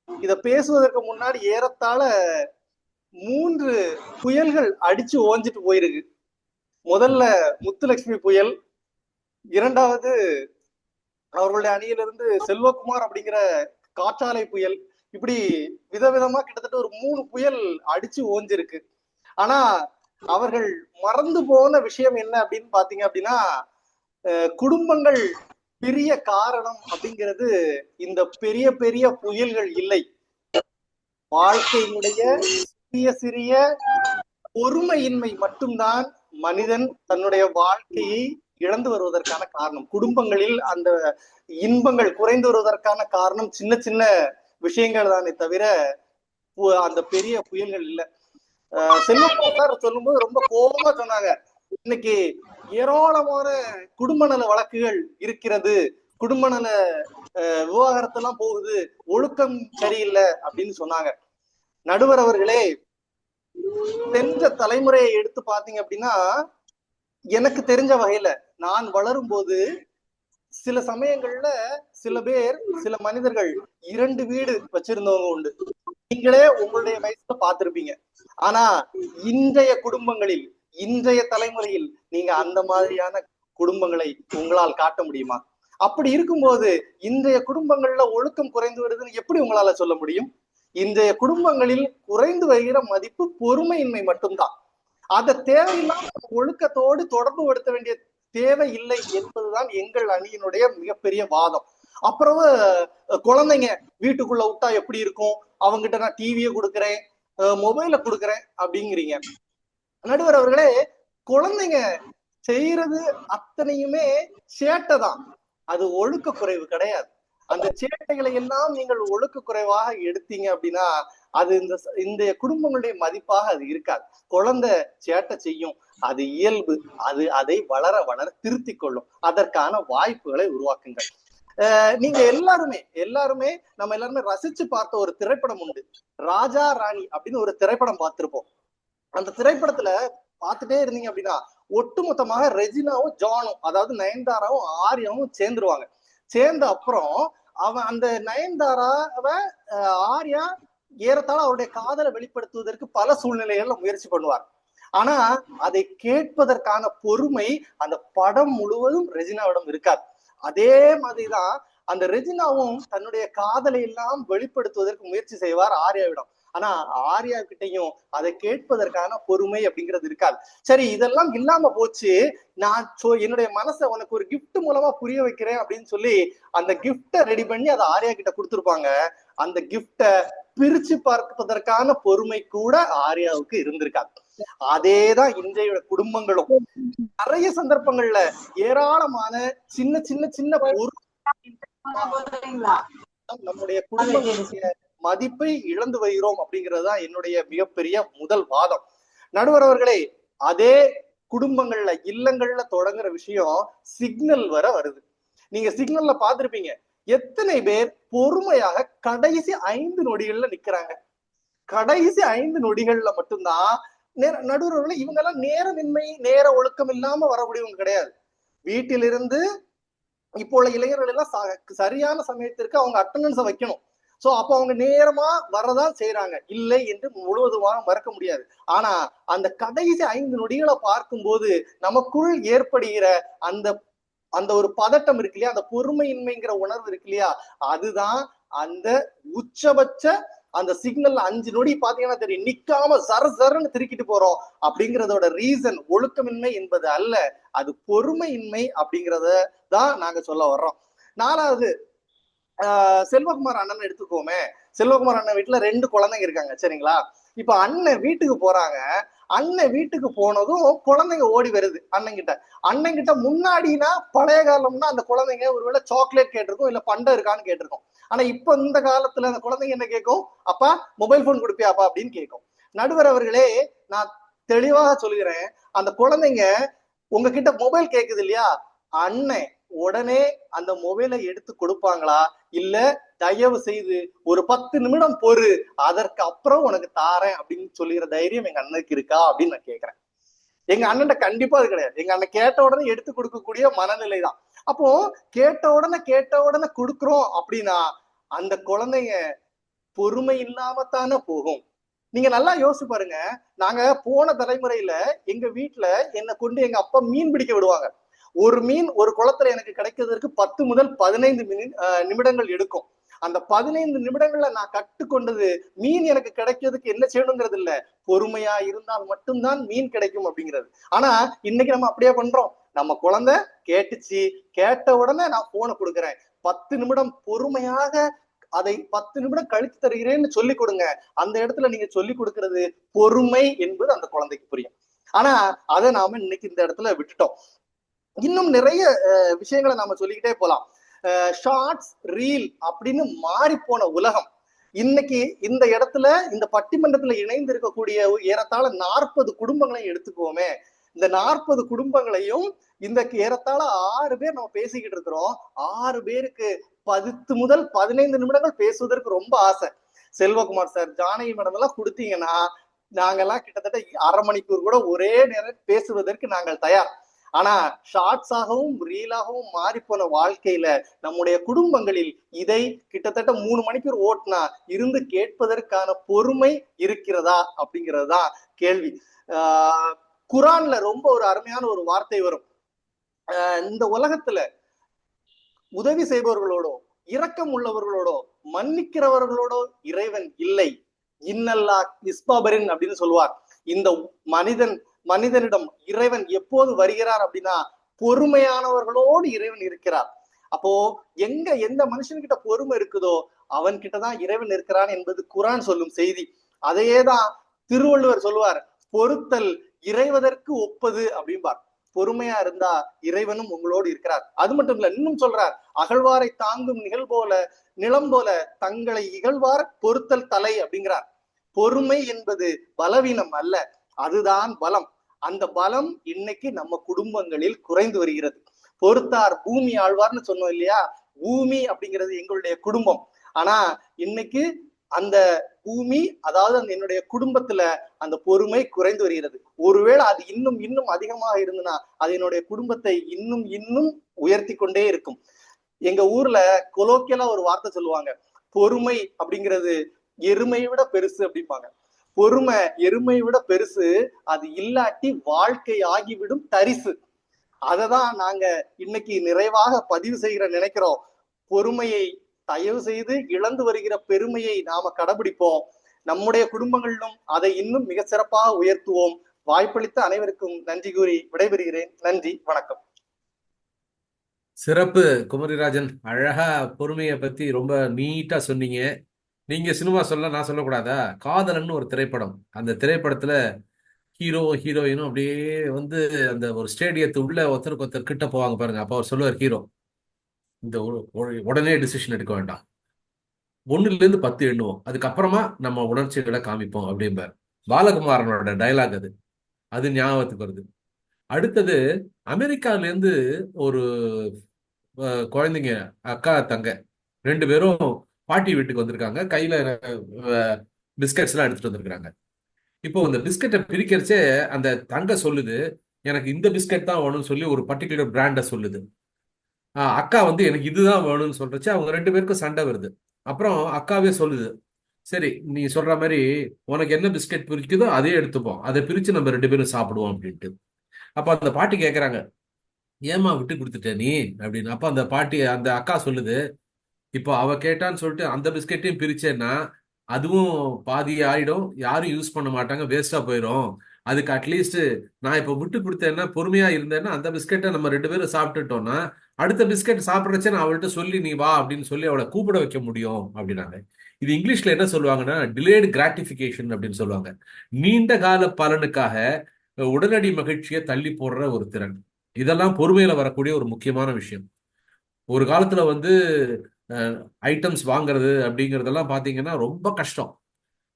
இத பேசுவதற்கு முன்னாடி ஏறத்தாழ 3 புயல்கள் அடிச்சு ஓஞ்சிட்டு போயிருக்கு. முதல்ல முத்துலட்சுமி புயல், இரண்டாவது அவர்களுடைய அணியிலிருந்து செல்வகுமார் அப்படிங்கிற காற்றாலை புயல், இப்படி விதவிதமா கிட்டத்தட்ட ஒரு 3 புயல் அடிச்சு ஓஞ்சிருக்கு. ஆனா அவர்கள் மறந்து போன விஷயம் என்ன அப்படின்னு பாத்தீங்க அப்படின்னா, குடும்பங்கள் பெரிய காரணம் அப்படிங்கிறது இந்த பெரிய பெரிய புயல்கள் இல்லை. வாழ்க்கையினுடைய சிறிய சிறிய பொறுமையின்மை மட்டும்தான் மனிதன் தன்னுடைய வாழ்க்கையை இழந்து வருவதற்கான காரணம். குடும்பங்களில் அந்த இன்பங்கள் குறைந்து வருவதற்கான காரணம் சின்ன சின்ன விஷயங்கள் தானே தவிர அந்த பெரிய புயல்கள் இல்ல. செல்வகுமார் சார் சொல்லும்போது ரொம்ப கோபமா சொன்னாங்க, இன்னைக்கு ஏராளமான குடும்ப நல வழக்குகள் இருக்கிறது, குடும்ப நல விவாகரத்தெல்லாம் போகுது, ஒழுக்கம் சரியில்லை அப்படின்னு சொன்னாங்க. நடுவர் அவர்களே, சென்ற தலைமுறையை எடுத்து பாத்தீங்க அப்படின்னா, எனக்கு தெரிஞ்ச வகையில நான் வளரும் போது சில சமயங்கள்ல சில பேர், சில மனிதர்கள் 2 வீடு வச்சிருந்தவங்க உண்டு. நீங்களே உங்களுடைய வயசுல பார்த்திருப்பீங்க. ஆனா இன்றைய குடும்பங்களில், இன்றைய தலைமுறையில் நீங்க அந்த மாதிரியான குடும்பங்களை உங்களால் காட்ட முடியுமா? அப்படி இருக்கும்போது இன்றைய குடும்பங்கள்ல ஒழுக்கம் குறைந்து வருதுன்னு எப்படி உங்களால சொல்ல முடியும்? இன்றைய குடும்பங்களில் குறைந்து வருகிற மதிப்பு பொறுமையின்மை மட்டும்தான். அதை தேவையில்லாம ஒழுக்கத்தோடு தொடர்பு படுத்த வேண்டிய தேவை இல்லை என்பதுதான் எங்கள் அணியினுடைய மிகப்பெரிய வாதம். அப்புறம் குழந்தைங்க வீட்டுக்குள்ள விட்டா எப்படி இருக்கும், அவங்ககிட்ட நான் டிவியை கொடுக்குறேன், மொபைலை கொடுக்குறேன் அப்படிங்கிறீங்க. நடுவர் அவர்களே, குழந்தைங்க செய்யறது அத்தனையுமே சேட்டை தான், அது ஒழுக்க குறைவு கிடையாது. அந்த சேட்டைகளை எல்லாம் நீங்கள் ஒழுக்க குறைவாக எடுத்தீங்க அப்படின்னா அது இந்த குடும்பங்களுடைய மதிப்பாக அது இருக்காது. குழந்தை சேட்டை செய்யும், அது இயல்பு, அது அதை வளர வளர திருத்தி கொள்ளும். அதற்கான வாய்ப்புகளை உருவாக்குங்கள். நீங்க எல்லாருமே நம்ம எல்லாருமே ரசிச்சு பார்த்த ஒரு திரைப்படம் உண்டு, ராஜா ராணி அப்படின்னு ஒரு திரைப்படம் பார்த்திருப்போம். அந்த திரைப்படத்துல பார்த்துட்டே இருந்தீங்க அப்படின்னா ஒட்டுமொத்தமாக ரெஜினாவும் ஜானும், அதாவது நயன்தாராவும் ஆர்யாவும் சேர்ந்துருவாங்க. சேர்ந்த அப்புறம் அந்த நயன்தாராவை ஆர்யா ஏறத்தாழ அவருடைய காதலை வெளிப்படுத்துவதற்கு பல சூழ்நிலைகள்ல முயற்சி பண்ணுவார். ஆனா அதை கேட்பதற்கான பொறுமை அந்த படம் முழுவதும் ரெஜினாவிடம் இருக்காது. அதே மாதிரிதான் அந்த ரெஜினாவும் தன்னுடைய காதலை எல்லாம் வெளிப்படுத்துவதற்கு முயற்சி செய்வார் ஆர்யாவிடம். ஆனா ஆர்யா கிட்டையும் அதை கேட்பதற்கான பொறுமை அப்படிங்கிறது இருக்காது. சரி, இதெல்லாம் இல்லாம போச்சு, நான் என்னுடைய மனசை உனக்கு ஒரு கிஃப்ட் மூலமா புரிய வைக்கிறேன் அப்படின்னு சொல்லி அந்த கிஃப்டை ரெடி பண்ணி அதை ஆர்யா கிட்ட கொடுத்துருப்பாங்க. அந்த கிஃப்டை பிரிச்சு பார்ப்பதற்கான பொறுமை கூட ஆர்யாவுக்கு இருந்திருக்காது. அதேதான் இன்றைய குடும்பங்களும். நிறைய சந்தர்ப்பங்கள்ல ஏராளமான சின்ன சின்ன சின்ன நம்முடைய குடும்பங்களுடைய மதிப்பை இழந்து வருகிறோம் அப்படிங்கறதுதான் என்னுடைய மிகப்பெரிய முதல் வாதம். நடுவர் அவர்களே, அதே குடும்பங்கள்ல, இல்லங்கள்ல தொடங்குற விஷயம் சிக்னல் வர வருது. நீங்க சிக்னல்ல பாத்திருப்பீங்க, எத்தனை பேர் பொறுமையாக கடைசி 5 நொடிகள்ல நிக்கிறாங்க. கடைசி 5 நொடிகள்ல மட்டும்தான் நடுவர்களே, இவங்க எல்லாம் நேரமின்மை, நேர ஒழுக்கம் இல்லாம வரக்கூடியவங்க கிடையாது. வீட்டிலிருந்து இப்போ உள்ள இளைஞர்கள் எல்லாம் சரியான சமயத்திற்கு அவங்க அட்டண்டன்ஸை வைக்கணும். சோ அப்ப அவங்க நேரமா வரதான் செய்யறாங்க, இல்லை என்று முழுவதுமாக மறக்க முடியாது. ஆனா அந்த கடைசி 5 நொடிகளை பார்க்கும்போது நமக்குள் ஏற்படுகிற அந்த ஒரு பதட்டம் இருக்கு இல்லையா, அந்த பொறுமையின்மைங்கிற உணர்வு இருக்கு இல்லையா, அதுதான் அந்த உச்சபட்ச அந்த சிக்னல் 5 நொடி பாத்தீங்கன்னா தெரியும், நிக்காம சரன்னு திருக்கிட்டு போறோம் அப்படிங்கறதோட ரீசன் ஒழுக்கமின்மை என்பது அல்ல, அது பொறுமையின்மை அப்படிங்கறத தான் நாங்க சொல்ல வர்றோம். 4வது, செல்வகுமார் அண்ணன் எடுத்துக்கோமே. செல்வகுமார் அண்ணன் வீட்டுல 2 குழந்தைங்க இருக்காங்க, சரிங்களா? இப்ப அண்ணன் வீட்டுக்கு போறாங்க. அண்ணன் வீட்டுக்கு போனதும் குழந்தைங்க ஓடி வருது அண்ணன் கிட்ட. முன்னாடினா பழைய காலம்னா அந்த குழந்தைங்க ஒருவேளை சாக்லேட் கேட்டிருக்கும், இல்ல பண்டம் இருக்கான்னு கேட்டிருக்கும். ஆனா இப்ப இந்த காலத்துல அந்த குழந்தைங்க என்ன கேட்கும், அப்பா மொபைல் போன் கொடுப்பியாப்பா அப்படின்னு கேட்கும். நடுவர் அவர்களே, நான் தெளிவாக சொல்கிறேன், அந்த குழந்தைங்க உங்ககிட்ட மொபைல் கேக்குது இல்லையா, அண்ணன் உடனே அந்த மொபைலை எடுத்து கொடுப்பாங்களா, இல்ல தயவு செய்து ஒரு 10 நிமிடம் பொறு, அதற்கு அப்புறம் உனக்கு தாரேன் அப்படின்னு சொல்லிற தைரியம் எங்க அண்ணனுக்கு இருக்கா அப்படின்னு நான் கேட்கிறேன். எங்க அண்ணன் கண்டிப்பா அது கிடையாது. எங்க அண்ணன் கேட்ட உடனே எடுத்து கொடுக்கக்கூடிய மனநிலை தான். அப்போ கேட்ட உடனே கொடுக்குறோம் அப்படின்னா அந்த குழந்தைங்க பொறுமை இல்லாமத்தானே போகும். நீங்க நல்லா யோசிச்சு பாருங்க. நாங்க போன தலைமுறையில எங்க வீட்டுல என்னை கொண்டு எங்க அப்பா மீன் பிடிக்க விடுவாங்க. ஒரு மீன் ஒரு குளத்துல எனக்கு கிடைக்கிறதுக்கு 10 முதல் 15 நிமிடங்கள் எடுக்கும். அந்த 15 நிமிடங்கள்ல நான் கற்றுக்கொண்டது, மீன் எனக்கு கிடைக்கிறதுக்கு என்ன செய்யணுங்கிறது இல்ல, பொறுமையா இருந்தால் மட்டும்தான் மீன் கிடைக்கும் அப்படிங்கிறது. ஆனா இன்னைக்கு நம்ம அப்படியே பண்றோம். நம்ம குழந்தை கேட்டுச்சு, கேட்ட உடனே நான் போனை கொடுக்குறேன், 10 நிமிடம் பொறுமையாக அதை 10 நிமிடம் கழித்து தருகிறேன்னு சொல்லி கொடுங்க. அந்த இடத்துல நீங்க சொல்லி கொடுக்கறது பொறுமை என்பது அந்த குழந்தைக்கு புரியும். ஆனா அதை நாம இன்னைக்கு இந்த இடத்துல விட்டுட்டோம். இன்னும் நிறைய விஷயங்களை நாம சொல்லிக்கிட்டே போலாம். ஷார்ட்ஸ், ரீல் அப்படின்னு மாறி போன உலகம். இன்னைக்கு இந்த இடத்துல இந்த பட்டிமன்றத்துல இணைந்து இருக்கக்கூடிய ஏறத்தாழ 40 குடும்பங்களை எடுத்துக்குவோமே. இந்த 40 குடும்பங்களையும் இந்த ஏறத்தாழ 6 பேர் நம்ம பேசிக்கிட்டு இருக்கிறோம். 6 பேருக்கு 10 முதல் 15 நிமிடங்கள் பேசுவதற்கு ரொம்ப ஆசை. செல்வகுமார் சார், ஜானகி மேடம் எல்லாம் கொடுத்தீங்கன்னா நாங்கெல்லாம் கிட்டத்தட்ட 1/2 மணிக்கூர் கூட ஒரே நேரம் பேசுவதற்கு நாங்கள் தயார். ஆனா ஷார்ட்ஸாகவும் ரீலாகவும் மாறி போன வாழ்க்கையில நம்முடைய குடும்பங்களில் இதை கிட்டத்தட்ட 3 மணிக்கூர் ஓட்டுனா இருந்து கேட்பதற்கான பொறுமை இருக்கிறதா அப்படிங்கிறது தான் கேள்வி. குரான்ல ரொம்ப ஒரு அருமையான ஒரு வார்த்தை வரும். இந்த உலகத்துல உதவி செய்பவர்களோடோ இரக்கம் உள்ளவர்களோடோ மன்னிக்கிறவர்களோடோ இறைவன் இல்லை. இன்னல்லா இஸ்பாபரின் அப்படின்னு சொல்லுவார். இந்த மனிதனிடம் இறைவன் எப்போது வருகிறார் அப்படின்னா பொறுமையானவர்களோடு இறைவன் இருக்கிறார். அப்போ எந்த மனுஷன்கிட்ட பொறுமை இருக்குதோ அவன் கிட்டதான் இறைவன் இருக்கிறான் என்பது குரான் சொல்லும் செய்தி. அதையேதான் திருவள்ளுவர் சொல்லுவார், பொறுத்தல் இறைவதற்கு ஒப்பது அப்படின்பார். பொறுமையா இருந்தா இறைவனும் உங்களோடு இருக்கிறார். அது மட்டும் இல்ல, இன்னும் சொல்றார், அகழ்வாரை தாங்கும் நிலம் போல தங்களை இகழ்வார் பொறுத்தல் தலை அப்படிங்கிறார். பொறுமை என்பது பலவீனம் அல்ல, அதுதான் பலம். அந்த பலம் இன்னைக்கு நம்ம குடும்பங்களில் குறைந்து வருகிறது. பொறுத்தார் பூமி ஆழ்வார்னு சொன்னோம் இல்லையா? பூமி அப்படிங்கிறது எங்களுடைய குடும்பம். ஆனா இன்னைக்கு அந்த பூமி, அதாவது என்னுடைய குடும்பத்துல அந்த பொறுமை குறைந்து வருகிறது. ஒருவேளை அது இன்னும் அதிகமாக இருந்ததுன்னா அது என்னுடைய குடும்பத்தை இன்னும் உயர்த்தி கொண்டே இருக்கும். எங்க ஊர்ல கொலோக்கியலா ஒரு வார்த்தை சொல்லுவாங்க, பொறுமை அப்படிங்கிறது எருமையை விட பெருசு அப்படிம்பாங்க. பொறுமை எருமையை விட பெருசு, அது இல்லாட்டி வாழ்க்கை ஆகிவிடும் தரிசு. அததான் நாங்க இன்னைக்கு நிறைவாக பதிவு செய்கிற நினைக்கிறோம். பொறுமையை தயவு செய்து இழந்து வருகிற பெருமையை நாம கடைபிடிப்போம். நம்முடைய குடும்பங்களிலும் அதை இன்னும் மிக சிறப்பாக உயர்த்துவோம். வாய்ப்பளித்த அனைவருக்கும் நன்றி கூறி விடைபெறுகிறேன். நன்றி, வணக்கம். சிறப்பு குமரிராஜன், அழகா பொறுமையை பத்தி ரொம்ப நீட்டா சொன்னீங்க. நீங்க சினிமா சொல்ல, நான் சொல்லக்கூடாதா? காதலன்னு ஒரு திரைப்படம், அந்த திரைப்படத்துல ஹீரோ ஹீரோயினும் அப்படியே வந்து அந்த ஒரு ஸ்டேடியத்து உள்ள ஒருத்தருக்கு ஒருத்தர் கிட்ட போவாங்க பாருங்க. அப்ப அவர் சொல்லுவார், ஹீரோ இந்த உடனே டிசிஷன் எடுக்க வேண்டாம், 1லேருந்து 10 எண்ணுவோம், அதுக்கப்புறமா நம்ம உணர்ச்சிகளை காமிப்போம் அப்படிம்பார். பாலகுமாரனோட டைலாக் அது ஞாபகத்துக்கு வருது. அடுத்தது, அமெரிக்காவிலேருந்து ஒரு குழந்தைங்க, அக்கா தங்க 2 பேரும் பாட்டி வீட்டுக்கு வந்திருக்காங்க. கையில பிஸ்கட்ஸ் எல்லாம் எடுத்துட்டு வந்திருக்காங்க. இப்போ இந்த பிஸ்கட்டை பிரிக்கிறச்சே அந்த தங்க சொல்லுது, எனக்கு இந்த பிஸ்கட் தான் வேணும்னு சொல்லி ஒரு பர்டிகுலர் பிராண்டை சொல்லுது. அக்கா வந்து எனக்கு இதுதான் வேணும்னு சொல்றச்சு அவங்க 2 பேருக்கும் சண்டை வருது. அப்புறம் அக்காவே சொல்லுது, சரி நீ சொல்ற மாதிரி உனக்கு என்ன பிஸ்கட் பிரிக்குதோ அதே எடுத்துப்போம், அதை பிரிச்சு நம்ம 2 பேரும் சாப்பிடுவோம் அப்படின்ட்டு. அப்ப அந்த பாட்டி கேட்கறாங்க, ஏமா விட்டு கொடுத்துட்ட நீ அப்படின்னு. அப்ப அந்த அக்கா சொல்லுது, இப்போ அவ கேட்டான்னு சொல்லிட்டு அந்த பிஸ்கெட்டையும் பிரிச்சேன்னா அதுவும் பாதி ஆயிடும், யாரும் யூஸ் பண்ண மாட்டாங்க, வேஸ்டா போயிடும். அதுக்கு அட்லீஸ்ட் நான் இப்போ விட்டு கொடுத்தேன்னா, பொறுமையா இருந்தேன்னா அந்த பிஸ்கெட்டை நம்ம 2 பேரும் சாப்பிட்டுட்டோம்னா அடுத்த பிஸ்கெட் சாப்பிட்றச்சே நான் அவள்கிட்ட சொல்லி நீ வா அப்படின்னு சொல்லி அவளை கூப்பிட வைக்க முடியும் அப்படின்னாங்க. இது இங்கிலீஷ்ல என்ன சொல்லுவாங்கன்னா டிலேடு கிராட்டிபிகேஷன் அப்படின்னு சொல்லுவாங்க. நீண்ட கால பலனுக்காக உடனடி மகிழ்ச்சியை தள்ளி போடுற ஒரு திறன். இதெல்லாம் பொறுமையில வரக்கூடிய ஒரு முக்கியமான விஷயம். ஒரு காலத்துல வந்து ஐட்டம்ஸ் வாங்குறது அப்படிங்கிறதெல்லாம் பாத்தீங்கன்னா ரொம்ப கஷ்டம்.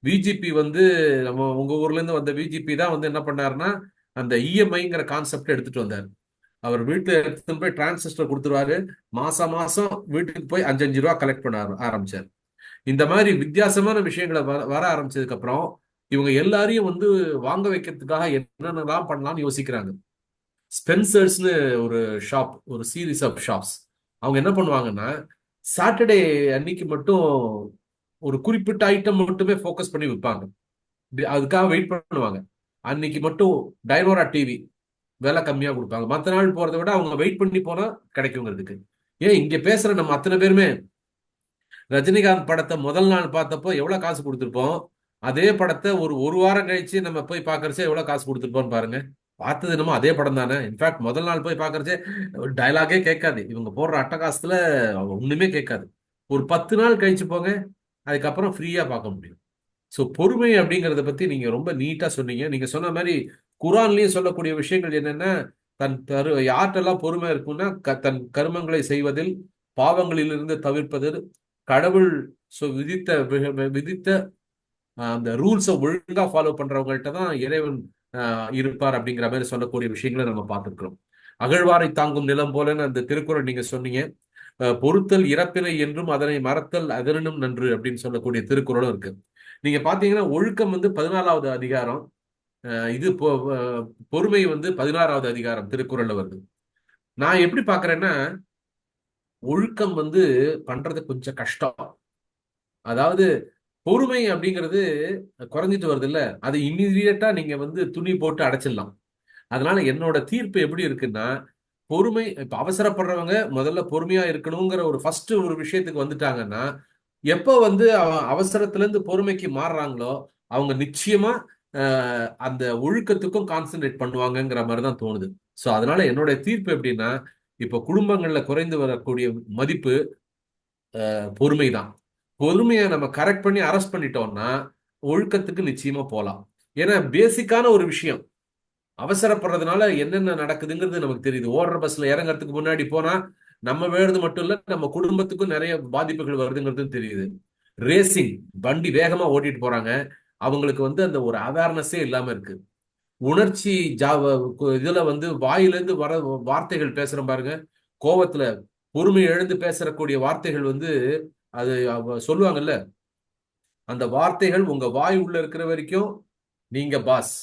விஜிபி வந்து நம்ம உங்க ஊர்ல இருந்து வந்த விஜிபி தான் வந்து என்ன பண்ணாருன்னா அந்த இஎம்ஐங்கிற கான்செப்ட் எடுத்துட்டு வந்தார். அவர் வீட்டுல எடுத்துட்டு போய் டிரான்சிஸ்டர் கொடுத்துருவாரு, மாசம் வீட்டுக்கு போய் 5-5 ரூபா கலெக்ட் பண்ண ஆரம்பிச்சார். இந்த மாதிரி வித்தியாசமான விஷயங்களை வர ஆரம்பிச்சதுக்கு அப்புறம் இவங்க எல்லாரையும் வந்து வாங்க வைக்கிறதுக்காக என்னென்னலாம் பண்ணலாம்னு யோசிக்கிறாங்க. ஸ்பென்சர்ஸ்னு ஒரு ஷாப், ஒரு சீரீஸ் ஆஃப் ஷாப்ஸ், அவங்க என்ன பண்ணுவாங்கன்னா சாட்டர்டே அன்னைக்கு மட்டும் ஒரு குறிப்பிட்ட ஐட்டம் மட்டுமே ஃபோக்கஸ் பண்ணி விற்பாங்க. அதுக்காக வெயிட் பண்ணுவாங்க. அன்னைக்கு மட்டும் டைனோரா டிவி விலை கம்மியா கொடுப்பாங்க. மற்ற நாள் போறதை விட அவங்க வெயிட் பண்ணி போனா கிடைக்குங்கிறதுக்கு. ஏன் இங்க பேசுற நம்ம அத்தனை பேருமே ரஜினிகாந்த் படத்தை முதல் நாள் பார்த்தப்போ எவ்வளவு காசு கொடுத்துருப்போம், அதே படத்தை ஒரு வாரம் கழிச்சு நம்ம போய் பாக்குறச்சே எவ்வளவு காசு கொடுத்துருப்போம்னு பாருங்க. பார்த்தது என்னமோ அதே படம் தானே. இன்ஃபேக்ட் முதல் நாள் போய் பாக்குறச்சே டைலாகே கேட்காது, இவங்க போடுற அட்டகாசத்துல ஒண்ணுமே கேட்காது. ஒரு 10 நாள் கழிச்சு போங்க, அதுக்கப்புறம் ஃப்ரீயா பார்க்க முடியும். ஸோ பொறுமை அப்படிங்கிறத பத்தி நீங்க ரொம்ப நீட்டா சொன்னீங்க. நீங்க சொன்ன மாதிரி குரான்லயும் சொல்லக்கூடிய விஷயங்கள் என்னன்னா, யார்கிட்டெல்லாம் பொறுமை இருக்குன்னா தன் கர்மங்களை செய்வதில், பாவங்களிலிருந்து தவிர்ப்பதில், கடவுள் விதித்த அந்த ரூல்ஸை ஒழுங்கா ஃபாலோ பண்றவங்கள்ட்ட தான் இறைவன் இருப்பார் அப்படிங்கிற மாதிரி சொல்லக்கூடிய விஷயங்களை நம்ம பார்த்துருக்கிறோம். அகழ்வாரை தாங்கும் நிலம் போலன்னு அந்த திருக்குறள் நீங்க சொன்னீங்க. பொறுத்தல் இறப்பினை என்றும் அதனை மறத்தல் அதனும் நன்று அப்படின்னு சொல்லக்கூடிய திருக்குறளும் இருக்கு. நீங்க பாத்தீங்கன்னா ஒழுக்கம் 14வது அதிகாரம், இது பொறுமை 16வது அதிகாரம் திருக்குறள்ல வருது. நான் எப்படி பாக்குறேன்னா, ஒழுக்கம் பண்றது கொஞ்சம் கஷ்டம். அதாவது பொறுமை அப்படிங்கிறது குறைஞ்சிட்டு வருது இல்ல, அது இம்மீடியட்டா நீங்க துணி போட்டு அடைச்சிடலாம். அதனால என்னோட தீர்ப்பு எப்படி இருக்குன்னா, பொறுமை இப்ப அவசரப்படுறவங்க முதல்ல பொறுமையா இருக்கணுங்கிற ஒரு ஃபர்ஸ்ட் ஒரு விஷயத்துக்கு வந்துட்டாங்கன்னா, எப்போ அவசரத்துல இருந்து பொறுமைக்கு மாறுறாங்களோ அவங்க நிச்சயமா அந்த ஒழுக்கத்துக்கும் கான்சென்ட்ரேட் பண்ணுவாங்கங்கிற மாதிரி தான் தோணுது. ஸோ அதனால என்னுடைய தீர்ப்பு எப்படின்னா, இப்போ குடும்பங்கள்ல குறைந்து வரக்கூடிய மதிப்பு பொறுமை தான். பொறுமையை நம்ம கரெக்ட் பண்ணி அரெஸ்ட் பண்ணிட்டோம்னா ஒழுக்கத்துக்கு நிச்சயமா போகலாம். ஏன்னா பேசிக்கான ஒரு விஷயம், அவசரப்படுறதுனால என்னென்ன நடக்குதுங்கிறது நமக்கு தெரியுது. ஓடுற பஸ்ல இறங்கறதுக்கு முன்னாடி போனா நம்ம வேறது மட்டும் இல்ல, நம்ம குடும்பத்துக்கும் நிறைய பாதிப்புகள் வருதுங்கிறது தெரியுது. ரேசிங் வண்டி வேகமா ஓட்டிட்டு போறாங்க, அவங்களுக்கு அந்த ஒரு அவேர்னஸே இல்லாம இருக்கு. உணர்ச்சி இதுல வாயிலிருந்து வர வார்த்தைகள் பேசுற பாருங்க, கோவத்துல பொறுமை எழுந்து பேசக்கூடிய வார்த்தைகள் அது சொல்லுவாங்கல்ல, அந்த வார்த்தைகள் உங்க வாய் உள்ள இருக்கிற வரைக்கும் நீங்க பாஸ்.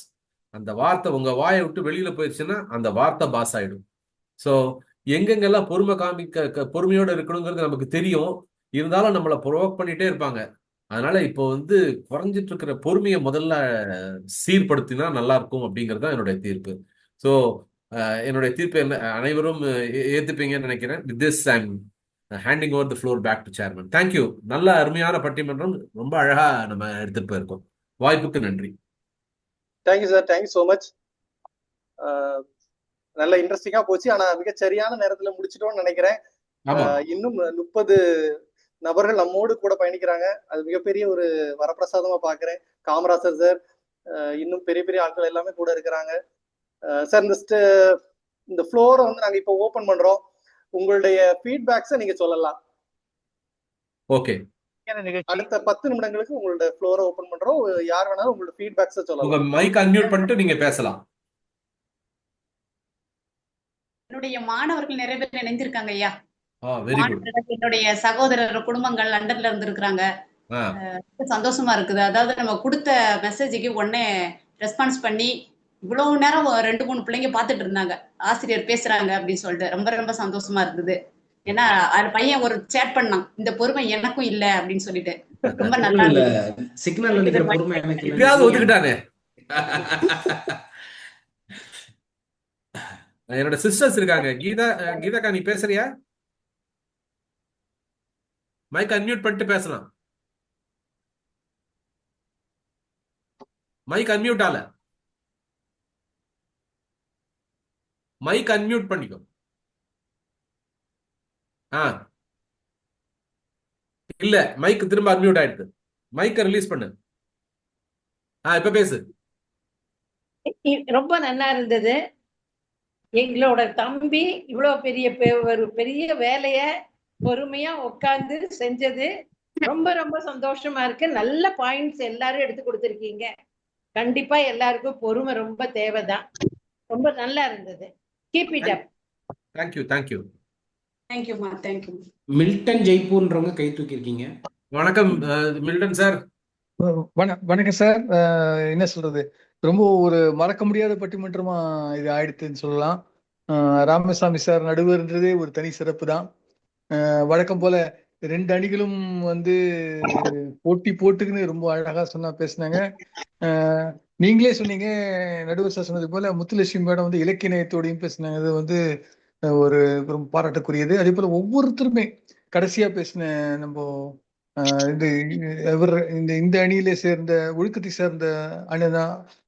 அந்த வார்த்தை உங்க வாயை விட்டு வெளியில போயிடுச்சுன்னா அந்த வார்த்தை பாஸ் ஆயிடும். ஸோ எங்கெங்கெல்லாம் பொறுமையோட இருக்கணுங்கிறது நமக்கு தெரியும். இருந்தாலும் நம்மளை ப்ரொவோக் பண்ணிட்டே இருப்பாங்க. அதனால இப்போ குறைஞ்சிட்டு இருக்கிற பொறுமையை முதல்ல சீர்படுத்தினா நல்லா இருக்கும் அப்படிங்கிறது தான் என்னுடைய தீர்ப்பு. ஸோ என்னுடைய தீர்ப்பு என்ன அனைவரும் ஏத்துப்பீங்கன்னு நினைக்கிறேன். With this I'm handing over the floor back to chairman. Thank you. நல்ல அருமையான பட்டிமன்றம், ரொம்ப அழகா நம்ம எடுத்துட்டு போயிருக்கோம். வாய்ப்புக்கு நன்றி. Thank you sir, thank you so much. நல்ல இன்ட்ரெஸ்டிங்கா போச்சு. ஆனா மிக சரியான நேரத்துல முடிச்சிட்டோம்னு நினைக்கிறேன். இன்னும் 30 நபர்கள் நம்மோடு கூட பயணிக்கிறாங்க. அது மிகப்பெரிய ஒரு வரப்பிரசாதமா பாக்குறேன். காமராசர் சார், இன்னும் பெரிய பெரிய ஆட்கள் எல்லாமே கூட இருக்கிறாங்க. சார், இந்த ஃப்ளோரை நாங்க இப்போ ஓபன் பண்றோம். உங்களுடைய ஃபீட்பேக்ஸை நீங்க சொல்லலாம். ஓகே, அடுத்த 10 நிமிடங்களுக்கு உங்களுடைய ஃப்ளோரை ஓபன் பண்றோம். யார் வேணாலும் உங்களோட ஃபீட்பேக்ஸை சொல்லலாம். உங்க மைக் அன்மியூட் பண்ணிட்டு நீங்க பேசலாம். என்னுடைய மாணவர்கள் நிறைய பேர் இணைந்திருக்காங்க ஐயா. Very good. என்னுடைய சகோதரர் குடும்பங்கள் லண்டன்ல இருந்திருக்கிறாங்க. சந்தோஷமா இருக்குது. அதாவது நம்ம கொடுத்த மெசேஜுக்கு உடனே ரெஸ்பான்ஸ் பண்ணி இவ்வளவு நேரம் 2-3 பிள்ளைங்க பாத்துட்டு இருந்தாங்க, ஆசிரியர் பேசுறாங்க அப்படின்னு சொல்லிட்டு ரொம்ப ரொம்ப சந்தோஷமா இருந்தது. ஏன்னா அது பையன் ஒரு சேட் பண்ணான், இந்த பொறுமை எனக்கும் இல்ல அப்படின்னு சொல்லிட்டு. ரொம்ப நல்லா சிக்னல் ஒதுக்கிட்டானே. என்னோட சிஸ்டர்ஸ் இருக்காங்க. கீதாக்கா, நீ பேசுறியா? மைக் அன்மியூட் பண்ணிட்டு பேசலாம். மைக் அன்மியூட் ஆல. மைக் அன்மியூட் பண்ணிக்கோ. இல்ல, மைக் திரும்ப அன்மியூட் ஆயிடுது. மைக்க ரிலீஸ் பண்ணு. இப்ப பேசு. ரொம்ப நல்லா இருந்தது. எங்களோட தம்பி இவ்வளவு ஒரு பெரிய வேலைய பொறுமையா உட்கார்ந்து செஞ்சது ரொம்ப ரொம்ப சந்தோஷமா இருக்கு. நல்ல பாயிண்ட்ஸ் எல்லாரும் எடுத்து கொடுத்திருக்கீங்க. கண்டிப்பா எல்லாருக்கும் பொறுமை ரொம்ப தேவைதான். ரொம்ப நல்லா இருந்தது. Keep it up. Thank you. Thank you. தேங்க்யூமா. தேங்க்யூ. மில்டன் ஜெய்ப்பூர்ன்றவங்க கை தூக்கி இருக்கீங்க. வணக்கம் மில்டன் சார். வணக்கம் சார். என்ன சொல்றது, ரொம்ப ஒரு மறக்க முடியாத பட்டிமன்றமா இது ஆயிடுத்துன்னு சொல்லலாம். ராமசாமி சார் நடுவர்ன்றதே ஒரு தனி சிறப்பு தான். வழக்கம் போல 2 அணிகளும் போட்டி போட்டுக்குன்னு ரொம்ப அழகா பேசினாங்க. நீங்களே சொன்னீங்க, நடுவர் சார் சொன்னது போல முத்துலட்சுமி மேடம் இலக்கிய நயத்தோடையும் பேசினாங்க. அது ஒரு ரொம்ப பாராட்டக்குரியது. அதே போல ஒவ்வொருத்தருமே கடைசியா பேசின நம்ம இந்த அணியிலே சேர்ந்த ஒழுக்கத்தை சேர்ந்த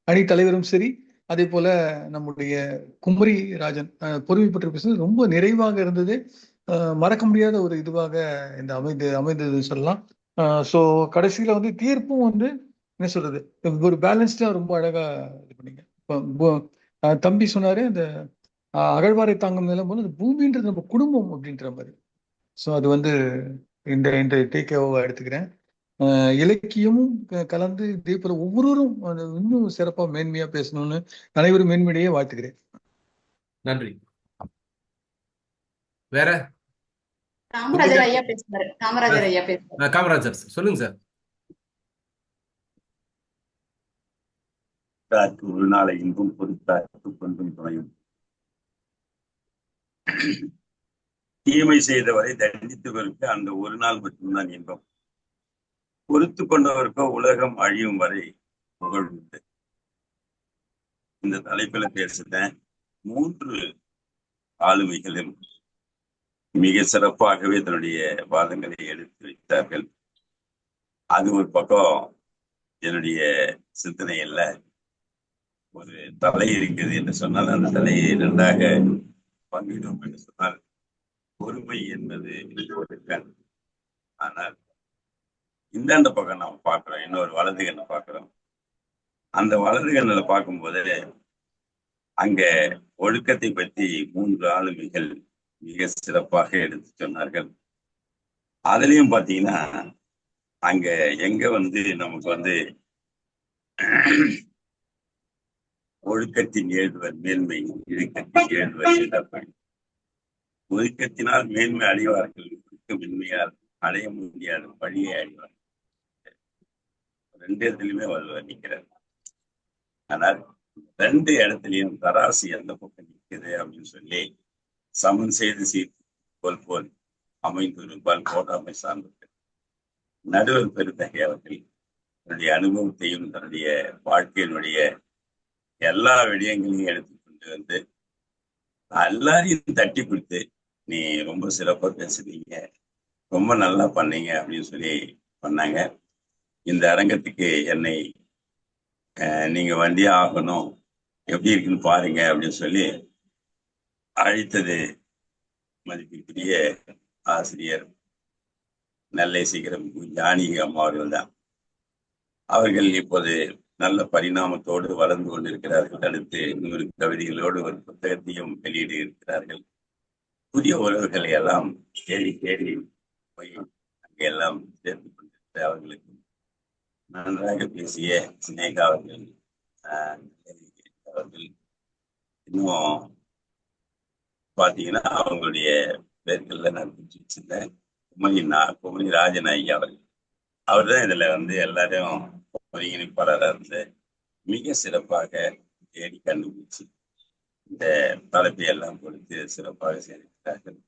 அணி தலைவரும் சரி, அதே போல நம்முடைய குமரி ராஜன் பொறுமை பற்றி பேசுறது ரொம்ப நிறைவாக இருந்தது. மறக்க முடியாத ஒரு இதுவாக இந்த அமைந்தது சொல்லலாம். ஸோ கடைசியில தீர்ப்பும் என்ன சொல்றது, ஒரு பேலன்ஸ்டா ரொம்ப அழகா இது பண்ணீங்க. தம்பி சொன்னாரு, அந்த அகழ்வாரை தாங்கும் நிலம் போது அந்த பூமின்றது நம்ம குடும்பம் அப்படின்ற மாதிரி. ஸோ அது இன்றைய டேக்ஓவை எடுத்துக்கிறேன். இலக்கியமும் கலந்து இதே போல ஒவ்வொருவரும் இன்னும் சிறப்பா மேன்மையா பேசணும்னு அனைவரும் மேன்மையிலேயே வாழ்த்துக்கிறேன். நன்றி. வேற காமராஜர் ஐயா பேசுறாரு. காமராஜர் ஐயா பேசுறாரு. காமராஜர் சொல்லுங்க சார். ஒரு நாளை இன்பம் பொறுத்தாக்கு கொண்டும் துணையும் தீமை செய்தவரை தண்டித்தவருக்கு அந்த ஒரு நாள் மட்டும்தான் இன்பம். பொறுத்து கொண்டவருக்கோ உலகம் அழியும் வரை புகழ் உண்டு. இந்த தலைப்புல பேசுறேன். 3 ஆளுமைகளும் மிக சிறப்பாகவே தன்னுடைய வாதங்களை எடுத்து வைத்தார்கள். அது ஒரு பக்கம் என்னுடைய சிந்தனையில் ஒரு தலை இருக்கிறது என்று சொன்னால் அந்த தலையை 2ஆக பங்கிடும் என்று சொன்னால் பொறுமை என்பது ஒரு கண். ஆனால் இந்தாண்ட பக்கம் நாம் பார்க்கிறோம், இன்னொரு வலது கண்ணை பார்க்கிறோம். அந்த வலது கண்ணில் பார்க்கும்போது அங்க ஒழுக்கத்தை பற்றி 3 ஆளுமைகள் மிக சிறப்பாக எடுத்து சொன்னார்கள். அதுலயும் பாத்தீங்கன்னா அங்க எங்க நமக்கு ஒழுக்கத்தின் ஏழுவர் மேன்மை, இழுக்கத்தின் ஏழுவர் இழப்பை. ஒழுக்கத்தினால் மேன்மை அடைவார்கள், ஒழுக்கமின்மையால் அடைய முடியாத வழியை அடைவார்கள். 2 இடத்துலயுமே வர்ணிக்கிறார். ஆனால் 2 இடத்துலயும் தராசு எந்த பக்கம் நிற்குது அப்படின்னு சொல்லி சமன் செய்து சீர்கோல் போல் அமைந்திருப்பால் போடாமை சார்ந்தவர்கள். நடுவர் பெருந்தகை அவர்கள் தன்னுடைய அனுபவத்தையும் தன்னுடைய வாழ்க்கையினுடைய எல்லா விடயங்களையும் எடுத்துக்கொண்டு எல்லாரையும் தட்டி கொடுத்து, நீ ரொம்ப சிறப்பா பேசுறீங்க, ரொம்ப நல்லா பண்ணீங்க அப்படின்னு சொல்லி பண்ணாங்க. இந்த அரங்கத்துக்கு என்னை நீங்க வண்டியே ஆகணும், எப்படி இருக்குன்னு பாருங்க அப்படின்னு சொல்லி அழைத்தது மதிப்பிற்குரிய ஆசிரியர் நெல்லை சீக்கிரம் ஜானகி அம்மா அவர்கள் தான். அவர்கள் இப்போது நல்ல பரிணாமத்தோடு வளர்ந்து கொண்டிருக்கிறார்கள். அடுத்து 100 கவிதைகளோடு ஒரு புத்தகத்தையும் வெளியிட இருக்கிறார்கள். புதிய உறவுகளை எல்லாம் தேடி தேடி போய் அங்கெல்லாம் சேர்த்து கொண்டிருக்கிற அவர்களுக்கு நன்றாக பேசிய சினேகா அவர்கள் இன்னும் பார்த்தீங்கன்னா அவங்களுடைய பேர்கள்ல நான் குறிச்சு வச்சிருந்தேன். குமரி ராஜன் ஐயா அவர் தான் இதுல எல்லாரும் ஒருங்கிணைப்பாளராக இருந்து மிக சிறப்பாக தேடி கண்டுபிடிச்சு இந்த தலைப்பை எல்லாம் கொடுத்து சிறப்பாக செய்திருக்கிறார்கள்.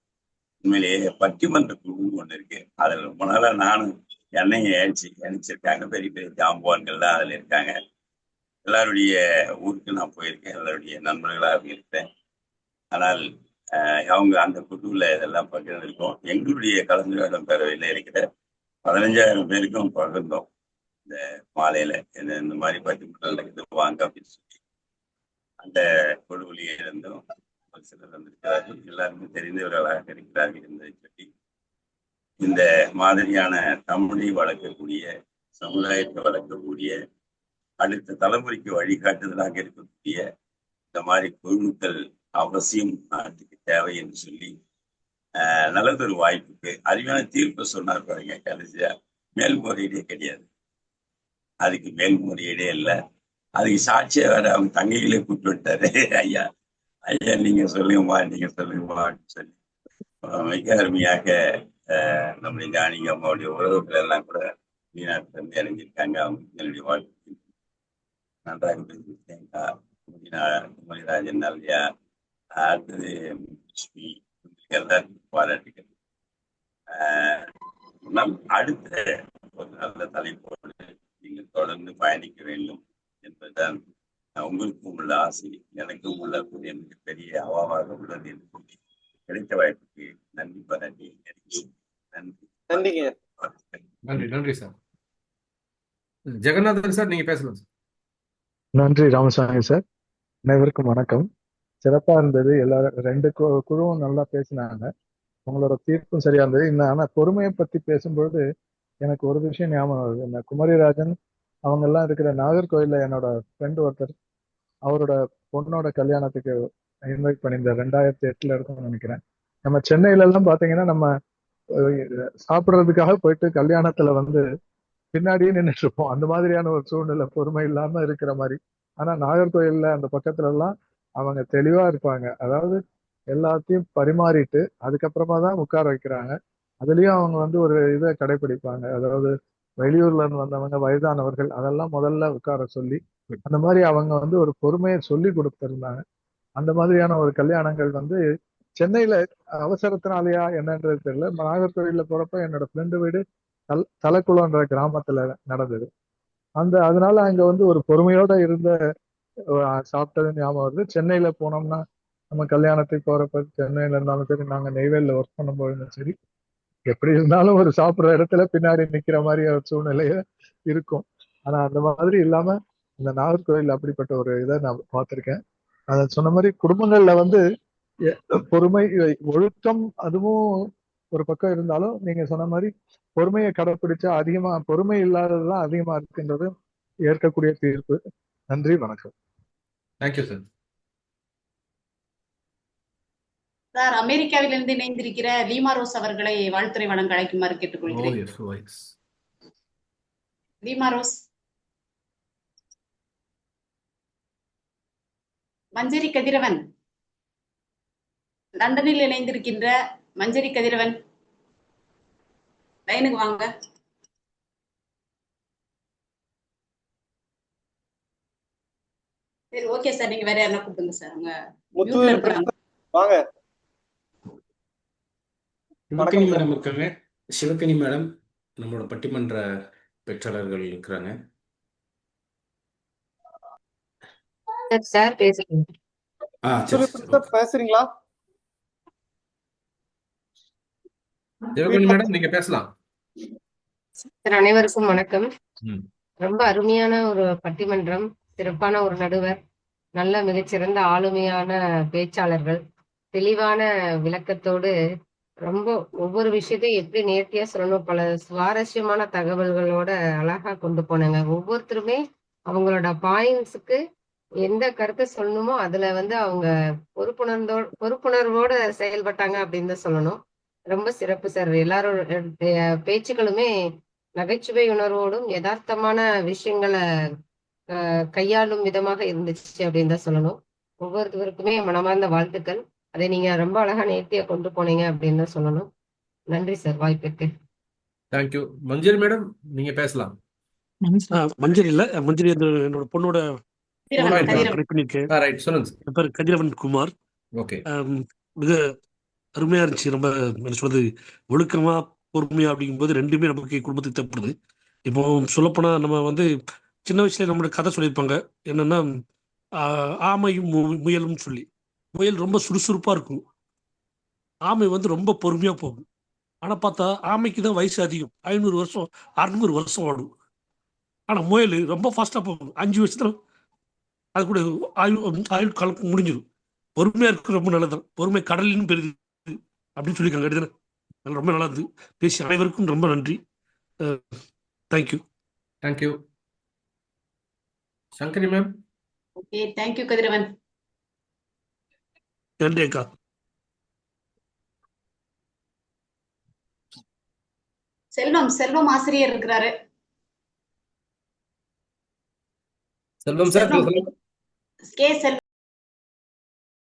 உண்மையிலேயே பட்டிமன்ற குழு ஒன்று இருக்கு. அதில் ரொம்ப நாளா நானும் என்னையும் இணைச்சிருக்காங்க. பெரிய பெரிய ஜாம்பவான்கள்லாம் அதில் இருக்காங்க. எல்லாருடைய ஊருக்கு நான் போயிருக்கேன், எல்லாருடைய நண்பர்களாக இருக்கிறேன். ஆனால் அவங்க அந்த குழுவில் இதெல்லாம் பகிர்ந்திருக்கோம். எங்களுடைய கலந்துரையாடல் பேரவையில் இருக்கிற 15,000 பேருக்கும் பகிர்ந்தோம். இந்த மாலையில இந்த மாதிரி பட்டிமன்றம் நடக்குது வாங்க அப்படின்னு சொல்லி அந்த குழுவிலேயே இருந்தும் ஒரு சிலர் வந்திருக்கிறார்கள். எல்லாருமே தெரிந்தவர்களாக இருக்கிறார்கள் என்பதை சொல்லி இந்த மாதிரியான தமிழை வளர்க்கக்கூடிய, சமுதாயத்தை வளர்க்கக்கூடிய, அடுத்த தலைமுறைக்கு வழிகாட்டுதலாக இருக்கக்கூடிய இந்த மாதிரி குழுக்கள் அவசியம் நாட்டுக்கு தேவை என்று சொல்லி நல்லதொரு வாய்ப்புக்கு அறிவான தீர்ப்பு சொன்னார் பாருங்க. கடைசியா மேல்முறையீடே கிடையாது, அதுக்கு மேல்முறையீடே இல்லை. அதுக்கு சாட்சியா வேற அவங்க தங்கைகளே கூப்பிட்டு விட்டாரு. ஐயா ஐயா நீங்க சொல்லுங்கம்மா, நீங்க சொல்லுங்கம்மா அப்படின்னு சொல்லி மிக அருமையாக நம்முடைய ஜானகி அம்மாவுடைய உறவுகள் எல்லாம் கூட வெளிநாட்டிலிருந்து இறங்கியிருக்காங்க. அவங்க என்னுடைய வாழ்க்கை நன்றாக பேசியிருக்கேங்க. குமரிராஜன் நல்லையா, அடுத்தது லட்சுமி, எல்லாருக்கும் பாராட்டுகள். அடுத்த ஒரு நல்ல தலைப்போடு நீங்கள் தொடர்ந்து பயணிக்க வேண்டும் என்பதுதான் உங்களுக்கும் உள்ள ஆசை, எனக்கும் உள்ள எனக்கு பெரிய அவாவாக உள்ளது என்று சொல்லி கிடைத்த வாய்ப்புக்கு நன்றி பாராட்டி நன்றி. நன்றிங்க. நன்றி. நன்றி சார். ஜெகநாதன் சார் நீங்க பேசலாம் சார். நன்றி ராமசாமி சார். அனைவருக்கும் வணக்கம். சிறப்பா இருந்தது. எல்லாரும் 2 குழுவும் நல்லா பேசினாங்க. உங்களோட தீர்ப்பும் சரியா இருந்தது. ஆனா பொறுமையை பத்தி பேசும்பொழுது எனக்கு ஒரு விஷயம் ஞாபகம் வருது. இந்த குமரிராஜன் அவங்க எல்லாம் இருக்கிற நாகர்கோயில்ல என்னோட ஃப்ரெண்ட் ஒருத்தர் அவரோட பொண்ணோட கல்யாணத்துக்கு இன்வைட் பண்ணியிருந்தார். 2008 இருக்கும்னு நினைக்கிறேன். நம்ம சென்னையில எல்லாம் பாத்தீங்கன்னா நம்ம சாப்பிடுறதுக்காக போயிட்டு கல்யாணத்துல வந்து பின்னாடியே நின்றுட்டு இருப்போம். அந்த மாதிரியான ஒரு சூழ்நிலை, பொறுமை இல்லாம இருக்கிற மாதிரி. ஆனா நாகர்கோயில்ல அந்த பக்கத்துல எல்லாம் அவங்க தெளிவா இருப்பாங்க. அதாவது எல்லாத்தையும் பரிமாறிட்டு அதுக்கப்புறமா தான் உட்கார வைக்கிறாங்க. அதுலயும் அவங்க வந்து ஒரு இதை கடைபிடிப்பாங்க. அதாவது வெளியூர்ல இருந்து வந்தவங்க, வயதானவர்கள், அதெல்லாம் முதல்ல உட்கார சொல்லி அந்த மாதிரி அவங்க வந்து ஒரு பொறுமையை சொல்லி கொடுத்திருந்தாங்க. அந்த மாதிரியான ஒரு கல்யாணங்கள் வந்து சென்னையில அவசரத்தினாலயா என்னன்றது தெரியல. நாகர்கோவில்ல போறப்ப என்னோட ஃப்ரெண்டு வீடு தலக்குளம்ன்ற கிராமத்துல நடந்தது. அதனால அங்க வந்து ஒரு பொறுமையோட இருந்த சாப்பிட்டது ஞாபகம் வருது. சென்னையில போனோம்னா நம்ம கல்யாணத்துக்கு போறப்ப சென்னையில இருந்தாலும் சரி, நாங்க நெய்வேலியில ஒர்க் பண்ணும்போதும் சரி, எப்படி இருந்தாலும் ஒரு சாப்பிடுற இடத்துல பின்னாடி நிக்கிற மாதிரி ஒரு சூழ்நிலைய இருக்கும். ஆனா அந்த மாதிரி இல்லாம இந்த நாகர்கோவில் அப்படிப்பட்ட ஒரு இதை நான் பார்த்திருக்கேன். அத சொன்ன மாதிரி குடும்பங்கள்ல வந்து பொறுமை, ஒழுக்கம் அதுவும் ஒரு பக்கம் இருந்தாலும் நீங்க சொன்ன மாதிரி பொறுமையை கடைப்பிடிச்சா அதிகமா, பொறுமை இல்லாததுதான் அதிகமா இருக்குன்றது ஏற்கக்கூடிய தீர்ப்பு. நன்றி, வணக்கம். Thank you sir. சார், அமெரிக்காவிலிருந்து இணைந்திருக்கிற லீமா ரோஸ் அவர்களை வாழ்த்துறை வழங்க அழைக்குமாறு கேட்டுக்கொள்கிறேன். Lima rose. மஞ்சரி கதிரவன், லண்டனில் இணைந்திருக்கின்ற மஞ்சரி கதிரவன், லைனுக்கு வாங்க. சரி, ஓகே சார், நீங்க வேற யாரா கூப்பிடுங்க சார். உங்க மியூட்ல இருக்கிறாங்க. வாங்க. சிவகனி மேடம் இருக்காங்க. சிவகனி மேடம் நம்மளோட பட்டிமன்ற பேச்சாளர்கள் இருக்கிறாங்க. சார் பேசுறீங்க. பேசுறீங்களா? சிவகனி மேடம் நீங்க பேசலாம். சார், அனைவருக்கும் வணக்கம். ரொம்ப அருமையான ஒரு பட்டிமன்றம், சிறப்பான ஒரு நடுவர், நல்ல மிகச்சிறந்த ஆளுமையான பேச்சாளர்கள், தெளிவான விளக்கத்தோடு ரொம்ப ஒவ்வொரு விஷயத்தையும் எப்படி நேர்த்தியா சொல்லணும், பல சுவாரஸ்யமான தகவல்களோட அழகா கொண்டு போனாங்க. ஒவ்வொருத்தருமே அவங்களோட பாயிண்ட்ஸுக்கு எந்த கருத்தை சொல்லணுமோ அதுல வந்து அவங்க பொறுப்புணர்வோட செயல்பட்டாங்க அப்படின்னு தான் சொல்லணும். ரொம்ப சிறப்பு சார். எல்லாரோட பேச்சுக்களுமே நகைச்சுவை உணர்வோடும் யதார்த்தமான விஷயங்களை கையாளும் விதமாக இருந்துச்சு அப்படின்னு தான் சொல்லணும். ஒவ்வொருத்தருக்குமே மனமார்ந்த வாழ்த்துக்கள். அதை நீங்க ரொம்ப அழகா நேர்த்தியா கொண்டு போனீங்க அப்படின்னு தான் சொல்லணும். நன்றி சார் வாய்ப்புக்கு. தேங்க்யூ. மஞ்சரி மேடம் நீங்க பேசலாம். மஞ்சரி இல்ல, மஞ்சரி என்னோட பொண்ணோட ட்ரை பண்ணிருக்கேன். என் பேர் கதிரவன் குமார். மிக அருமையா இருந்துச்சு. ரொம்ப என்ன சொல்றது, ஒழுக்கமா பொறுமையா அப்படிங்கும்போது ரெண்டுமே நமக்கு குடும்பத்துக்கு தேவைப்படுது. இப்போ சொல்லப்போனா நம்ம வந்து சின்ன வயசுல நம்மளோட கதை சொல்லியிருப்பாங்க. என்னன்னா ஆமையும் முயலும் சொல்லி. முயல் ரொம்ப சுறுசுறுப்பா இருக்கும், ஆமை வந்து ரொம்ப பொறுமையா போகும். ஆனா பார்த்தா ஆமைக்கு தான் வயசு அதிகம், 500 வருஷம் 600 வருஷம் ஆடும். ஆனா முயல் ரொம்ப ஃபாஸ்டா போகும், 5 வருஷத்துல அது கூட ஆயுள் காலம் முடிஞ்சிடும். பொறுமையா இருக்கு, ரொம்ப நல்லதான். பொறுமை கடலின் பெரிது அப்படின்னு சொல்லியிருக்காங்க. எடுத்துன ரொம்ப நல்லா இருந்து பேசி அனைவருக்கும் ரொம்ப நன்றி. Thank you. Thank you. Shankari ma'am. Okay, thank you Kathiravan. நன்றி அக்கா. செல்வம் ஆசிரியர் இருக்கிறாரு. செல்வம் சார்.